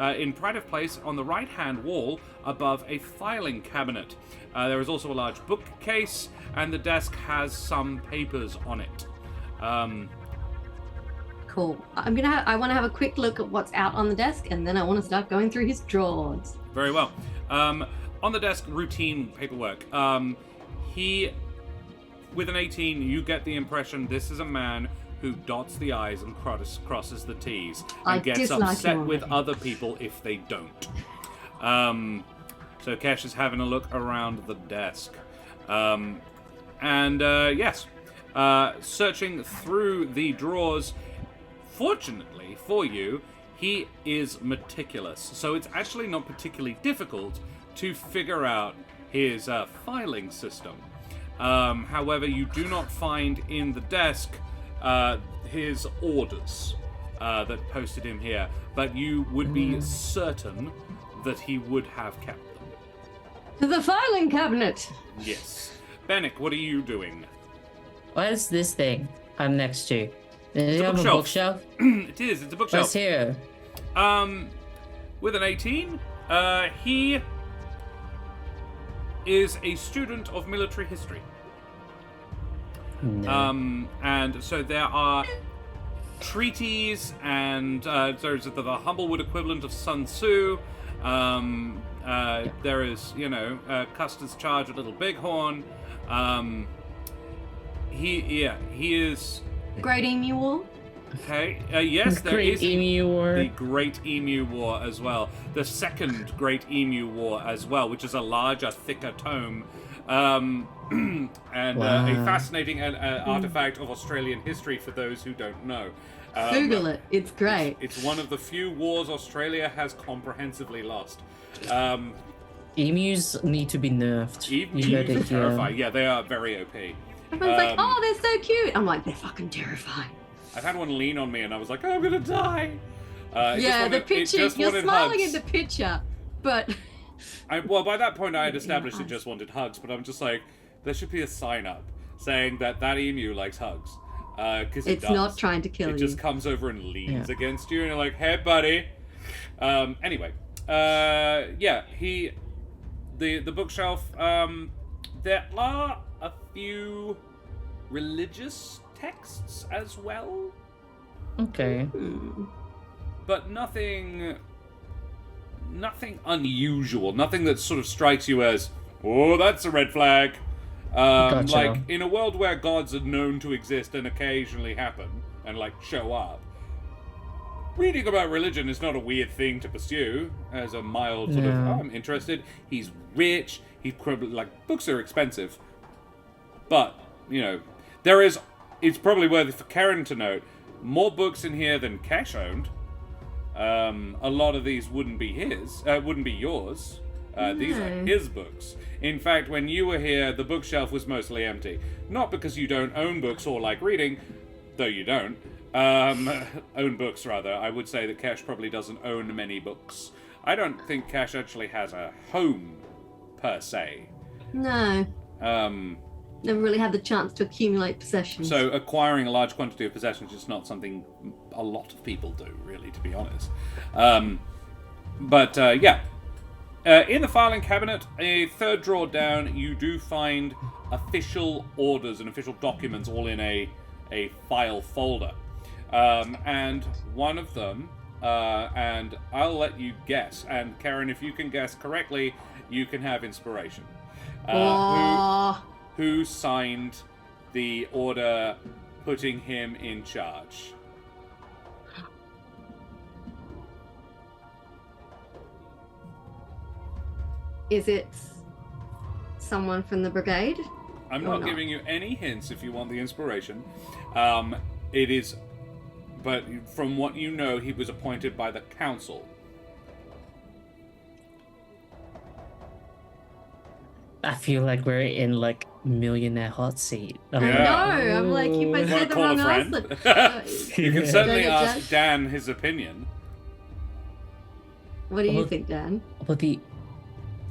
in pride of place, on the right-hand wall, above a filing cabinet. There is also a large bookcase, and the desk has some papers on it. Cool. I want to have a quick look at what's out on the desk, and then I want to start going through his drawers. Very well. On the desk, routine paperwork. With an 18, you get the impression this is a man who dots the I's and crosses the T's, and gets upset with other people if they don't. So Kesh is having a look around the desk. Searching through the drawers, fortunately for you, he is meticulous. So it's actually not particularly difficult to figure out his filing system. However, you do not find in the desk his orders that posted him here, but you would be certain that he would have kept them. To the filing cabinet! Yes. Benneck, what are you doing? What is this thing I'm next to? Does it have a bookshelf? It is, it's a bookshelf. What's here? With an 18, he is a student of military history. No. And so there are treaties, and there's the Humblewood equivalent of Sun Tzu. There is, Custer's Charge at Little Bighorn. He is... Great Emu War? Okay, yes, there Great is Emu War. the Great Emu War as well. The second Great Emu War as well, which is a larger, thicker tome. A fascinating artifact of Australian history for those who don't know. Google it. It's great. It's one of the few wars Australia has comprehensively lost. Emus need to be nerfed. Emus are terrifying. Yeah, they are very OP. Everyone's like, oh, they're so cute. I'm like, they're fucking terrifying. I've had one lean on me and I was like, oh, I'm gonna die. The picture, you're smiling hugs. in the picture, but... By that point I had established it just wanted hugs, but I'm just like, there should be a sign up saying that emu likes hugs. Because it's not trying to kill you. It just comes over and leans against you, and you're like, hey, buddy. Anyway, the bookshelf, there are a few religious texts as well. Okay. But nothing nothing unusual, nothing that sort of strikes you as, oh, that's a red flag. Gotcha. Like, in a world where gods are known to exist and occasionally happen, and, like, show up, reading about religion is not a weird thing to pursue as a mild sort of, oh, I'm interested. He's rich. Like, books are expensive. But, you know, it's probably worthy for Karen to note, more books in here than Kesh owned. A lot of these wouldn't be yours. These are his books. In fact, when you were here, the bookshelf was mostly empty. Not because you don't own books or like reading, though you don't. Own books, rather. I would say that Kesh probably doesn't own many books. I don't think Kesh actually has a home, per se. No. Never really had the chance to accumulate possessions. So acquiring a large quantity of possessions is not something a lot of people do, really, to be honest. In the filing cabinet, a third drawer down, you do find official orders and official documents all in a file folder. And one of them, and I'll let you guess, and Karen, if you can guess correctly, you can have inspiration. Who signed the order putting him in charge? Is it someone from the brigade? I'm not giving you any hints if you want the inspiration. It is, but from what you know, he was appointed by the council. I feel like we're in like millionaire hot seat. I know. I'm like, if I say the wrong answer. You can certainly ask Dan his opinion. What do you think, Dan?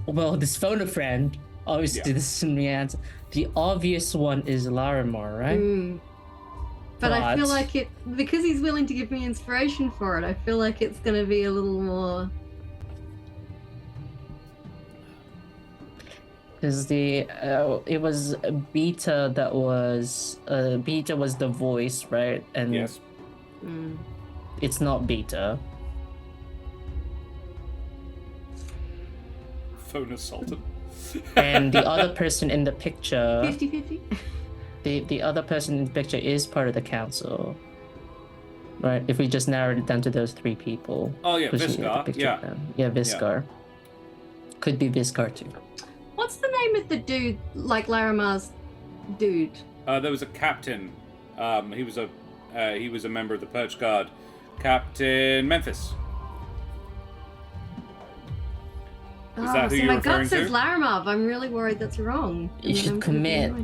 Well, this phone a friend. Obviously, this is me answer. The obvious one is Larimar, right? But I feel like because he's willing to give me inspiration for it, I feel like it's going to be a little more. Because it was Beta that was Beta was the voice, right? And yes, it's not Beta. Phone assaulted. And the other person in the picture, 50-50. The other person in the picture is part of the council, right? If we just narrowed it down to those three people. Oh yeah, Viscar. Yeah, Viscar. Could be Viscar too. What's the name of the dude, like Larimar's dude? There was a captain. He was a member of the Purge Guard. Captain Memphis. Is that who you're referring to? My gut says Larimar, but I'm really worried that's wrong. You should commit.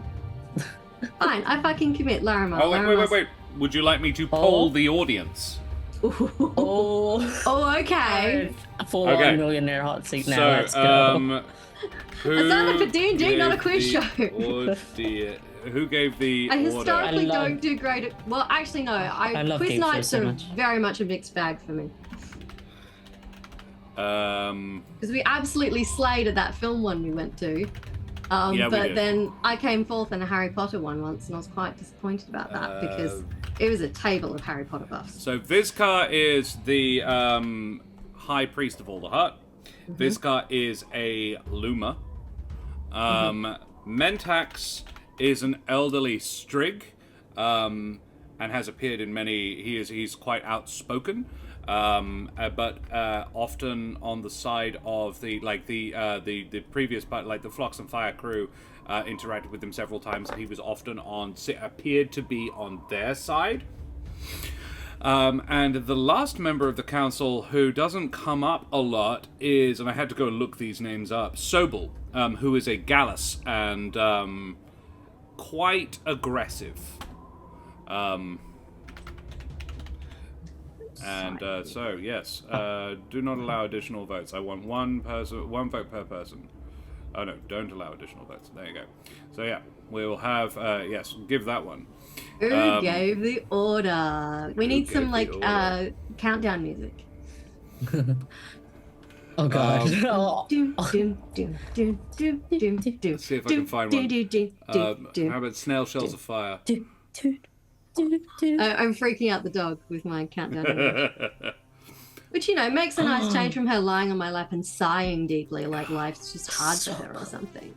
Fine, I fucking commit, Larimar. Oh, wait. Would you like me to poll the audience? Oh, okay. Full-on millionaire hot seat now. Let's go. It's not a D&D, not a quiz show. Who gave the I order? historically don't do great at... Well, actually, no. Quiz nights are very much a mixed bag for me. Because we absolutely slayed at that film one we went to. But then I came fourth in a Harry Potter one once, and I was quite disappointed about that because it was a table of Harry Potter buffs. So Viscar is the High Priest of all the Hut. Viscar is a Luma. Mentax is an elderly Strig, and has appeared in many. He's quite outspoken. But often on the side of the previous part, like the Flocks and Fire crew, interacted with him several times, and he was often appeared to be on their side. And the last member of the council who doesn't come up a lot is, and I had to go look these names up, Sobel, who is a Gallus and quite aggressive. So yes, do not allow additional votes. I want one vote per person. Oh no, don't allow additional votes. There you go. So yeah, we will have yes, give that one. Who gave the order? We need some countdown music. Oh god. Let's see if I can find one. How about Snail Shells of Fire? I'm freaking out the dog with my countdown. Which, makes a nice change from her lying on my lap and sighing deeply, like life's just hard for her or something.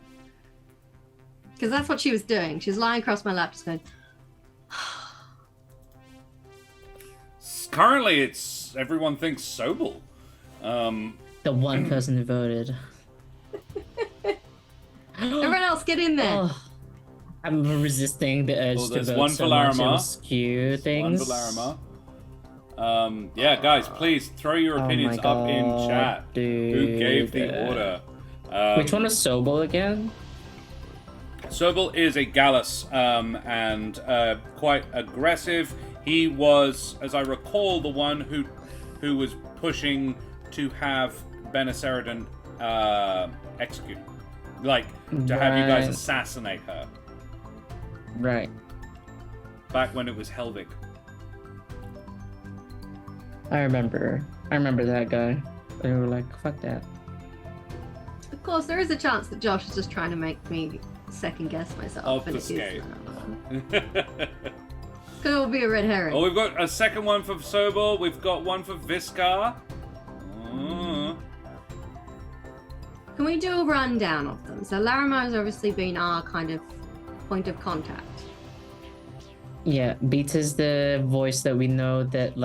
Because that's what she was doing. She was lying across my lap, just going. Currently, it's everyone thinks Sobel. The one person who voted. Everyone else, get in there. Oh, I'm resisting the urge to There's vote one so for much Larimar. and skew things. One for Larimar. Yeah, guys, please throw your opinions up in chat. Dude. Who gave the order? Which one was Sobel again? Sobel is a Gallus and quite aggressive. He was, as I recall, the one who was pushing to have Beneseridan executed. Like, to have you guys assassinate her. Right. Back when it was Helvig. I remember that guy. They were like, fuck that. Of course, there is a chance that Josh is just trying to make me second guess myself. Obfuscate. Could all be a red herring. Oh, we've got a second one for Sobel. We've got one for Viscar. Can we do a rundown of them? So Larimar has obviously been our kind of point of contact. Yeah, Beats is the voice that we know that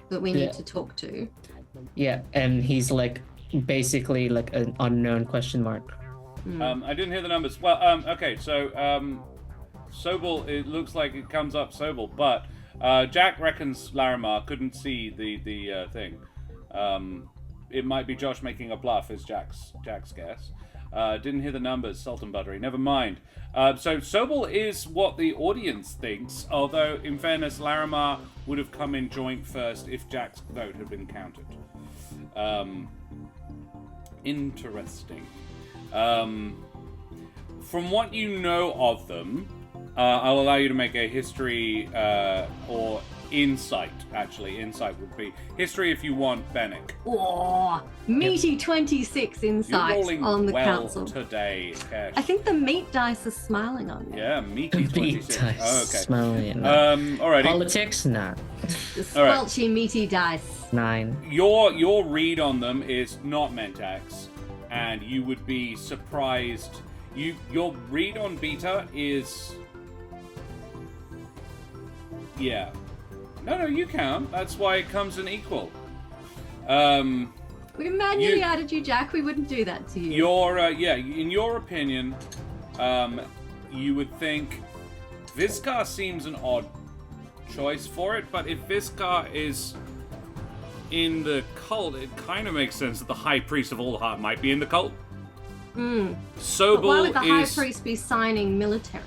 That we need to talk to. Yeah, and he's basically an unknown question mark. I didn't hear the numbers. Well, okay, so Sobel, it looks like it comes up Sobel, but Jack reckons Larimar couldn't see the thing. It might be Josh making a bluff, is Jack's guess. Didn't hear the numbers, Sultan Buttery. Never mind. So Sobel is what the audience thinks, although in fairness, Larimar would have come in joint first if Jack's vote had been counted. Interesting. From what you know of them, I'll allow you to make a history or insight. Actually, insight would be history if you want Benneck. Oh, meaty 26 insights on the council today, Kesh. I think the meat dice are smiling on me. Yeah, meaty 26. Dice Oh, okay. smiling. Alrighty. Politics, nah. The squelchy meaty dice. 9. Your read on them is not Mentax, and you would be surprised. Your read on Beta is, yeah. No, you can't. That's why it comes in equal. We manually added you, Jack. We wouldn't do that to you. In your opinion, you would think Viscar seems an odd choice for it, but if Viscar is in the cult, it kind of makes sense that the High Priest of All the Heart might be in the cult. Sobel but why would the High Priest be signing military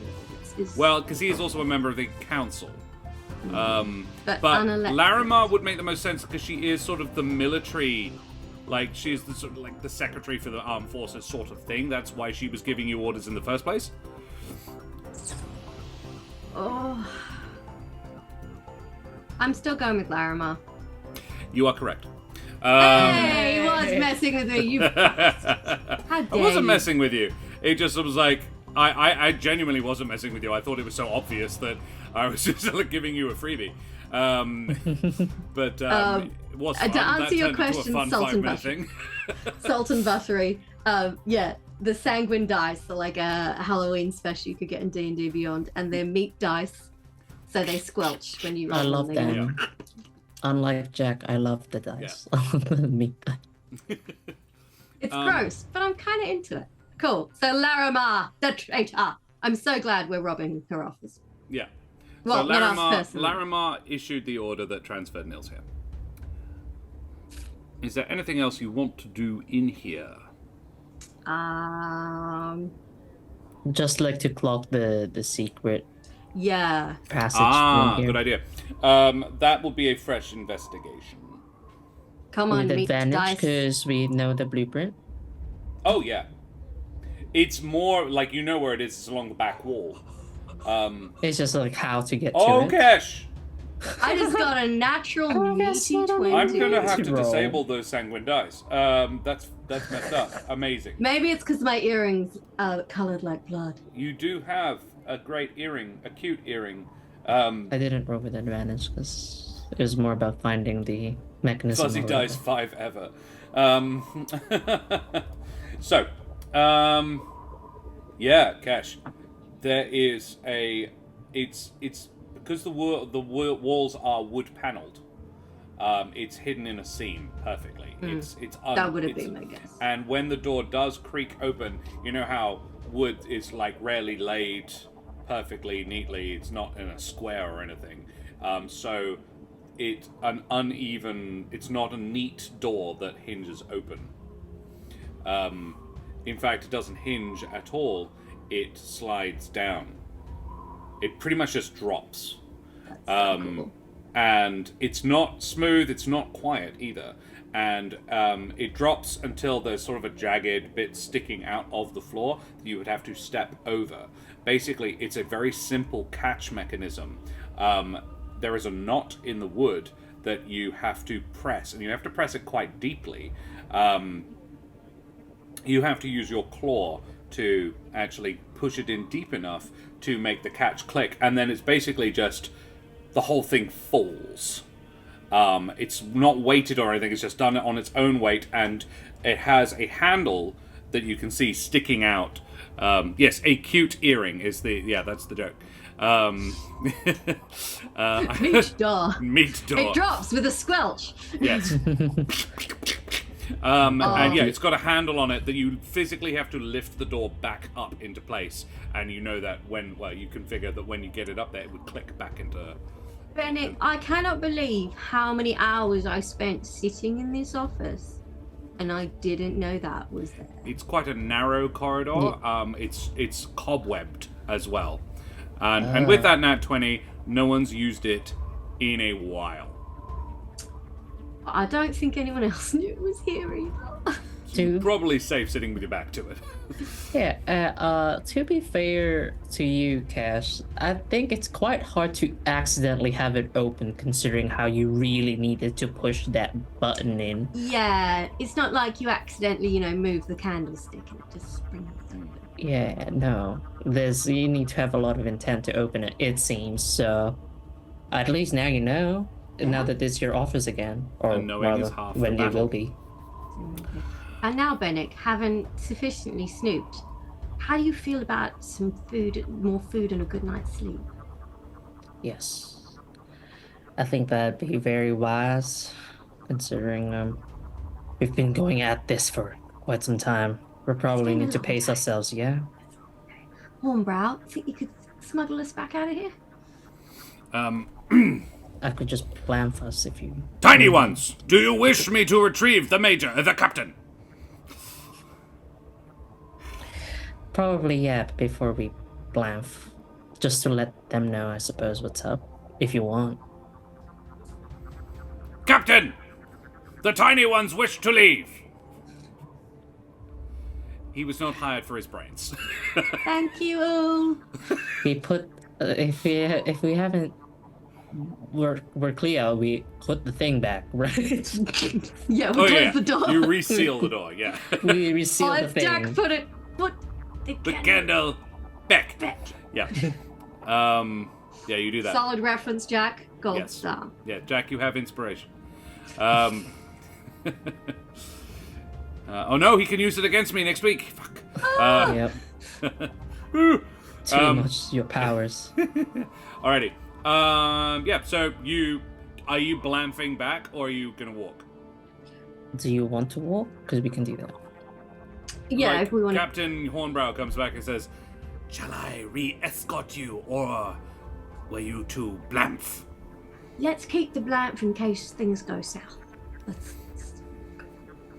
orders? Well, because he is also a member of the council. But unelected. Larimar would make the most sense because she is sort of the military, she's the sort of the secretary for the armed forces sort of thing. That's why she was giving you orders in the first place. Oh, I'm still going with Larimar. You are correct. Hey, he was messing with me. You. How dare I wasn't you. messing with you. It just was like I genuinely wasn't messing with you. I thought it was so obvious that I was just giving you a freebie. But it was fun. To answer your question, fun Sultan 5-minute Buttery. thing. Sultan Buttery. Yeah, the sanguine dice are like a Halloween special you could get in D&D Beyond, and they're meat dice, so they squelch when you roll I love them. them. Unlike Jack, I love the dice. The meat dice. It's gross, but I'm kind of into it. Cool. So Larimar, the traitor. I'm so glad we're robbing her office. Yeah. Well, so not us personally. Larimar issued the order that transferred Nils here. Is there anything else you want to do in here? Just to clock the secret passage from here. Good idea. That will be a fresh investigation. Come on, With meat advantage dice. because we know the blueprint. Oh, yeah. It's more you know where it is. It's along the back wall. It's just how to get to Oh, it. Kesh! I just got a natural meaty 20. I'm going to have to Roll. disable those sanguine dice. That's messed up. Amazing. Maybe it's because my earrings are colored like blood. You do have a great earring, a cute earring. I didn't roll with advantage because It was more about finding the mechanism. Fuzzy or dice whatever. 5 ever. So, yeah, Kesh. There is a. It's because the walls are wood panelled. It's hidden in a seam perfectly. That would have been my guess. And when the door does creak open, you know how wood is like rarely laid perfectly neatly. It's not in a square or anything. So it's an uneven. It's not a neat door that hinges open. In fact, it doesn't hinge at all. It slides down. It pretty much just drops. That's so cool. And it's not smooth, it's not quiet either. And it drops until there's sort of a jagged bit sticking out of the floor that you would have to step over. Basically, it's a very simple catch mechanism. There is a knot in the wood that you have to press, and you have to press it quite deeply. You have to use your claw to actually push it in deep enough to make the catch click, and then it's basically just the whole thing falls. It's not weighted or anything, it's just done on its own weight, and it has a handle that you can see sticking out. Yes, a cute earring is that's the joke. Meat door. Meat door. It drops with a squelch. Yes. And yeah, it's got a handle on it that you physically have to lift the door back up into place, and you know that you can figure that when you get it up there, it would click back into. Benneck, I cannot believe how many hours I spent sitting in this office, and I didn't know that was there. It's quite a narrow corridor. It's cobwebbed as well, and with that nat 20, no one's used it in a while. I don't think anyone else knew it was here either. Probably safe sitting with your back to it. Yeah, to be fair to you, Kesh, I think it's quite hard to accidentally have it open considering how you really needed to push that button in. Yeah, it's not like you accidentally, move the candlestick and it just springs open. Yeah, no. You need to have a lot of intent to open it, it seems, so at least now you know. Now that it's your office again, or and knowing rather, is half when the you battle. will be. And now, Benneck, having sufficiently snooped, how do you feel about some food, more food and a good night's sleep? Yes. I think that'd be very wise, considering we've been going at this for quite some time. We probably need to pace ourselves, yeah? Hornbrow, think you could smuggle us back out of here? I could just plan for us if you... Tiny ones, do you wish me to retrieve the captain? Probably, yeah, before we blanf. Just to let them know, I suppose, what's up, if you want. Captain! The tiny ones wish to leave! He was not hired for his brains. Thank you. We put... if we haven't... We're clear, we put the thing back, right? Yeah, we close the door. You reseal the door, yeah. We reseal the thing. Jack, put the candle back. back. Yeah. Yeah, you do that. Solid reference, Jack. Gold Yes. star. Yeah, Jack, you have inspiration. Oh no, he can use it against me next week. Fuck. Yep. Woo. Too much your powers. Alrighty. Yeah, so are you blamfing back or are you gonna walk? Do you want to walk? Because we can do that. Yeah, Like, if we want to. Captain Hornbrow comes back and says, "Shall I re-escort you or were you to blamf?" Let's keep the blamp in case things go south.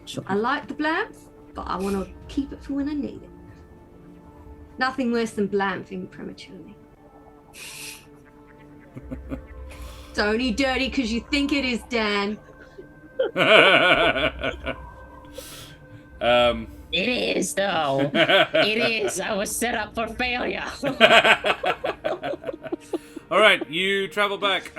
Sure. I like the blamp, but I want to keep it for when I need it. Nothing worse than blamphing prematurely. It's only dirty because you think it is, Dan. It is, though. It is. I was set up for failure. All right, you travel back.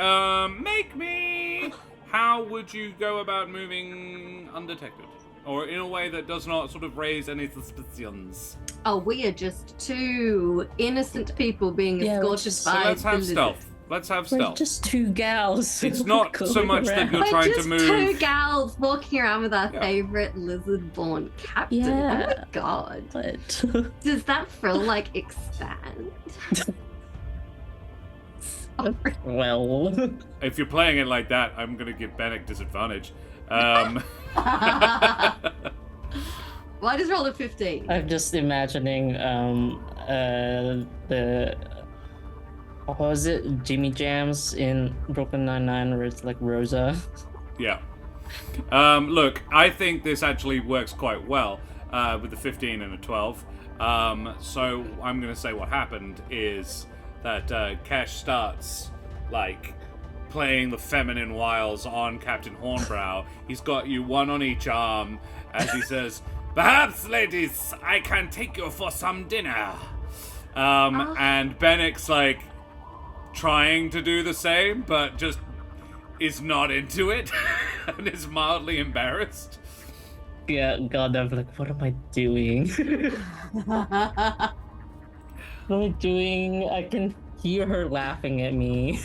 Make me. How would you go about moving undetected, or in a way that does not sort of raise any suspicions? Oh, we are just two innocent people being escorted So by let's have the stealth. Let's have We're stealth. just two gals. It's not so going much that around. you're We're trying just to two move. gals walking around with our Yeah. favorite lizard-born captain. Yeah. Oh my god. But Does that frill like expand? Sorry. well, If you're playing it like that, I'm gonna give Benneck disadvantage. Well, I just rolled a 15. I'm just imagining the what was it, Jimmy Jams in Brooklyn Nine-Nine, where it's like Rosa. Yeah. Look, I think this actually works quite well with the 15 and a 12. So I'm going to say what happened is that Kesh starts, like, playing the feminine wiles on Captain Hornbrow. He's got you one on each arm as he says, "Perhaps, ladies, I can take you for some dinner." And Benneck's, like, trying to do the same, but just is not into it and is mildly embarrassed. Yeah, God, I'm like, what am I doing? What am I doing? I can hear her laughing at me.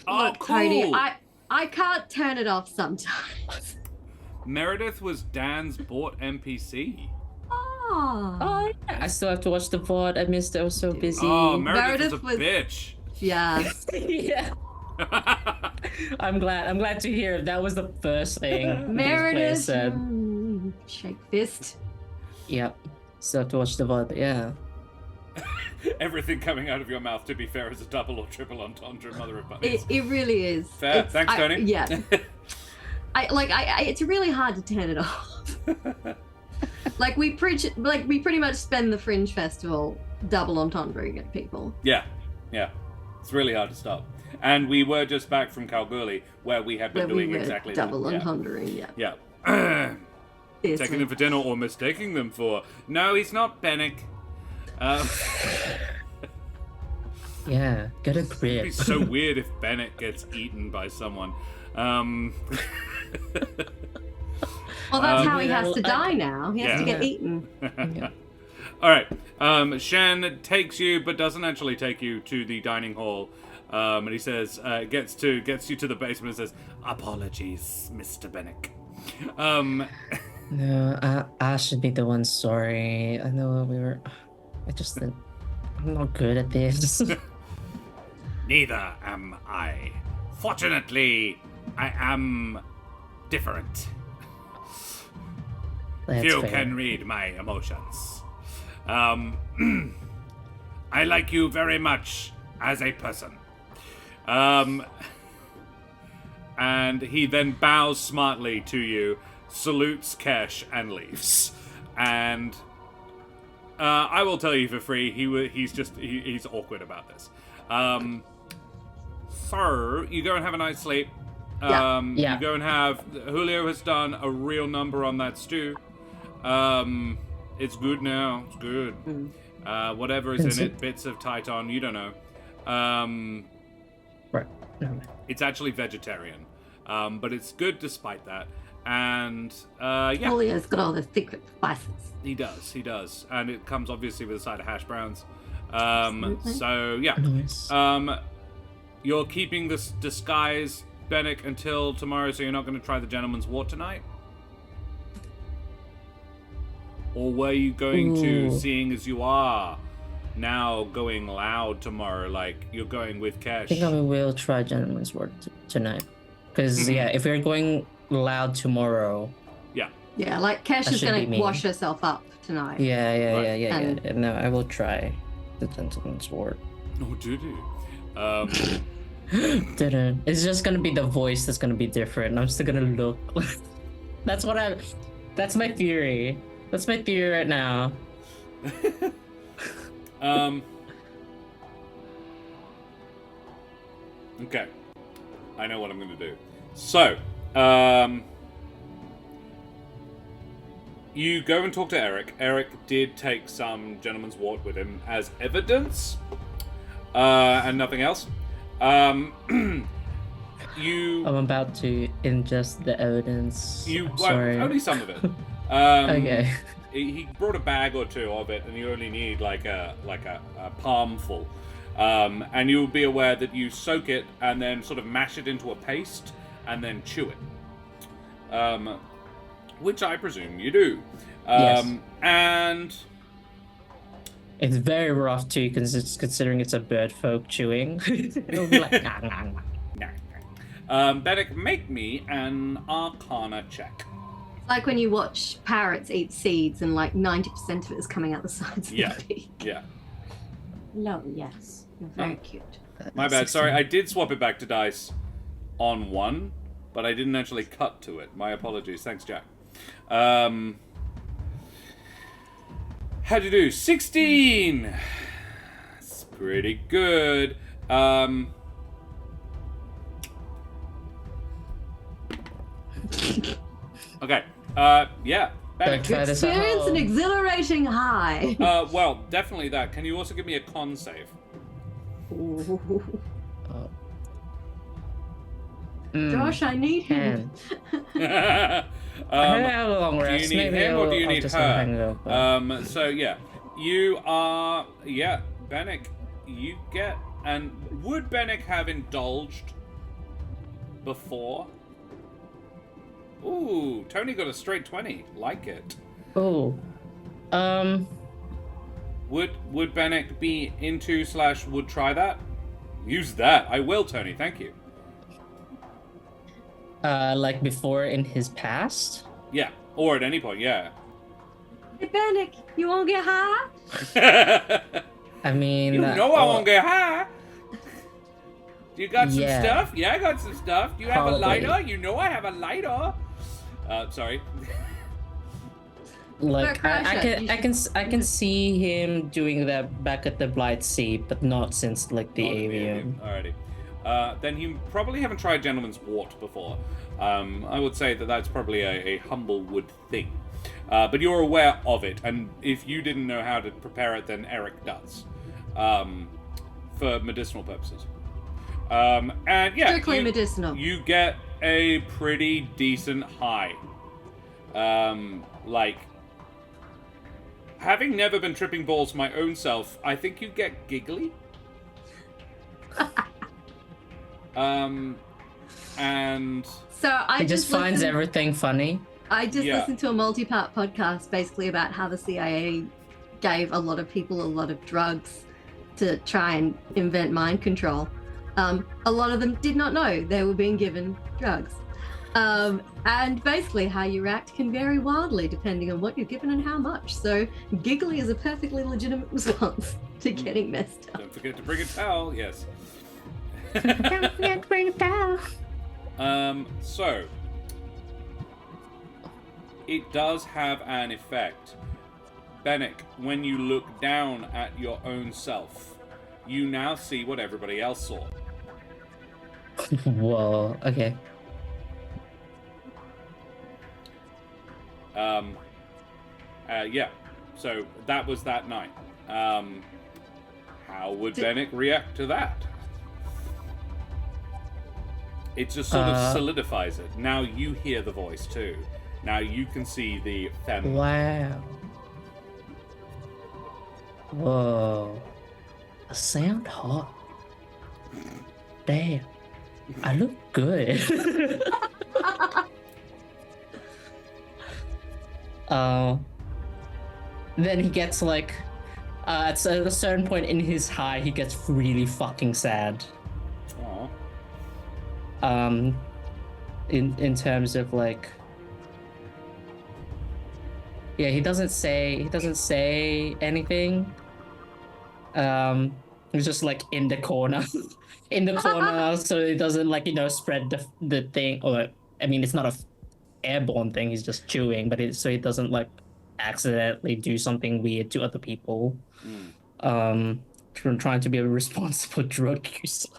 Oh, Look, cool. Cody, I can't turn it off sometimes. Meredith was Dan's bought NPC. Oh. Oh, yeah. I still have to watch the VOD. I missed it. I was so busy. Oh, Meredith Meredith was a was- bitch. Yeah. Yeah. I'm glad to hear that was the first thing these players Meredith. said. Shake fist. Yep. Still have to watch the VOD, but yeah. Everything coming out of your mouth, to be fair, is a double or triple entendre, mother of bunnies. It really is. Fair. Thanks, Tony. Yeah. It's really hard to turn it off. Like we pretty much spend the Fringe Festival double entendreing at people. Yeah. It's really hard to stop. And we were just back from Kalgoorlie, where we had been Where we doing were exactly double that. entendring, yeah. Yeah. Seriously. Taking them for dinner or mistaking them for... No, he's not Benneck. Yeah, get a It'd grip. be so weird if Benneck gets eaten by someone. Well, that's how he has to I- die now. He has to Yeah. get eaten. Yeah. All right. Shan takes you, but doesn't actually take you to the dining hall. And he says, gets you to the basement and says, "Apologies, Mr. Benneck." No, I should be the one sorry. I know I'm not good at this. Neither am I. Fortunately, I am different. That's Few fair. can read my emotions. I like you very much as a person. And he then bows smartly to you, salutes Kesh, and leaves. And I will tell you for free, he's awkward about this. So you go and have a night's sleep. Yeah. Yeah. You go and have... Julio has done a real number on that stew. It's good now. It's good. Whatever is in it, bits of Titan, you don't know. Right. No. It's actually vegetarian. But it's good despite that. And, yeah, Julio's got all the secret spices. he does. And it comes obviously with a side of hash browns. Absolutely. So, yeah. Nice. You're keeping this disguise, Benneck, until tomorrow, so you're not going to try the gentleman's wort tonight? Or were you going to, Ooh. seeing as you are now going loud tomorrow, like you're going with Kesh? I think I will try Gentleman's Word tonight. Because, yeah, if we're going loud tomorrow... Yeah, like Kesh That is should going be to me. wash herself up tonight. Yeah. And- No, I will try the Gentleman's Word. Oh, doo-doo. It's just gonna be the voice that's gonna be different. I'm still gonna look. That's my theory. That's my theory right now. Okay. I know what I'm going to do. So, you go and talk to Eric. Eric did take some gentleman's wort with him as evidence, and nothing else. You I'm about to ingest the evidence. I'm sorry. only some of it. Okay. He brought a bag or two of it, and you only need like a palmful. And you'll be aware that you soak it and then sort of mash it into a paste and then chew it. Which I presume you do. Yes. And It's very rough too, considering it's a bird folk chewing. It'll be like, nah, nah, nah. Benneck, make me an Arcana check. It's like when you watch parrots eat seeds and like 90% of it is coming out the sides of the beak. Yeah. No, yes. You're very cute. My bad. Sorry, I did swap it back to dice on 1, but I didn't actually cut to it. My apologies. Thanks, Jack. How'd you do? 16! That's pretty good. Okay. Yeah. Don't try this at Experience an home. exhilarating high. Well, definitely that. Can you also give me a con save? Josh, I need him. I have a long Do rest. you need Maybe him or do you I'll need just hang her? it up. So yeah, you are Benneck. You get, and would Benneck have indulged before? Ooh, Tony got a straight 20. Like it. Oh, Would Benneck be into / would try that? Use that. I will, Tony. Thank you. like before in his past. Yeah, or at any point. Yeah. Hey, Benneck, you won't get high? I mean, You know I won't get high. You got some Yeah. stuff? Yeah, I got some stuff. Do you have a Probably. lighter? You know I have a lighter. Sorry. Like But I Crusher, can see him doing that back at the Blight Sea, but not since like the Oh, avian. Alrighty. Then you probably haven't tried Gentleman's Wort before. I would say that that's probably a Humblewood thing. But you're aware of it, and if you didn't know how to prepare it, then Eric does. For medicinal purposes. And yeah, Strictly medicinal. You get a pretty decent high. Like, having never been tripping balls my own self, I think you get giggly. And So I He just finds listened- everything funny. I just Yeah. listened to a multi-part podcast basically about how the CIA gave a lot of people a lot of drugs to try and invent mind control. A lot of them did not know they were being given drugs. And basically how you react can vary wildly depending on what you're given and how much. So giggly is a perfectly legitimate response to getting messed up. don't forget to bring a towel, yes. Don't forget to bring it down. So it does have an effect. Benneck, when you look down at your own self, you now see what everybody else saw. Whoa. Okay. Yeah. So that was that night. How would Benneck react to that? It just sort of solidifies it. Now you hear the voice too. Now you can see the femme. Wow. Whoa. I sound hot. Damn. I look good. Then he gets like, at a certain point in his high, he gets really fucking sad. Aw. In terms of like, yeah, he doesn't say anything. He's just like in the corner, so he doesn't like spread the thing. Or I mean, it's not a airborne thing. He's just chewing, but so he doesn't like accidentally do something weird to other people. Trying to be a responsible drug user.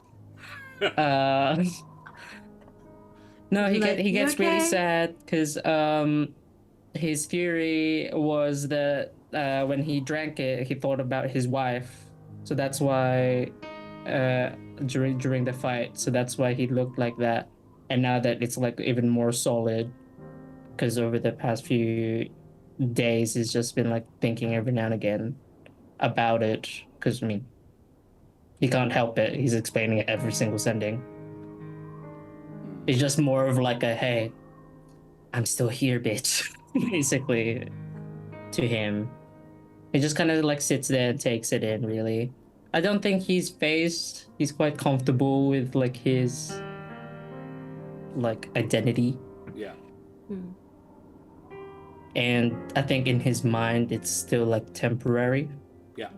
No, he Like, he "You gets really okay?" sad because his theory was that when he drank it, he thought about his wife, so that's why during the fight, so that's why he looked like that. And now that it's like even more solid, because over the past few days, he's just been like thinking every now and again about it. Because I mean, he can't help it. He's explaining it every single sending. It's just more of like a, hey, I'm still here, bitch, basically, to him. He just kind of like sits there and takes it in, really. I don't think he's quite comfortable with like his like identity. Yeah. And I think in his mind it's still like temporary. Yeah.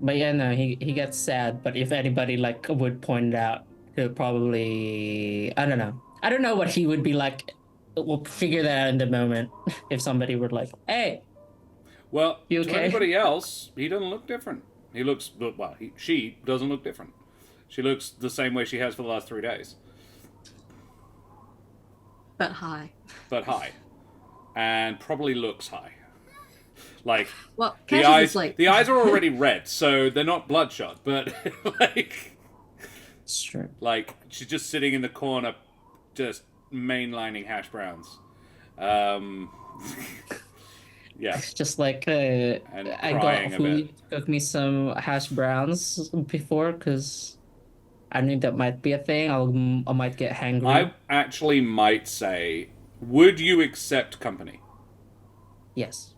But yeah, no, he gets sad. But if anybody like would point it out, he'll probably, I don't know what he would be like. We'll figure that out in the moment. If somebody were like, hey, well, you to okay? anybody else, he doesn't look different. He looks, well, she doesn't look different. She looks the same way she has for the last 3 days. But high. And probably looks high. Like, well, the eyes are already red, so they're not bloodshot, but like, it's true. Like, she's just sitting in the corner, just mainlining hash browns. Yeah. Just like, I got food, cooked me some hash browns before, because I knew that might be a thing. I might get hangry. I actually might say, would you accept company? Yes.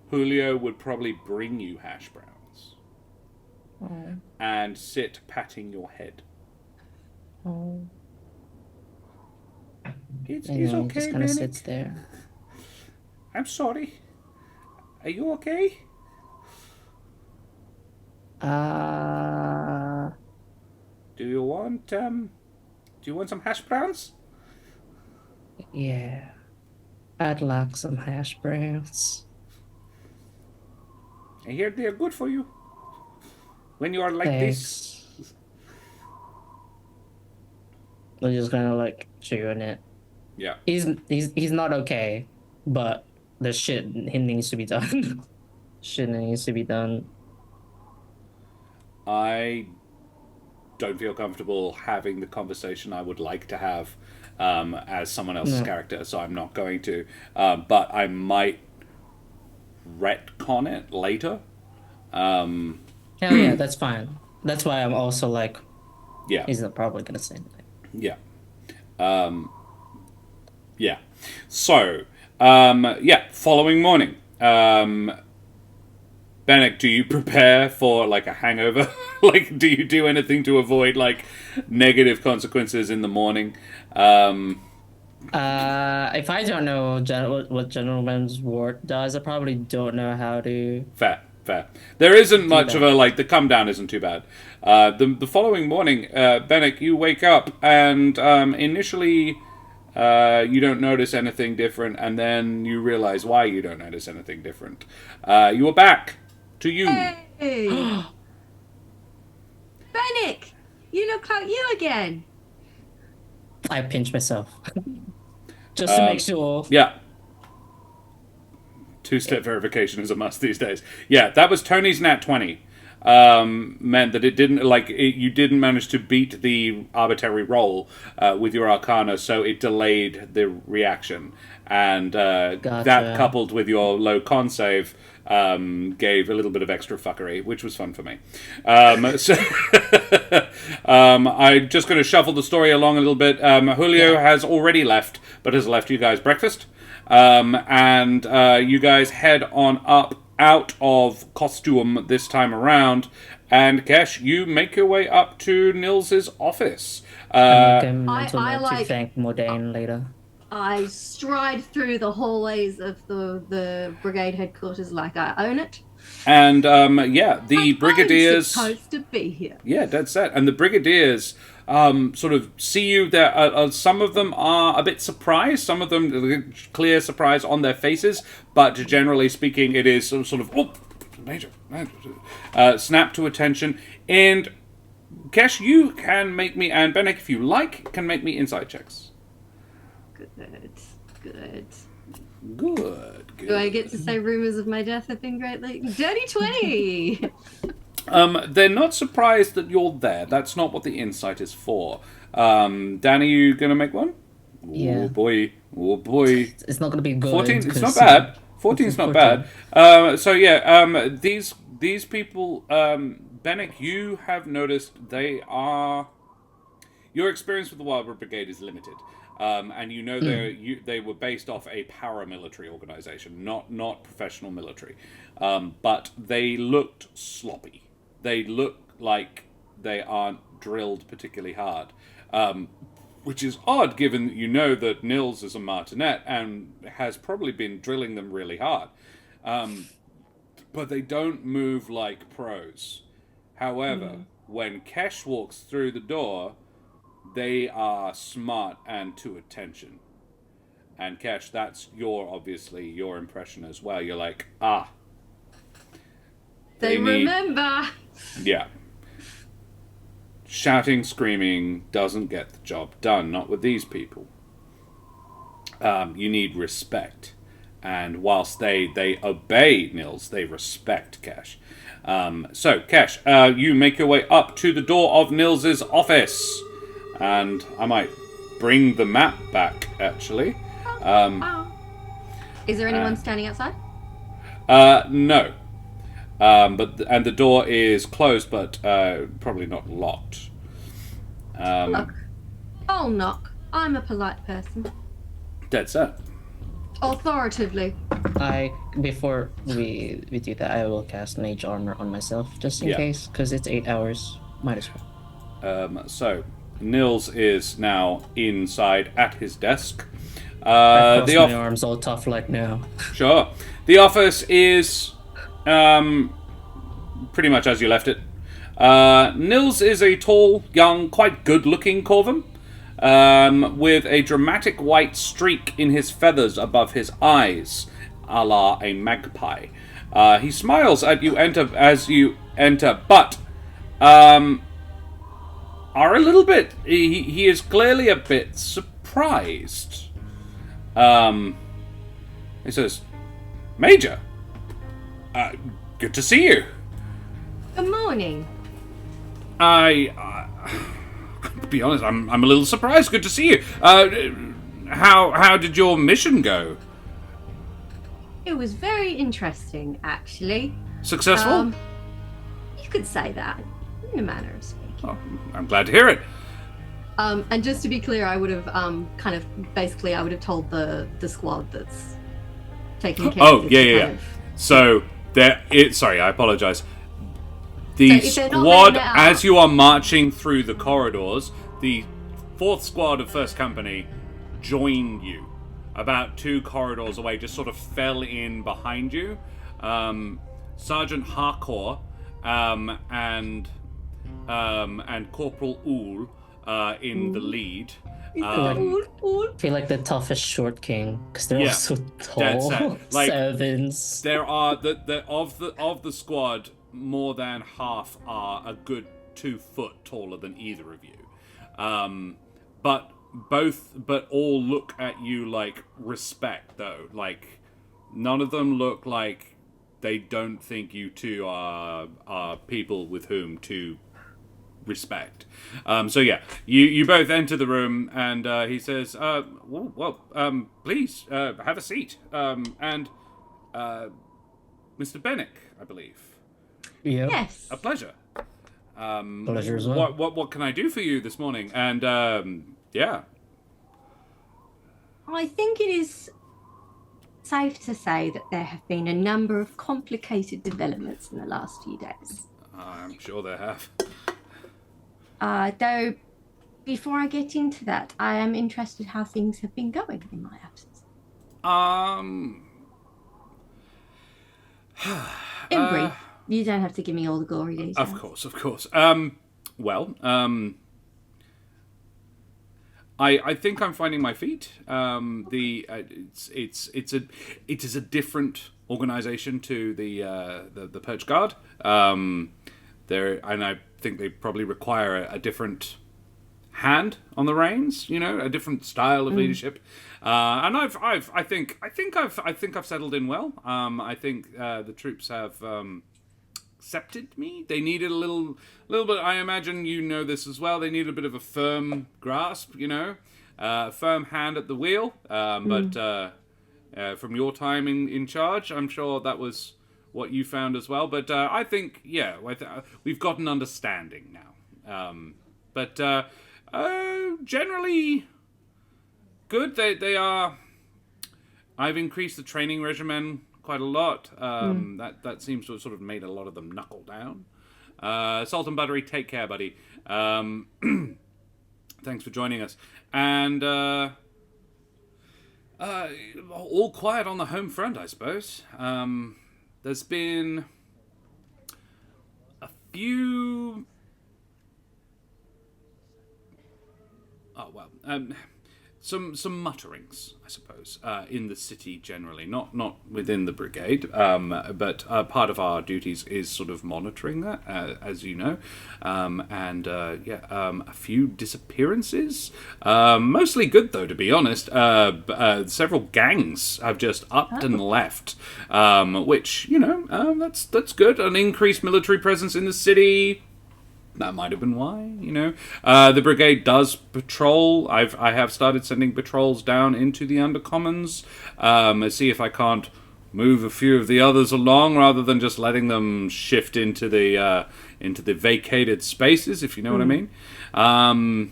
Julio would probably bring you hash browns. Oh. And sit patting your head. Oh. It's okay, he just kind of Benneck. sits there. I'm sorry. Are you okay? Do you want some hash browns? Yeah. I'd like some hash browns. I hear they're good for you. When you are like this. They're just kind of like chewing it. Yeah. He's not okay, but the shit he needs to be done. Shit needs to be done. I don't feel comfortable having the conversation I would like to have as someone else's character, so I'm not going to. But I might retcon it later. Hell yeah, that's fine. That's why I'm also like, yeah, he's not probably gonna say anything. Yeah. Yeah. So, following morning. Benneck, do you prepare for, like, a hangover? Like, do you do anything to avoid, like, negative consequences in the morning? If I don't know what Gentleman's Wort does, I probably don't know how to... Fair. There isn't much of a, like, the come down isn't too bad. The following morning, Benneck, you wake up, and initially you don't notice anything different, and then you realize why you don't notice anything different. You are back to you. Hey! Benneck! You look like you again! I pinch myself. Just to make sure. Yeah. Two-step verification is a must these days. Yeah, that was Tony's nat 20. Meant that it didn't, you didn't manage to beat the arbitrary roll with your arcana, so it delayed the reaction. And Gotcha. That, coupled with your low con save, gave a little bit of extra fuckery, which was fun for me. I'm just going to shuffle the story along a little bit. Julio has already left, but has left you guys breakfast. And you guys head on up out of costume this time around. And Kesh, you make your way up to Nils's office. I like to thank Modane later. I stride through the hallways of the brigade headquarters like I own it. And the brigadiers I'm supposed to be here. Yeah, dead set. And the brigadiers sort of see you. There, some of them are a bit surprised. Some of them clear surprise on their faces, but generally speaking, it is sort of major, snap to attention. And Kesh, you can make me, and Benneck, if you like, can make me insight checks. Good. Do I get to say rumors of my death have been greatly? Dirty 20! They're not surprised that you're there. That's not what the insight is for. Danny, you gonna make one? Yeah. Oh boy. It's not gonna be good. 14. It's not bad. 14's not 14. bad. So yeah, these people, Benneck, you have noticed they are. Your experience with the Wildwood Brigade is limited, and you know they were based off a paramilitary organization, not professional military. But they looked sloppy. They look like they aren't drilled particularly hard. Which is odd, given that you know that Nils is a martinet and has probably been drilling them really hard. But they don't move like pros. However, when Kesh walks through the door, they are smart and to attention. And Kesh, that's obviously your impression as well. You're like, They remember. Yeah. Shouting, screaming doesn't get the job done, not with these people. You need respect. And whilst they obey Nils, they respect Kesh. So, Kesh, you make your way up to the door of Nils's office. And I might bring the map back, actually. Is there anyone standing outside? No. And the door is closed, but probably not locked. Look, I'll knock. I'm a polite person. Dead set. Authoritatively. Before we do that, I will cast Mage Armor on myself, just in case, because it's 8 hours. Might as well. So, Nils is now inside at his desk. I cross my arms all tough like now. Sure. The office is pretty much as you left it. Nils is a tall, young, quite good-looking Corvum, with a dramatic white streak in his feathers above his eyes, a la a magpie. He smiles at you as you enter, but are a little bit. He is clearly a bit surprised. He says, "Major, good to see you." Good morning. To be honest, I'm a little surprised. Good to see you. How did your mission go? It was very interesting, actually. Successful? You could say that, in a manner of speaking. Oh, I'm glad to hear it. And just to be clear, I would have I would have told the squad that's taking care of this. Yeah. So sorry, I apologize. The So squad, as you are marching through the corridors, the 4th squad of 1st Company joined you. About 2 corridors away, just sort of fell in behind you. Sergeant Harcourt and Corporal Ool in the lead. I feel like the toughest short king because they're all so tall. Like, sevens. There are of the squad, more than half are a good 2 foot taller than either of you. But all look at you like respect, though. Like, none of them look like they don't think you two are people with whom to respect. So yeah, you both enter the room, and he says, please have a seat. And Mr. Benneck, I believe. Yeah. Yes. A pleasure. Pleasure as well. What can I do for you this morning? And yeah. I think it is safe to say that there have been a number of complicated developments in the last few days. I'm sure there have. Though, before I get into that, I am interested how things have been going in my absence. In brief, you don't have to give me all the gory details. Of course. I think I'm finding my feet. It is a different organization to the Purge Guard. And I think they probably require a different hand on the reins. A different style of leadership. And I think I've settled in well. I think the troops have accepted me. They needed a little bit. I imagine you know this as well. They need a bit of a firm grasp, firm hand at the wheel. But from your time in charge. I'm sure that was what you found as well. But I think, we've got an understanding now. But generally good. They are. I've increased the training regimen quite a lot. That seems to have sort of made a lot of them knuckle down. Salt and Buttery, take care, buddy. Thanks for joining us. And all quiet on the home front, I suppose. There's been a few... Some mutterings, I suppose, in the city generally, not within the brigade, but part of our duties is sort of monitoring that, as you know, a few disappearances, mostly good though, to be honest. Several gangs have just upped and left, which that's good. An increased military presence in the city. That might have been why, The brigade does patrol. I have started sending patrols down into the Undercommons. See if I can't move a few of the others along rather than just letting them shift into the vacated spaces, if you know what I mean. I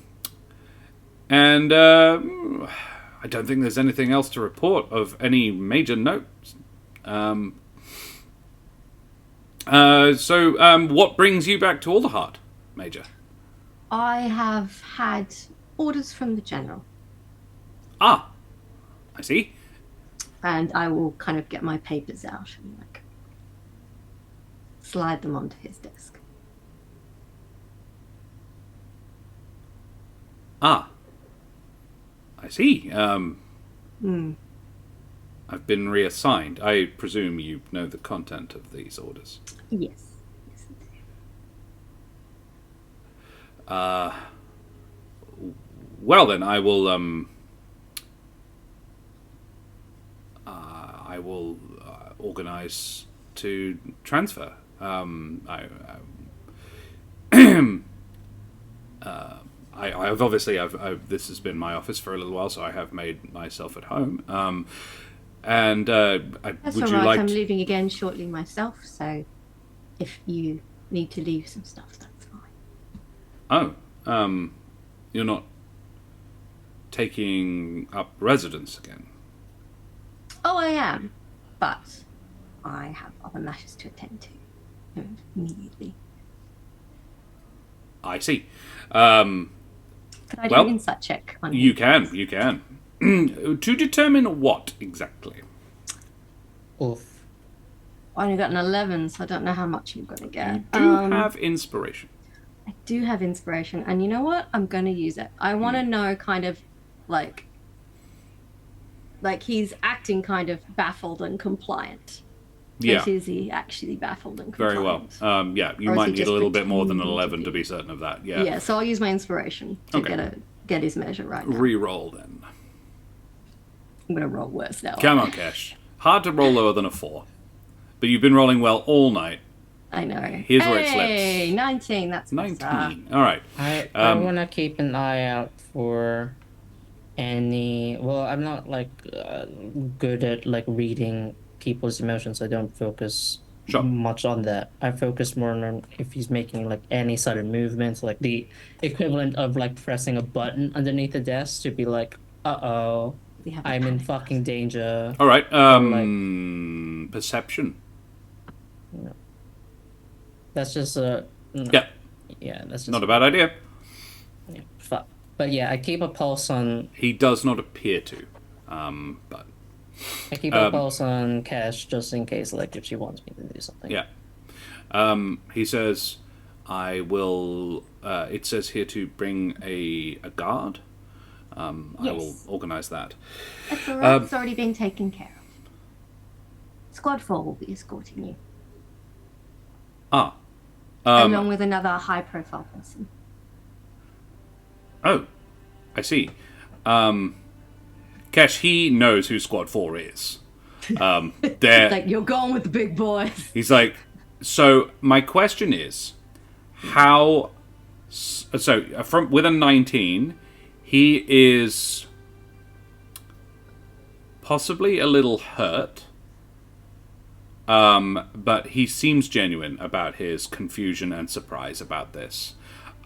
don't think there's anything else to report of any major note. What brings you back to Alderheart, Major? I have had orders from the general. Ah, I see. And I will kind of get my papers out and slide them onto his desk. Ah, I see. I've been reassigned. I presume you know the content of these orders. Yes. Well then, I will organize to transfer. I've obviously this has been my office for a little while, so I have made myself at home. That's all right. I'm leaving again shortly myself, so if you need to leave some stuff, that's fine. Oh, you're not taking up residence again? Oh, I am, but I have other matters to attend to immediately. I see. Could I do an insight check on you? You can. To determine what exactly? Oof. I only got an 11, so I don't know how much you're going to get. You do have inspiration. I do have inspiration, and you know what? I'm going to use it. I want to know kind of like he's acting kind of baffled and compliant. Yeah. But is he actually baffled and compliant? Very well. You might need a little bit more than an 11 to be certain of that. Yeah. Yeah, so I'll use my inspiration to get his measure right now. Reroll then. I'm going to roll worse now. Come on, Kesh. Hard to roll lower than a 4. But you've been rolling well all night. I know. Here's where it slips. Hey, 19. That's 19. All right. I want to keep an eye out for any... Well, I'm not, good at, reading people's emotions. I don't focus much on that. I focus more on if he's making, any sudden movements, the equivalent of, pressing a button underneath the desk to be uh-oh, I'm in fucking danger. All right. Perception. No. That's just a... No. Yeah. Yeah, that's just... Not a bad idea. Yeah, fuck. But yeah, I keep a pulse on... He does not appear to, but... I keep a pulse on Kesh just in case, if she wants me to do something. Yeah. He says, I will... it says here to bring a guard. Yes. I will organize that. That's all right. It's already been taken care of. Squad 4 will be escorting you. Along with another high-profile person. Oh, I see. Kesh, he knows who Squad 4 is. You're going with the big boys. He's like, so my question is, how... So, with a 19, he is possibly a little hurt. But he seems genuine about his confusion and surprise about this.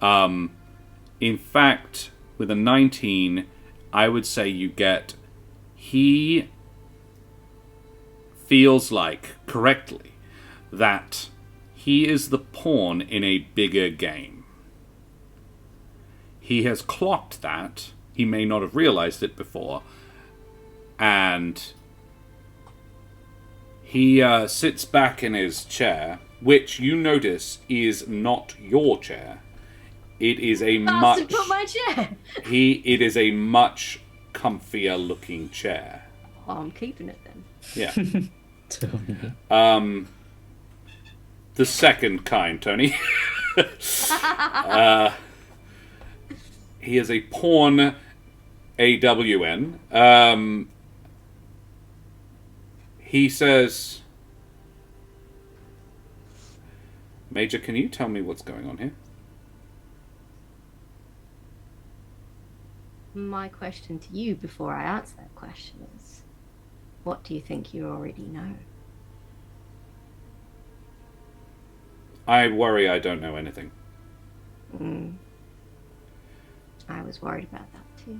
In fact, with a 19, I would say you get... He feels like, correctly, that he is the pawn in a bigger game. He has clocked that. He may not have realized it before. And he sits back in his chair, which you notice is not your chair. It is a much... put my chair! It is a much comfier looking chair. Oh, I'm keeping it then. Yeah. The second kind, Tony. He is a pawn AWN. He says, Major, can you tell me what's going on here? My question to you before I answer that question is, what do you think you already know? I worry I don't know anything. I was worried about that too.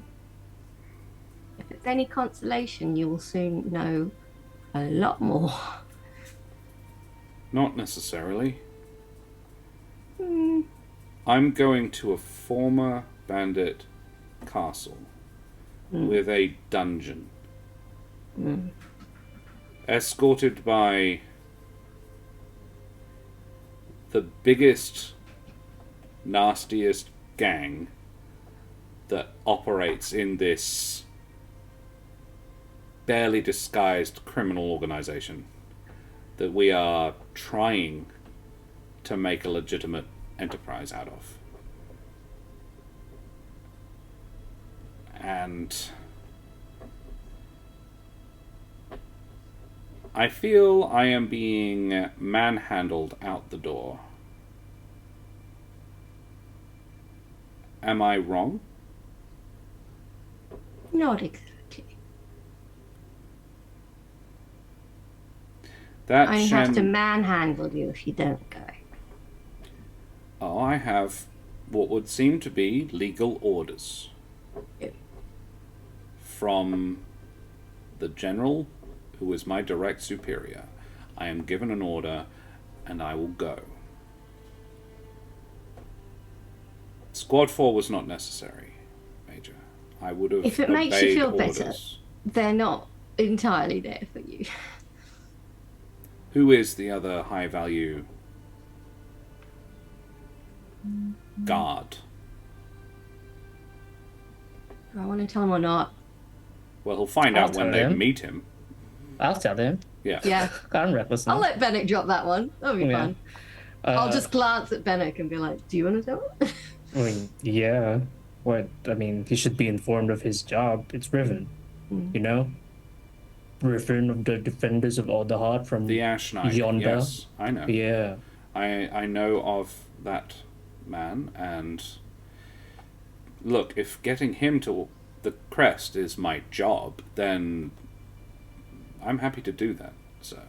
If it's any consolation, you will soon know a lot more. Not necessarily. I'm going to a former bandit castle with a dungeon. Escorted by the biggest, nastiest gang that operates in this barely disguised criminal organization that we are trying to make a legitimate enterprise out of. And I feel I am being manhandled out the door. Am I wrong? Not exactly. That I have to manhandle you if you don't go. Oh, I have what would seem to be legal orders. From the general, who is my direct superior. I am given an order, and I will go. Squad 4 was not necessary, Major. I would have If it makes you feel orders. better, they're not entirely there for you. Who is the other high-value guard? Do I want to tell him or not? Well, he'll find I'll out when tell they him. meet him. I'll tell him. Yeah. Yeah. I'm reckless I'll now. let Benneck drop that one. That'll be Yeah. fun. I'll just glance at Benneck and be like, do you want to tell him? I mean, yeah. What? I mean, he should be informed of his job. It's Riven. You know? Riven of the Defenders of All the Heart from The Ash Knight. yonder. Yes, I know. Yeah. I know of that man, and look, if getting him to the crest is my job, then I'm happy to do that, sir.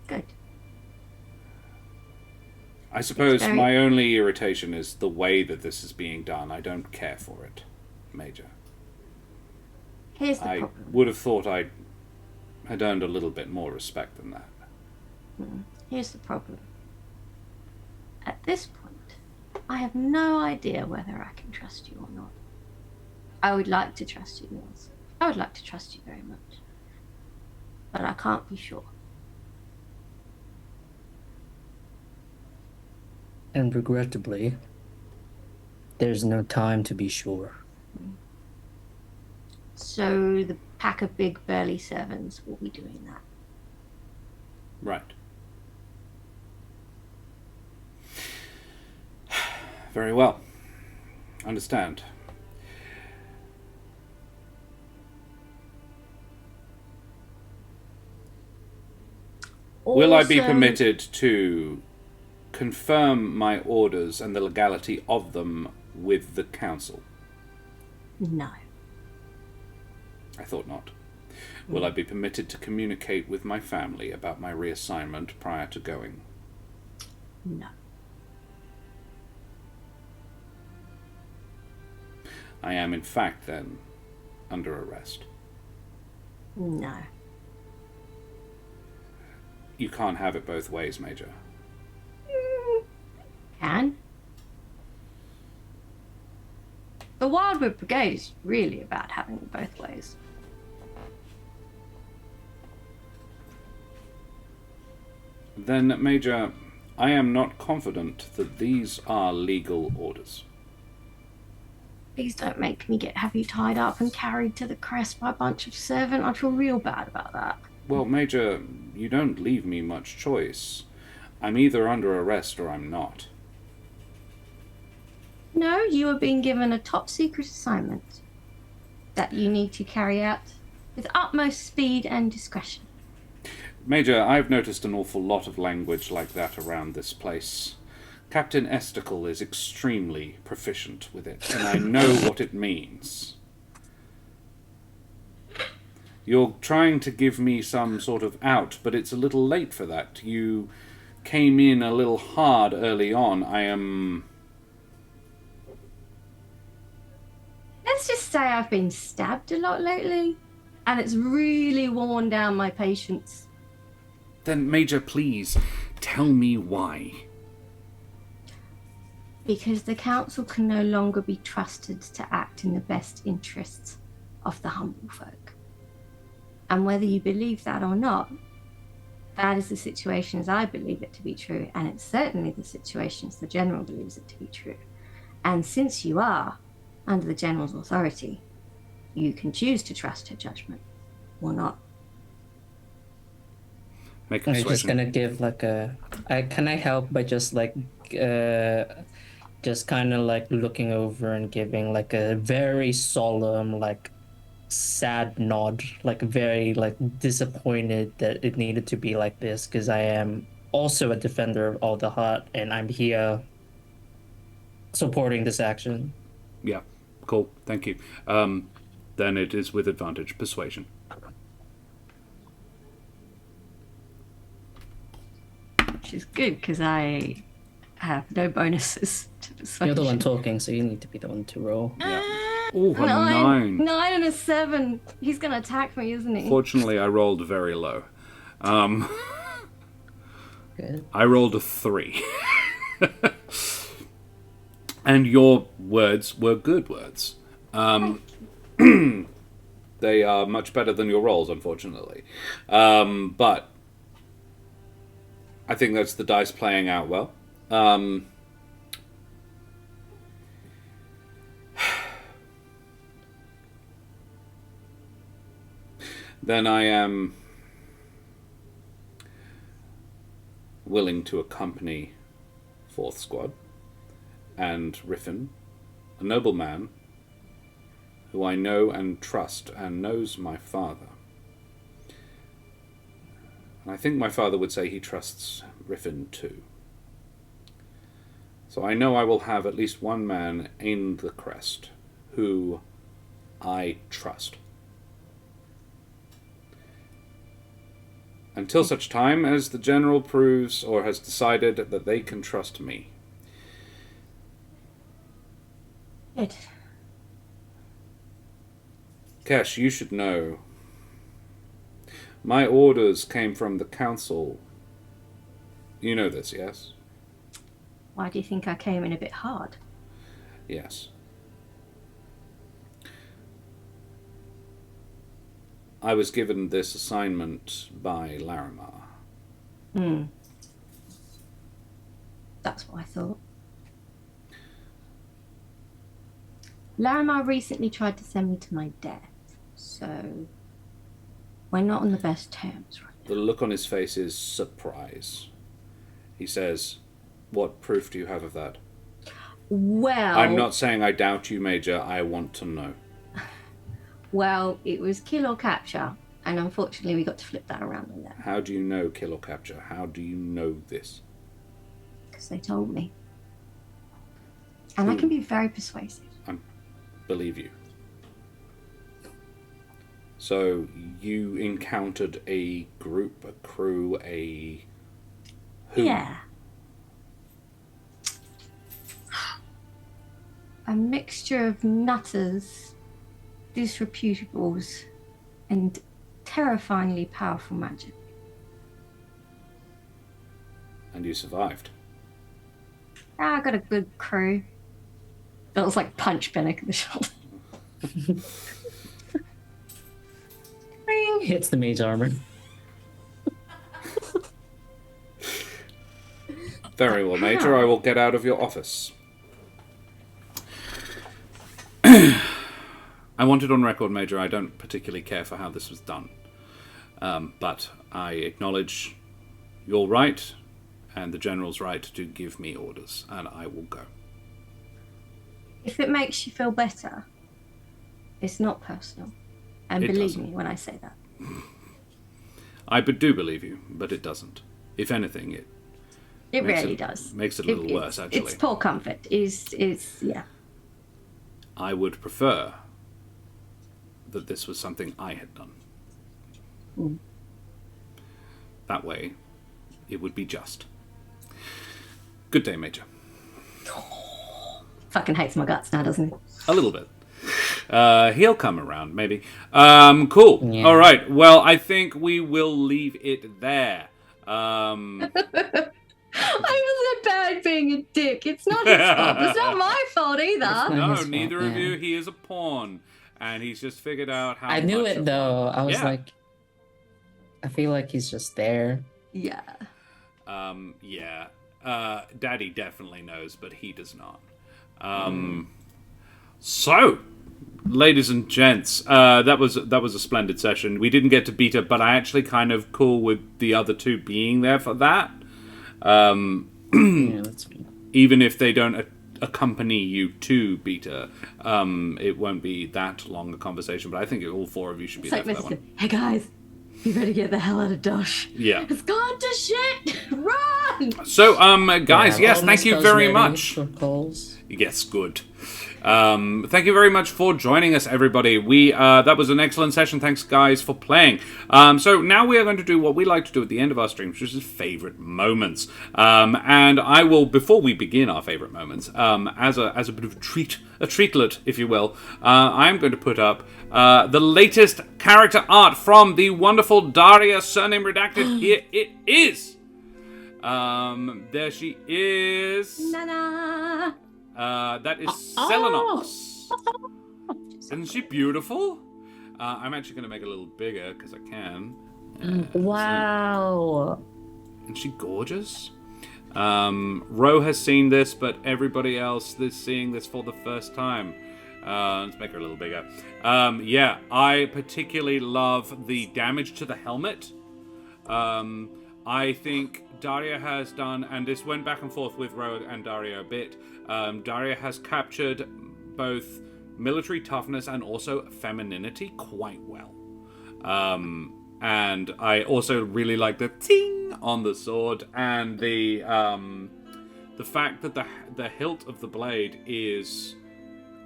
Good. I suppose very- my only irritation is the way that this is being done. I don't care for it, Major. Here's the I problem. would have thought I had earned a little bit more respect than that. Here's the problem. At this point, I have no idea whether I can trust you or not. I would like to trust you, Nils. I would like to trust you very much. But I can't be sure. And regrettably, there's no time to be sure. So the pack of big burly servants will be doing that. Right. Very well. Understand. Will I be Also- permitted to confirm my orders and the legality of them with the council? No. I thought not. Will I be permitted to communicate with my family about my reassignment prior to going? No. I am, in fact, then, under arrest. No. You can't have it both ways, Major. Can. The Wildwood Brigade is really about having it both ways. Then, Major, I am not confident that these are legal orders. Please don't make me have you tied up and carried to the crest by a bunch of servants. I feel real bad about that. Well, Major, you don't leave me much choice. I'm either under arrest or I'm not. No, you are being given a top secret assignment that you need to carry out with utmost speed and discretion. Major, I've noticed an awful lot of language like that around this place. Captain Esticle is extremely proficient with it, and I know what it means. You're trying to give me some sort of out, but it's a little late for that. You came in a little hard early on. Let's just say I've been stabbed a lot lately, and it's really worn down my patience. Then, Major, please, tell me why. Because the council can no longer be trusted to act in the best interests of the humble folk. And whether you believe that or not, that is the situation as I believe it to be true, and it's certainly the situation as the General believes it to be true. And since you are under the General's authority, you can choose to trust her judgment or not. Make a I'm persuasion. just gonna give like a. Can I help by just like, just kind of like looking over and giving like a very solemn, like, sad nod, like very like disappointed that it needed to be like this, because I am also a defender of all the hut, and I'm here supporting this action. Yeah, cool. Thank you. Then it is with advantage. Persuasion. Which is good because I have no bonuses to persuasion. You're the one talking, so you need to be the one to roll. Yeah. Oh, a 9. 9 and a 7. He's gonna attack me, isn't he? Fortunately, I rolled very low. Good. I rolled a 3. And your words were good words. They are much better than your rolls, unfortunately. But I think that's the dice playing out well. Then I am willing to accompany 4th Squad and Riffin, a nobleman who I know and trust and knows my father. And I think my father would say he trusts Riffin too. So I know I will have at least one man in the crest who I trust. Until such time as the General proves or has decided that they can trust me. Good. Kesh, you should know. My orders came from the council. You know this, yes? Why do you think I came in a bit hard? Yes. I was given this assignment by Larimar. That's what I thought. Larimar recently tried to send me to my death, so we're not on the best terms right now. The look on his face is surprise. He says, "What proof do you have of that?" Well... I'm not saying I doubt you, Major. I want to know. Well, it was kill or capture, and unfortunately we got to flip that around on them. How do you know kill or capture? How do you know this? Because they told me. And I can be very persuasive. I believe you. So you encountered a group, a crew, a... Who? Yeah. A mixture of nutters, disreputables, and terrifyingly powerful magic. And you survived. I got a good crew. That was like punch Benneck in the shoulder. Ring hits the mage armor. Very well, Major. I will get out of your office. I want it on record, Major. I don't particularly care for how this was done. But I acknowledge your right and the General's right to give me orders, and I will go. If it makes you feel better, it's not personal. And believe me when I say that. I do believe you, but it doesn't. If anything, it really does. Makes it a little worse, actually. It's poor comfort. Yeah. I would prefer that this was something I had done. Mm. That way, it would be just. Good day, Major. Fucking hates my guts now, doesn't he? A little bit. He'll come around, maybe. Cool. Yeah. All right. Well, I think we will leave it there. I wasn't bad being a dick. It's not his fault. It's not my fault either. No, his neither fault, of you. He is a pawn, and he's just figured out how. I knew much it of though. one. I was Yeah. like, I feel like he's just there. Yeah. Yeah. Daddy definitely knows, but he does not. So, ladies and gents, that was a splendid session. We didn't get to beat her, but I actually kind of cool with the other two being there for that. Yeah, that's fine. Even if they don't accompany you to Beta, it won't be that long a conversation, but I think all four of you should be It's there like for that one. hey guys, you better get the hell out of Dosh. Yeah. It's gone to shit. Run. So, guys, Yeah, yes, all thank you spells very ready much. for calls. Yes, good. Thank you very much for joining us, everybody. That was an excellent session. Thanks, guys, for playing. So now we are going to do what we like to do at the end of our streams, which is favorite moments. And I will, before we begin our favorite moments, as a bit of a treatlet, if you will, I'm going to put up the latest character art from the wonderful Daria, surname redacted. Here it is. There she is. Na-na. That is Selenox. Isn't she beautiful? I'm actually going to make it a little bigger because I can. Wow. Isn't she gorgeous? Ro has seen this, but everybody else is seeing this for the first time. Let's make her a little bigger. Yeah, I particularly love the damage to the helmet. I think Daria has done, and this went back and forth with Ro and Daria a bit, Daria has captured both military toughness and also femininity quite well. And I also really like the ting on the sword, and the fact that the hilt of the blade is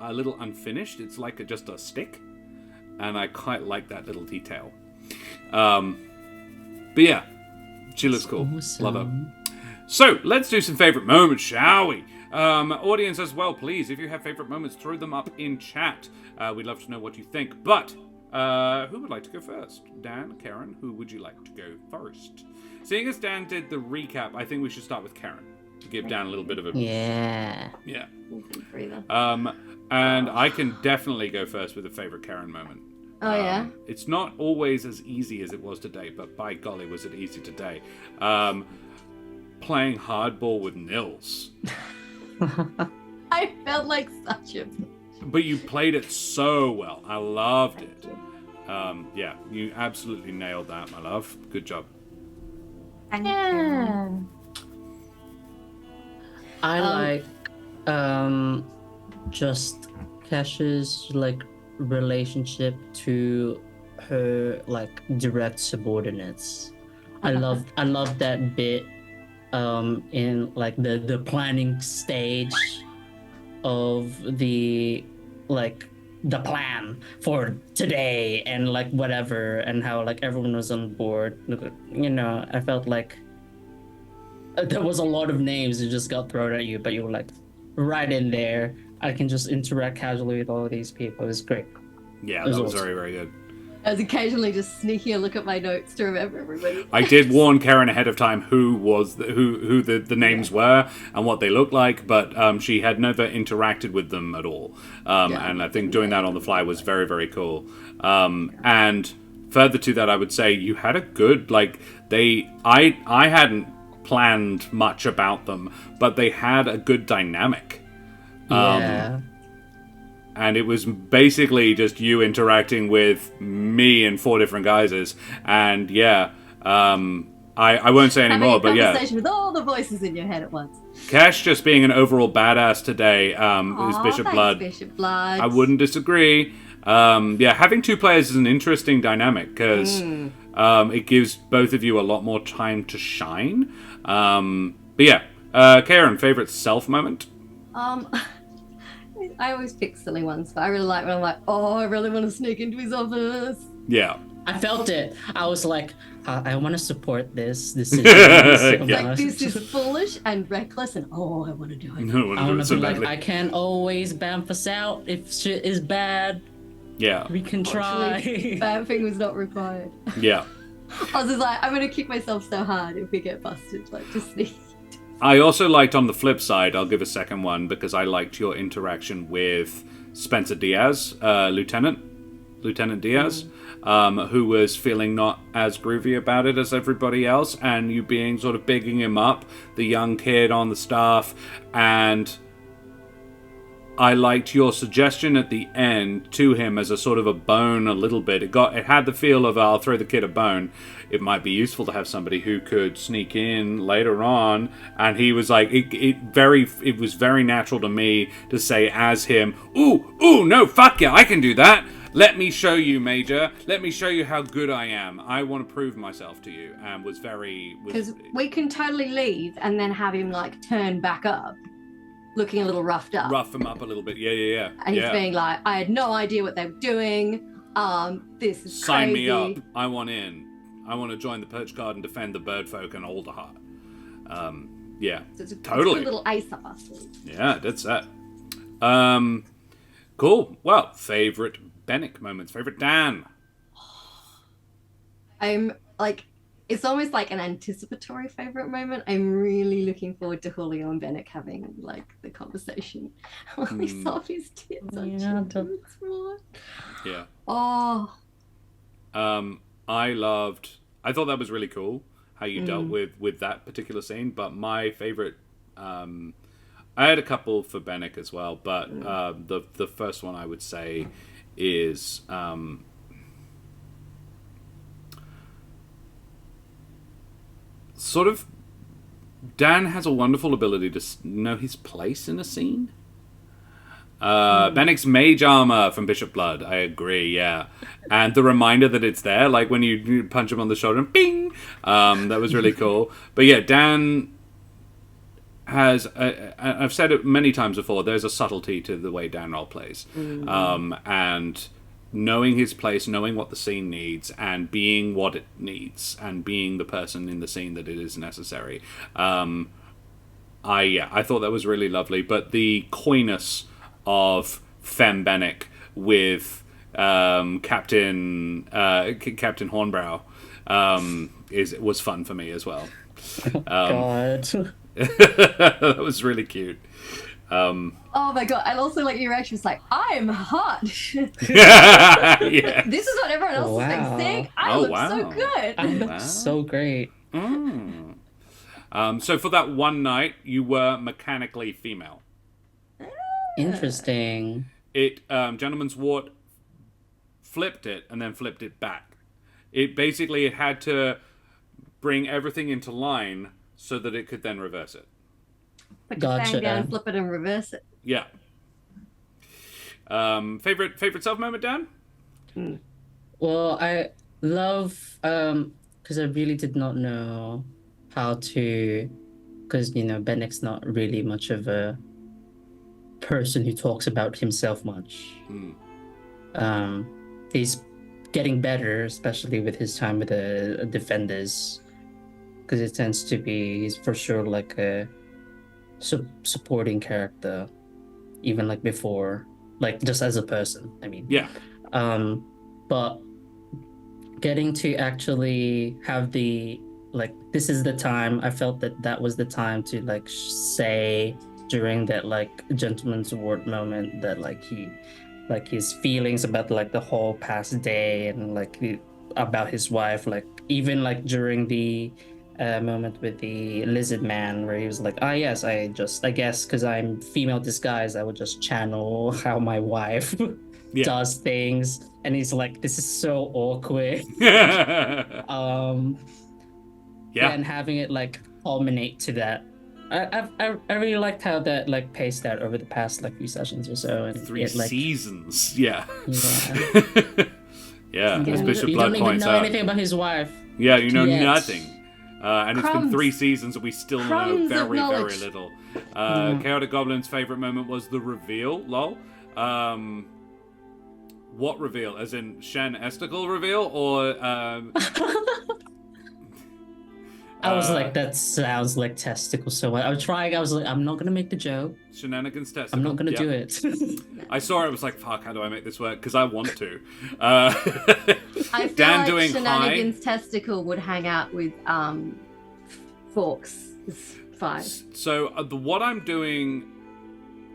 a little unfinished. It's like just a stick, and I quite like that little detail. But yeah, she looks cool. Awesome. Love her. So let's do some favorite moments, shall we? Audience as well, please. If you have favorite moments, throw them up in chat. We'd love to know what you think. But who would like to go first? Dan, Karen, who would you like to go first? Seeing as Dan did the recap, I think we should start with Karen to give Dan a little bit of a Yeah. Breather. And I can definitely go first with a favorite Karen moment. Oh, yeah? It's not always as easy as it was today, but by golly, was it easy today. Playing hardball with Nils. I felt like such a... But you played it so well. I loved it. Yeah, you absolutely nailed that, my love. Good job. Yeah. I like just Kesh's like relationship to her like direct subordinates. I love that bit in like the planning stage of the like the plan for today and like whatever, and how like everyone was on board. You know, I felt like there was a lot of names that just got thrown at you, but you were like right in there. I can just interact casually with all of these people. It's great. Yeah, that was very, very good. I was occasionally just sneaking a look at my notes to remember everybody. I did warn Karen ahead of time who the names were and what they looked like, but she had never interacted with them at all. And I think doing that on the fly was very, very cool. And further to that, I would say you had a good, like, I hadn't planned much about them, but they had a good dynamic. Yeah. And it was basically just you interacting with me and 4 different guises. And I won't say any more, but yeah. Conversation with all the voices in your head at once. Kesh just being an overall badass today is Bishop Blood. Bishop Blood. I wouldn't disagree. Having 2 players is an interesting dynamic because it gives both of you a lot more time to shine. Karen, favorite self moment? I always pick silly ones, but I really like when I'm like, oh, I really want to sneak into his office. Yeah. I felt it. I was like, I want to support this decision. Like, this is foolish and reckless, and I want to do it. No, I want to be like, I can't always bamf us out if shit is bad. Yeah. We can try. Bamfing was not required. Yeah. I was just like, I'm going to kick myself so hard if we get busted, like, just sneak. I also liked, on the flip side, I'll give a second one, because I liked your interaction with Spencer Diaz, Lieutenant Diaz, who was feeling not as groovy about it as everybody else, and you being sort of bigging him up, the young kid on the staff, and I liked your suggestion at the end to him as a sort of a bone a little bit. It had the feel of, I'll throw the kid a bone. It might be useful to have somebody who could sneak in later on. And he was like, it was very natural to me to say as him, ooh, no, fuck yeah, I can do that. Let me show you, Major. Let me show you how good I am. I want to prove myself to you. And was very... Because we can totally leave and then have him, like, turn back up, looking a little roughed up. Rough him up a little bit, yeah. And he's being like, I had no idea what they were doing. This is Sign crazy. me up. I want in. I want to join the Perch Guard and defend the Bird Folk and Alderheart. So it's a totally. good little ace up our sleeve. Yeah, that's that. Cool. Well, favorite Benneck moments. Favorite Dan. I'm like, it's almost like an anticipatory favorite moment. I'm really looking forward to Julio and Benneck having like the conversation. When we saw his tits on children's floor. Yeah. Oh. I thought that was really cool how you dealt with that particular scene, but my favorite, I had a couple for Benneck as well, but the first one I would say is sort of Dan has a wonderful ability to know his place in a scene. Benneck's mage armor from Bishop Blood, I agree, yeah. And the reminder that it's there, like when you punch him on the shoulder and bing! That was really cool. But yeah, Dan has, I've said it many times before, there's a subtlety to the way Dan role plays. And knowing his place, knowing what the scene needs, and being what it needs, and being the person in the scene that it is necessary. I thought that was really lovely. But the coyness of Fem Benneck with Captain Hornbrow was fun for me as well. God. That was really cute. Oh my god! And also, like, your reaction was like, "I'm hot." Yeah. This is what everyone else is saying. I look so good. I look so great. So for that one night, you were mechanically female. Interesting. It Gentleman's Wart flipped it and then flipped it back. It had to bring everything into line so that it could then reverse it. Put your thing down, flip it, and reverse it. Yeah. Favorite self moment, Dan? Well, I love because I really did not know how to, because Benneck's not really much of a person who talks about himself much. he's getting better, especially with his time with the defenders, because it tends to be he's for sure like a supporting character, even like before, like just as a person. I mean, Yeah. But getting to actually have the like this is the time I felt that was the time to like say during that like gentleman's award moment that like he like his feelings about like the whole past day and like about his wife, like even like during the moment with the lizard man where he was like, yes, I guess because I'm female disguised I would just channel how my wife does things, and he's like, this is so awkward. And having it like culminate to that, I really liked how that like paced out over the past like few sessions or so, and 3 like, seasons. Yeah. Yeah. As Bishop you Blood don't even points know out. anything about his wife. Yeah, you know yet. nothing. And it's been 3 seasons and we still know very, very little. Chaotic Goblin's favourite moment was the reveal, lol. What reveal? As in Shen Esticle reveal? Or... I was like, that sounds like testicle so much. I was like, I'm not going to make the joke. Shenanigans testicle. I'm not going to do it. I saw it, I was like, fuck, how do I make this work? Because I want to. I feel Dan like doing Shenanigans testicle would hang out with Forks. It's fine. So what I'm doing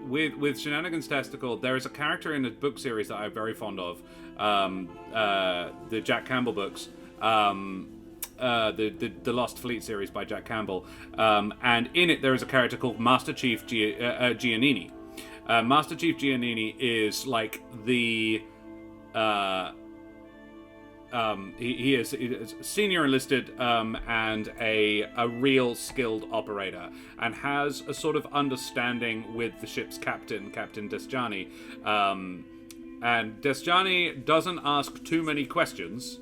with Shenanigans Testicle, there is a character in a book series that I'm very fond of, the Jack Campbell books, the Lost Fleet series by Jack Campbell, and in it there is a character called Master Chief Giannini. Master Chief Giannini is like the he is senior enlisted and a real skilled operator, and has a sort of understanding with the ship's captain Desjani. And Desjani doesn't ask too many questions,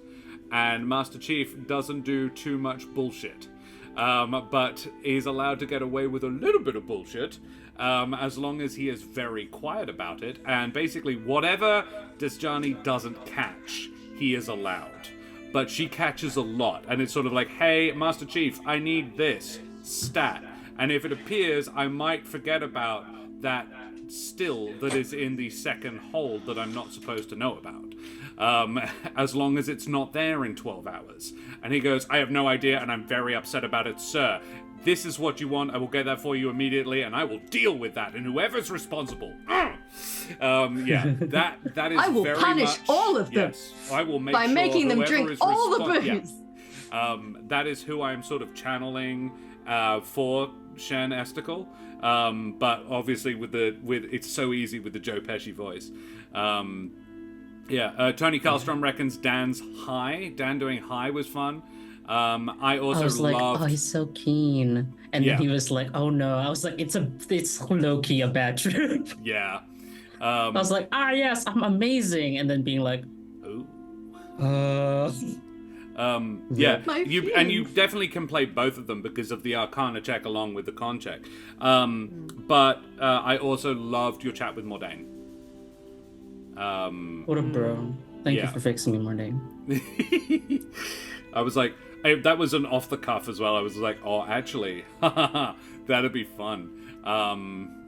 and Master Chief doesn't do too much bullshit. But he's allowed to get away with a little bit of bullshit as long as he is very quiet about it. And basically, whatever Desjani doesn't catch, he is allowed. But she catches a lot, and it's sort of like, hey, Master Chief, I need this stat. And if it appears, I might forget about that still that is in the second hold that I'm not supposed to know about. As long as it's not there in 12 hours. And he goes, I have no idea, and I'm very upset about it, sir. This is what you want, I will get that for you immediately, and I will deal with that, and whoever's responsible. That is I will very punish much, all of them. Yes, I will make by sure making them drink all the booze. Yeah. That is who I'm sort of channeling for Shen Esticle. But obviously with it's so easy with the Joe Pesci voice. Tony Karlstrom reckons Dan doing high was fun. I was like, loved... oh, he's so keen, and then he was like, oh no. I was like, it's low key a bad trip. Yeah. I was like, yes, I'm amazing, and then being like, you definitely can play both of them because of the Arcana check along with the Con check. But I also loved your chat with Mordain. What a bro. Thank you for fixing me, Mordain. I was like, that was an off the cuff as well. I was like, oh, actually, that'd be fun.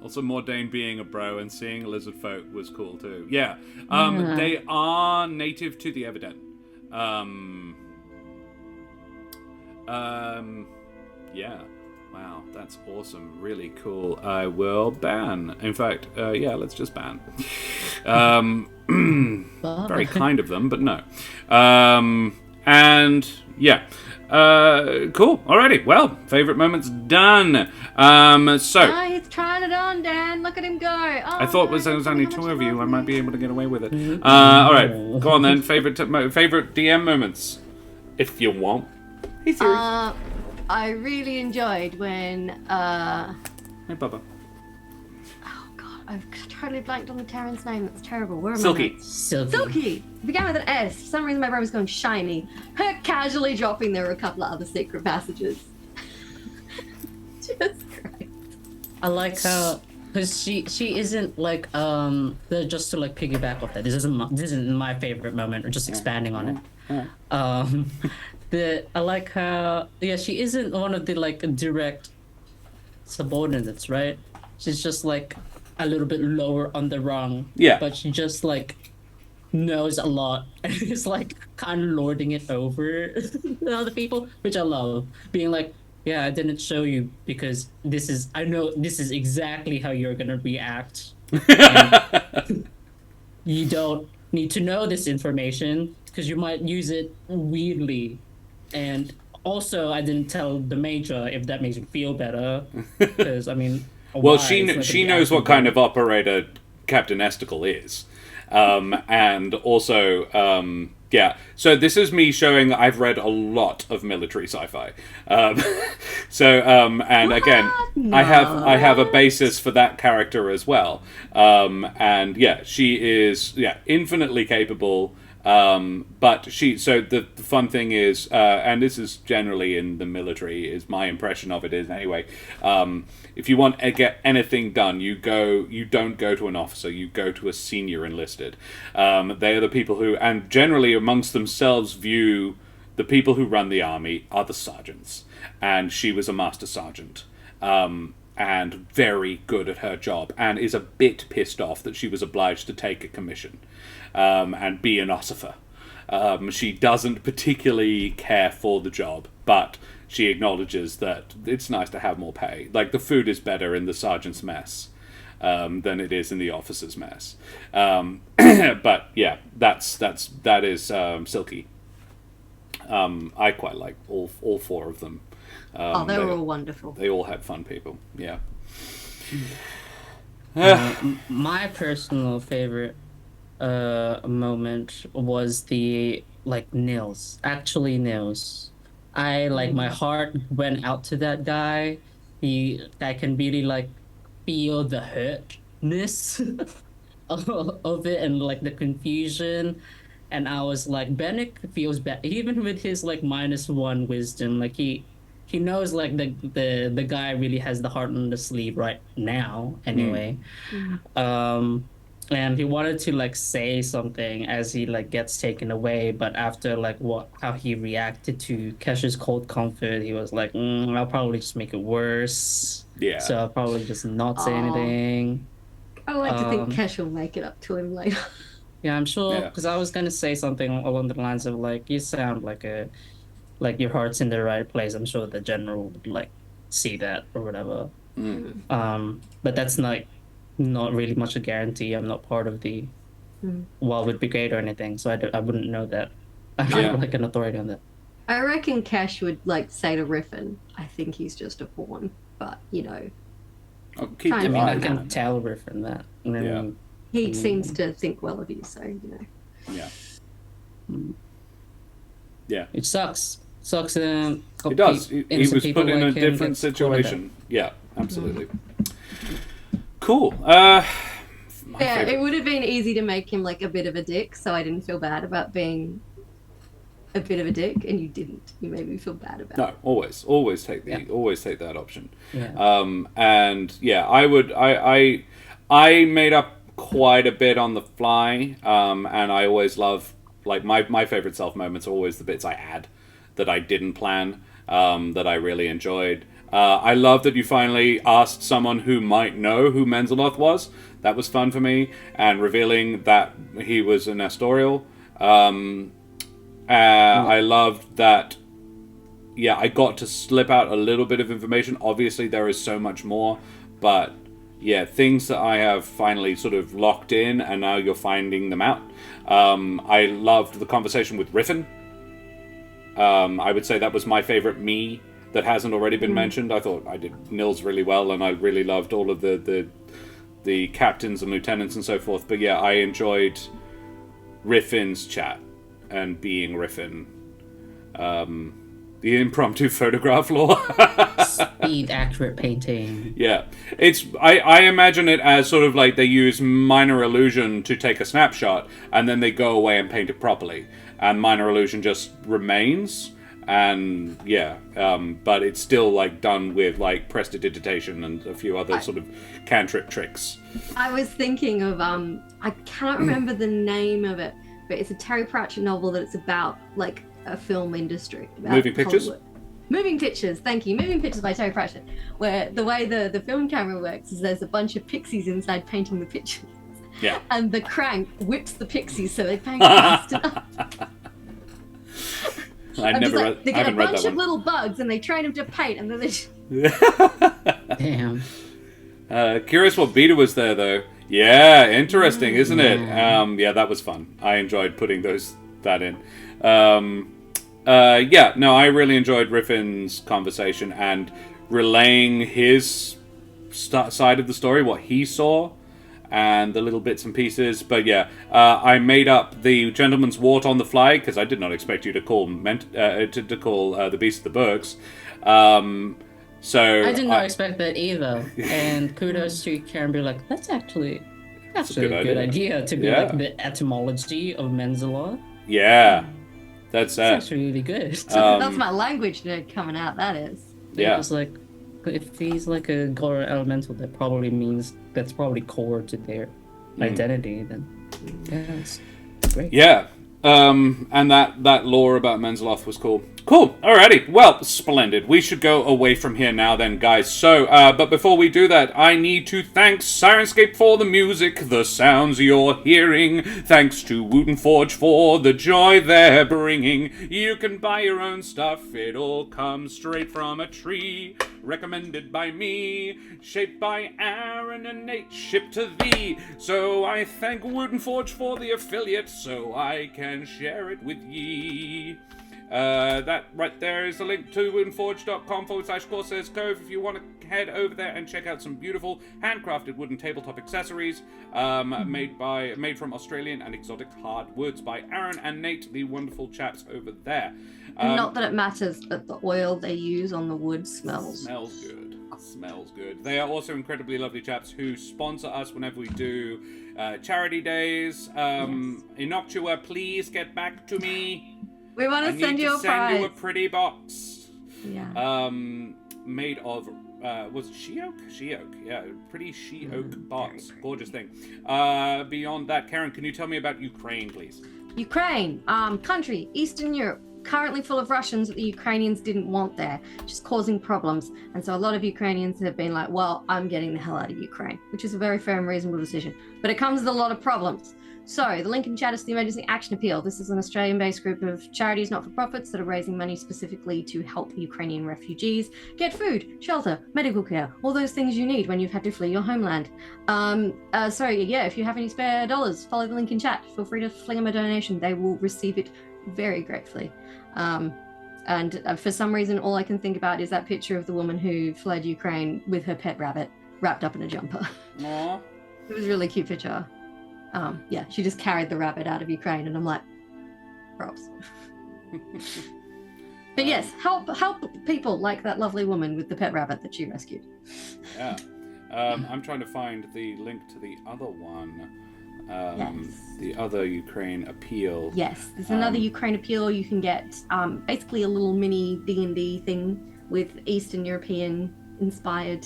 Also, Mordain being a bro and seeing lizard folk was cool too. Yeah. They are native to the Evident. Yeah. Wow, that's awesome. Really cool. I will ban. In fact, let's just ban. Very kind of them, but no. And yeah. Cool. Alrighty. Well, favorite moments done. He's trying it on, Dan. Look at him go. I thought there was only 2 of you. I might be able to get away with it. All right. Go on then. Favorite DM moments, if you want. Hey, Siri. I really enjoyed when. Hey, Bubba. Oh God, I've totally blanked on the Terran's name. That's terrible. Where am Silky. I? Silky. Began with an S. For some reason, my brain was going shiny. Her casually dropping there were a couple of other secret passages. Just great. I like how because she isn't like just to like piggyback off that. This isn't my favorite moment, or just expanding on it. I like how she isn't one of the like direct subordinates, right? She's just like a little bit lower on the rung. Yeah. But she just like knows a lot and is like kind of lording it over the other people, which I love. Being like, yeah, I didn't show you because I know this is exactly how you're gonna react. And you don't need to know this information because you might use it weirdly. And also, I didn't tell the major if that makes you feel better. Because, I mean... Well, she knows what kind of operator Captain Esticle is. And also, yeah. So this is me showing I've read a lot of military sci-fi. And again, I have a basis for that character as well. And yeah, she is infinitely capable. But the fun thing is, and this is generally in the military, is my impression of it is anyway, if you want to get anything done, you don't go to an officer, you go to a senior enlisted. They are the people who, and generally amongst themselves view the people who run the army are the sergeants. And she was a master sergeant. And very good at her job, and is a bit pissed off that she was obliged to take a commission. And be an ossifer. She doesn't particularly care for the job, but she acknowledges that it's nice to have more pay. Like, the food is better in the sergeant's mess than it is in the officer's mess. But yeah, that is Silky. I quite like all four of them. They were all wonderful. They all had fun people. Yeah. My personal favorite moment was the Nils. Actually, Nils. My heart went out to that guy. I can really feel the hurtness of it and the confusion. And I was like, Benneck feels bad, even with his -1 wisdom. He knows the guy really has the heart on the sleeve right now. Anyway, and he wanted to say something as he gets taken away, but after how he reacted to Kesh's cold comfort, he was like, I'll probably just make it worse. Yeah. So I'll probably just not say anything. I like to think Kesh will make it up to him later. Yeah, I'm sure, because I was gonna say something along the lines of you sound your heart's in the right place. I'm sure the general would see that or whatever. But that's not really much a guarantee. I'm not part of the Wildwood Brigade or anything, so I wouldn't know that. I'm not an authority on that. I reckon Kesh would say to Riffin, I think he's just a pawn, but I can tell Riffin that. He seems to think well of you, so Yeah. Yeah. It sucks. It does. He was put in a different situation. Yeah, absolutely. Cool. It would have been easy to make him a bit of a dick, so I didn't feel bad about being a bit of a dick, and you didn't. You made me feel bad about it. No, always take that option. Yeah. And yeah, I made up quite a bit on the fly, and I always love my favorite self moments are always the bits I add that I didn't plan, that I really enjoyed. I love that you finally asked someone who might know who Menzeloth was. That was fun for me, and revealing that he was an Astorial. I loved that. Yeah, I got to slip out a little bit of information. Obviously, there is so much more, but yeah, things that I have finally sort of locked in, and now you're finding them out. I loved the conversation with Riffin. I would say that was my favorite me that hasn't already been mentioned. I thought I did Nils really well, and I really loved all of the captains and lieutenants and so forth. But yeah, I enjoyed Riffin's chat and being Riffin. The impromptu photograph law. Speed accurate painting. Yeah. I imagine it as sort of they use minor illusion to take a snapshot, and then they go away and paint it properly. And minor illusion just remains. and but it's still like done with like prestidigitation and a few other sort of cantrip tricks. I was thinking of I cannot remember the name of it, but it's a Terry Pratchett novel that it's about like a film industry. About Moving Pictures? Hollywood. Moving Pictures, thank you. Moving Pictures by Terry Pratchett, where the way the film camera works is there's a bunch of pixies inside painting the pictures. Yeah. And the crank whips the pixies so they paint fast enough. They get a bunch of little bugs and they train them to paint, and then they just... Damn. Curious what beta was there, though. Yeah, interesting, isn't it? Yeah, that was fun. I enjoyed putting that in. I really enjoyed Riffin's conversation and relaying his side of the story, what he saw, and the little bits and pieces. But I made up the gentleman's wart on the fly because I did not expect you to call the Beast of the Books. So I did not expect that either. And kudos to Karen, be like, that's actually a good idea to be like the etymology of Menzeloth. Yeah, that's actually really good. That's my language nerd coming out. That is. Yeah. Just like, if he's like a god or elemental, that probably means that's probably core to their identity. Then it's great. Yeah. And that lore about Menzeloth was cool. Cool. Alrighty. Well, splendid. We should go away from here now then, guys. So, but before we do that, I need to thank Sirenscape for the music, the sounds you're hearing. Thanks to Wooten Forge for the joy they're bringing. You can buy your own stuff. It all comes straight from a tree. Recommended by me, shaped by Aaron and Nate, shipped to thee. So I thank Wooten Forge for the affiliate, so I can share it with ye. That right there is a link to woodenforge.com/Corsairs Cove if you want to head over there and check out some beautiful handcrafted wooden tabletop accessories made from Australian and exotic hardwoods by Aaron and Nate, the wonderful chaps over there. Not that it matters, but the oil they use on the wood smells good. Smells good. They are also incredibly lovely chaps who sponsor us whenever we do charity days. Inoctua, please get back to me. We want to send you a prize. Send you a pretty box. Yeah. Made of was it she oak? She oak. Yeah, pretty she oak box. Gorgeous thing. Beyond that, Karen, can you tell me about Ukraine, please? Ukraine, country, Eastern Europe. Currently full of Russians that the Ukrainians didn't want there, just causing problems. And so a lot of Ukrainians have been like, well, I'm getting the hell out of Ukraine, which is a very fair and reasonable decision. But it comes with a lot of problems. So the link in chat is the Emergency Action Appeal. This is an Australian-based group of charities, not-for-profits, that are raising money specifically to help Ukrainian refugees get food, shelter, medical care, all those things you need when you've had to flee your homeland. If you have any spare dollars, follow the link in chat. Feel free to fling them a donation. They will receive it very gratefully. And for some reason, all I can think about is that picture of the woman who fled Ukraine with her pet rabbit wrapped up in a jumper. Aww. It was a really cute picture. She just carried the rabbit out of Ukraine, and I'm like, props. But yes, help people like that lovely woman with the pet rabbit that she rescued. Yeah. I'm trying to find the link to the other one. The other Ukraine appeal. Yes, there's another Ukraine appeal. You can get basically a little mini D&D thing with Eastern European inspired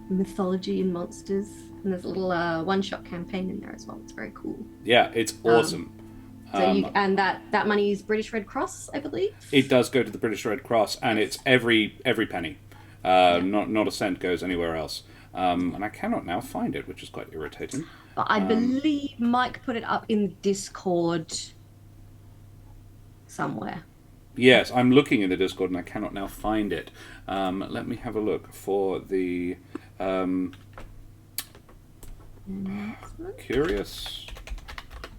mythology and monsters. And there's a little one-shot campaign in there as well. It's very cool. Yeah, it's awesome. And that money is British Red Cross, I believe. It does go to the British Red Cross, and it's every penny. Not a cent goes anywhere else. And I cannot now find it, which is quite irritating. But I believe Mike put it up in Discord somewhere. Yes, I'm looking in the Discord and I cannot now find it. Let me have a look for the Curious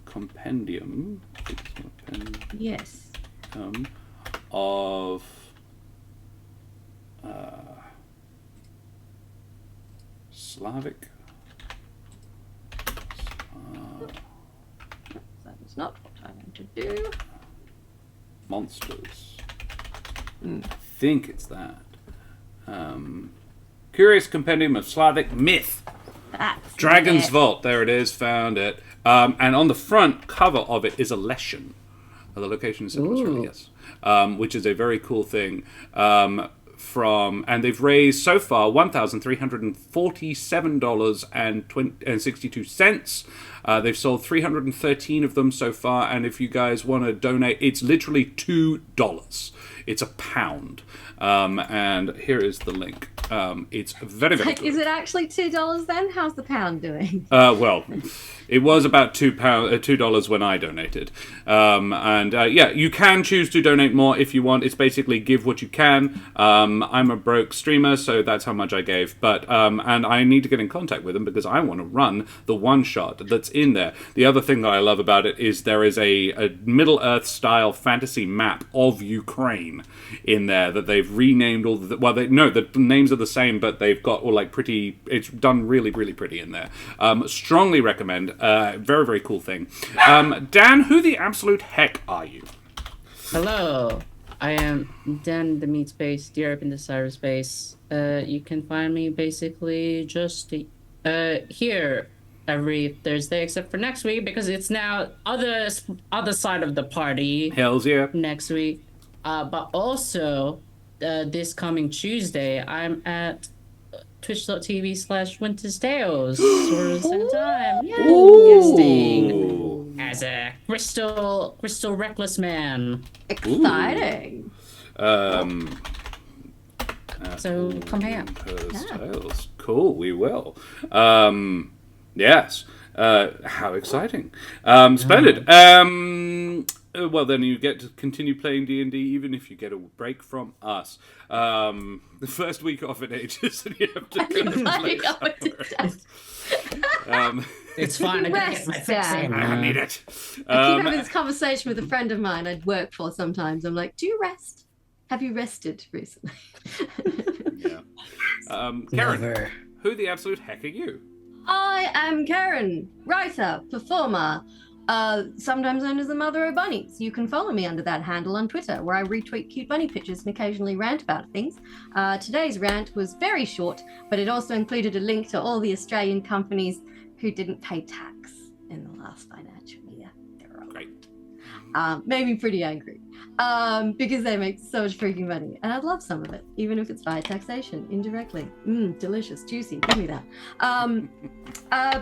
Compendium. Yes. Of Slavic. That is not what I want to do. Monsters. I think it's that. Curious Compendium of Slavic Myth. That's Dragon's Vault. There it is. Found it. And on the front cover of it is a lesson. The location is Central Australia, yes. Which is a very cool thing. And they've raised so far $1,347.62. They've sold 313 of them so far, and if you guys want to donate, it's literally $2. It's £1. And here is the link. It's very, very good. Is it actually $2 then? How's the pound doing? Well, it was about $2 when I donated. You can choose to donate more if you want. It's basically give what you can. I'm a broke streamer, so that's how much I gave. But and I need to get in contact with them because I want to run the one shot that's in there. The other thing that I love about it is there is a Middle Earth style fantasy map of Ukraine in there that they've renamed all the the names are the same, but they've got all like pretty. It's done really, really pretty in there. Strongly recommend. Very, very cool thing. Dan, who the absolute heck are you? Hello, I am Dan the Meat Space, dear up in the cyberspace. You can find me basically just here every Thursday, except for next week because it's now other side of the party. Hells yeah. Next week, but also this coming Tuesday, I'm at twitch.tv/Winter's Tales for the second time. Yeah, guesting as a crystal reckless man. Exciting. So come here. Tales. Cool, we will. Yes. How exciting. Splendid. Well, then you get to continue playing D&D even if you get a break from us. The first week off in ages, and you have to go play It's fine. I gotta get my fix in. I need it. I keep having this conversation with a friend of mine I'd work for sometimes. I'm like, do you rest? Have you rested recently? Yeah. Karen, who the absolute heck are you? I am Karen, writer, performer, sometimes known as the Mother of Bunnies. You can follow me under that handle on Twitter, where I retweet cute bunny pictures and occasionally rant about things. Today's rant was very short, but it also included a link to all the Australian companies who didn't pay tax in the last financial year. Great. Made me pretty angry. Because they make so much freaking money, and I'd love some of it, even if it's via taxation, indirectly. Delicious, juicy, give me that.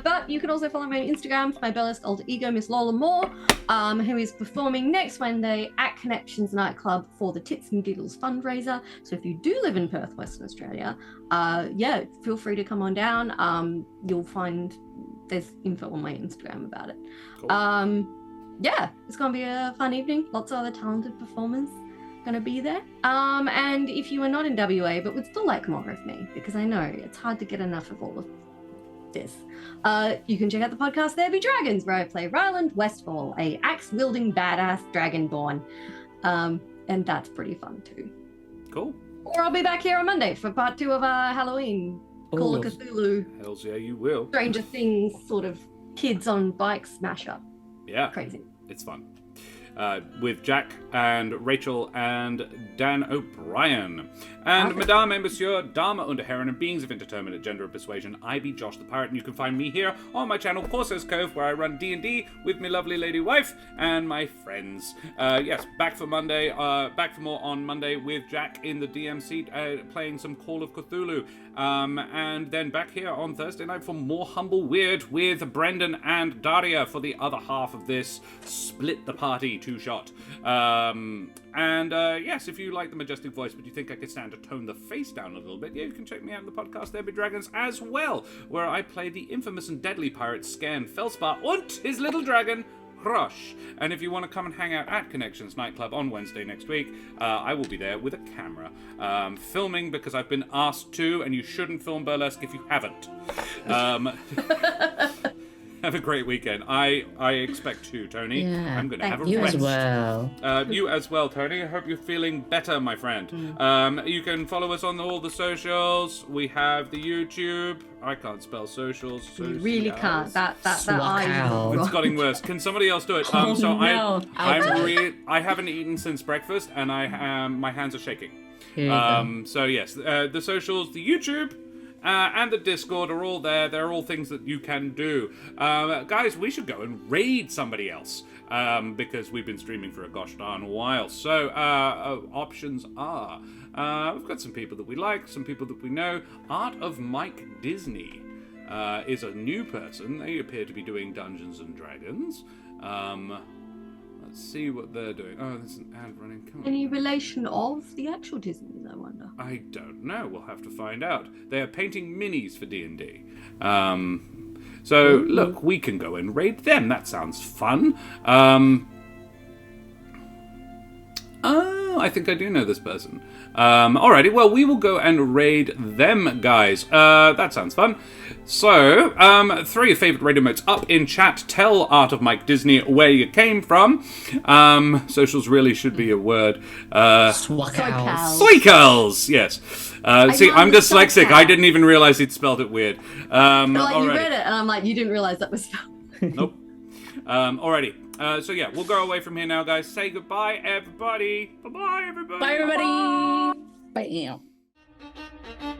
But you can also follow me on Instagram for my bellest alter ego, Miss Lola Moore, who is performing next Wednesday at Connections nightclub for the Tits and Giggles fundraiser. So if you do live in Perth, Western Australia, feel free to come on down. You'll find there's info on my Instagram about it. Cool. It's gonna be a fun evening. Lots of other talented performers gonna be there. And if you are not in WA but would still like more of me, because I know it's hard to get enough of all of this, you can check out the podcast There Be Dragons, where I play Ryland Westfall, a axe-wielding badass dragonborn. And that's pretty fun too. Cool. Or I'll be back here on Monday for part 2 of our Halloween Call of Cthulhu. Hells yeah, you will. Stranger Things sort of kids on bikes mashup. Yeah. Crazy. It's fun. With Jack and Rachel and Dan O'Brien. And Madame et Monsieur, Dame und Herren, and beings of indeterminate gender and persuasion, I be Josh the Pirate, and you can find me here on my channel, Corsair's Cove, where I run D&D with my lovely lady wife and my friends. Back for Monday, back for more on Monday with Jack in the DM seat, playing some Call of Cthulhu. And then back here on Thursday night for more Humblewood with Brendan and Daria for the other half of this Split the Party 2-shot. Yes, if you like the majestic voice but you think I could stand to tone the face down a little bit, you can check me out in the podcast There Be Dragons as well, where I play the infamous and deadly pirate Scan Felspar and his little dragon Rush. And if you want to come and hang out at Connections Nightclub on Wednesday next week, I will be there with a camera, filming because I've been asked to, and you shouldn't film burlesque if you haven't. Have a great weekend. I expect to, Tony. Yeah, I'm going to have a you rest. as well. You as well, Tony. I hope you're feeling better, my friend. You can follow us on all the socials. We have the YouTube. I can't spell socials. You really can't. That Wow. It's getting worse. Can somebody else do it? Oh, no. I haven't eaten since breakfast, and my hands are shaking. Here you go. So yes, the socials, the YouTube, and the Discord are all there. They're all things that you can do. Guys, we should go and raid somebody else. Because we've been streaming for a gosh darn while. So, options are, we've got some people that we like, some people that we know. Art of Mike Disney is a new person. They appear to be doing Dungeons and Dragons. Let's see what they're doing. Oh, there's an ad running. Come on. Any relation of the actual Disney, I wonder? I don't know. We'll have to find out. They are painting minis for D&D. So, look, we can go and raid them. That sounds fun. Oh, I think I do know this person. Alrighty, well, we will go and raid them, guys. That sounds fun. So, 3 favorite radio modes up in chat. Tell Art of Mike Disney where you came from. Socials really should be a word. Swackals. Soykals! Yes. See, I'm dyslexic. I didn't even realize he'd spelled it weird. You read it, and I'm like, you didn't realize that was spelled. Nope. Alrighty. So yeah, we'll go away from here now, guys. Say goodbye, everybody. Bye-bye, everybody. Bye, everybody. Bye.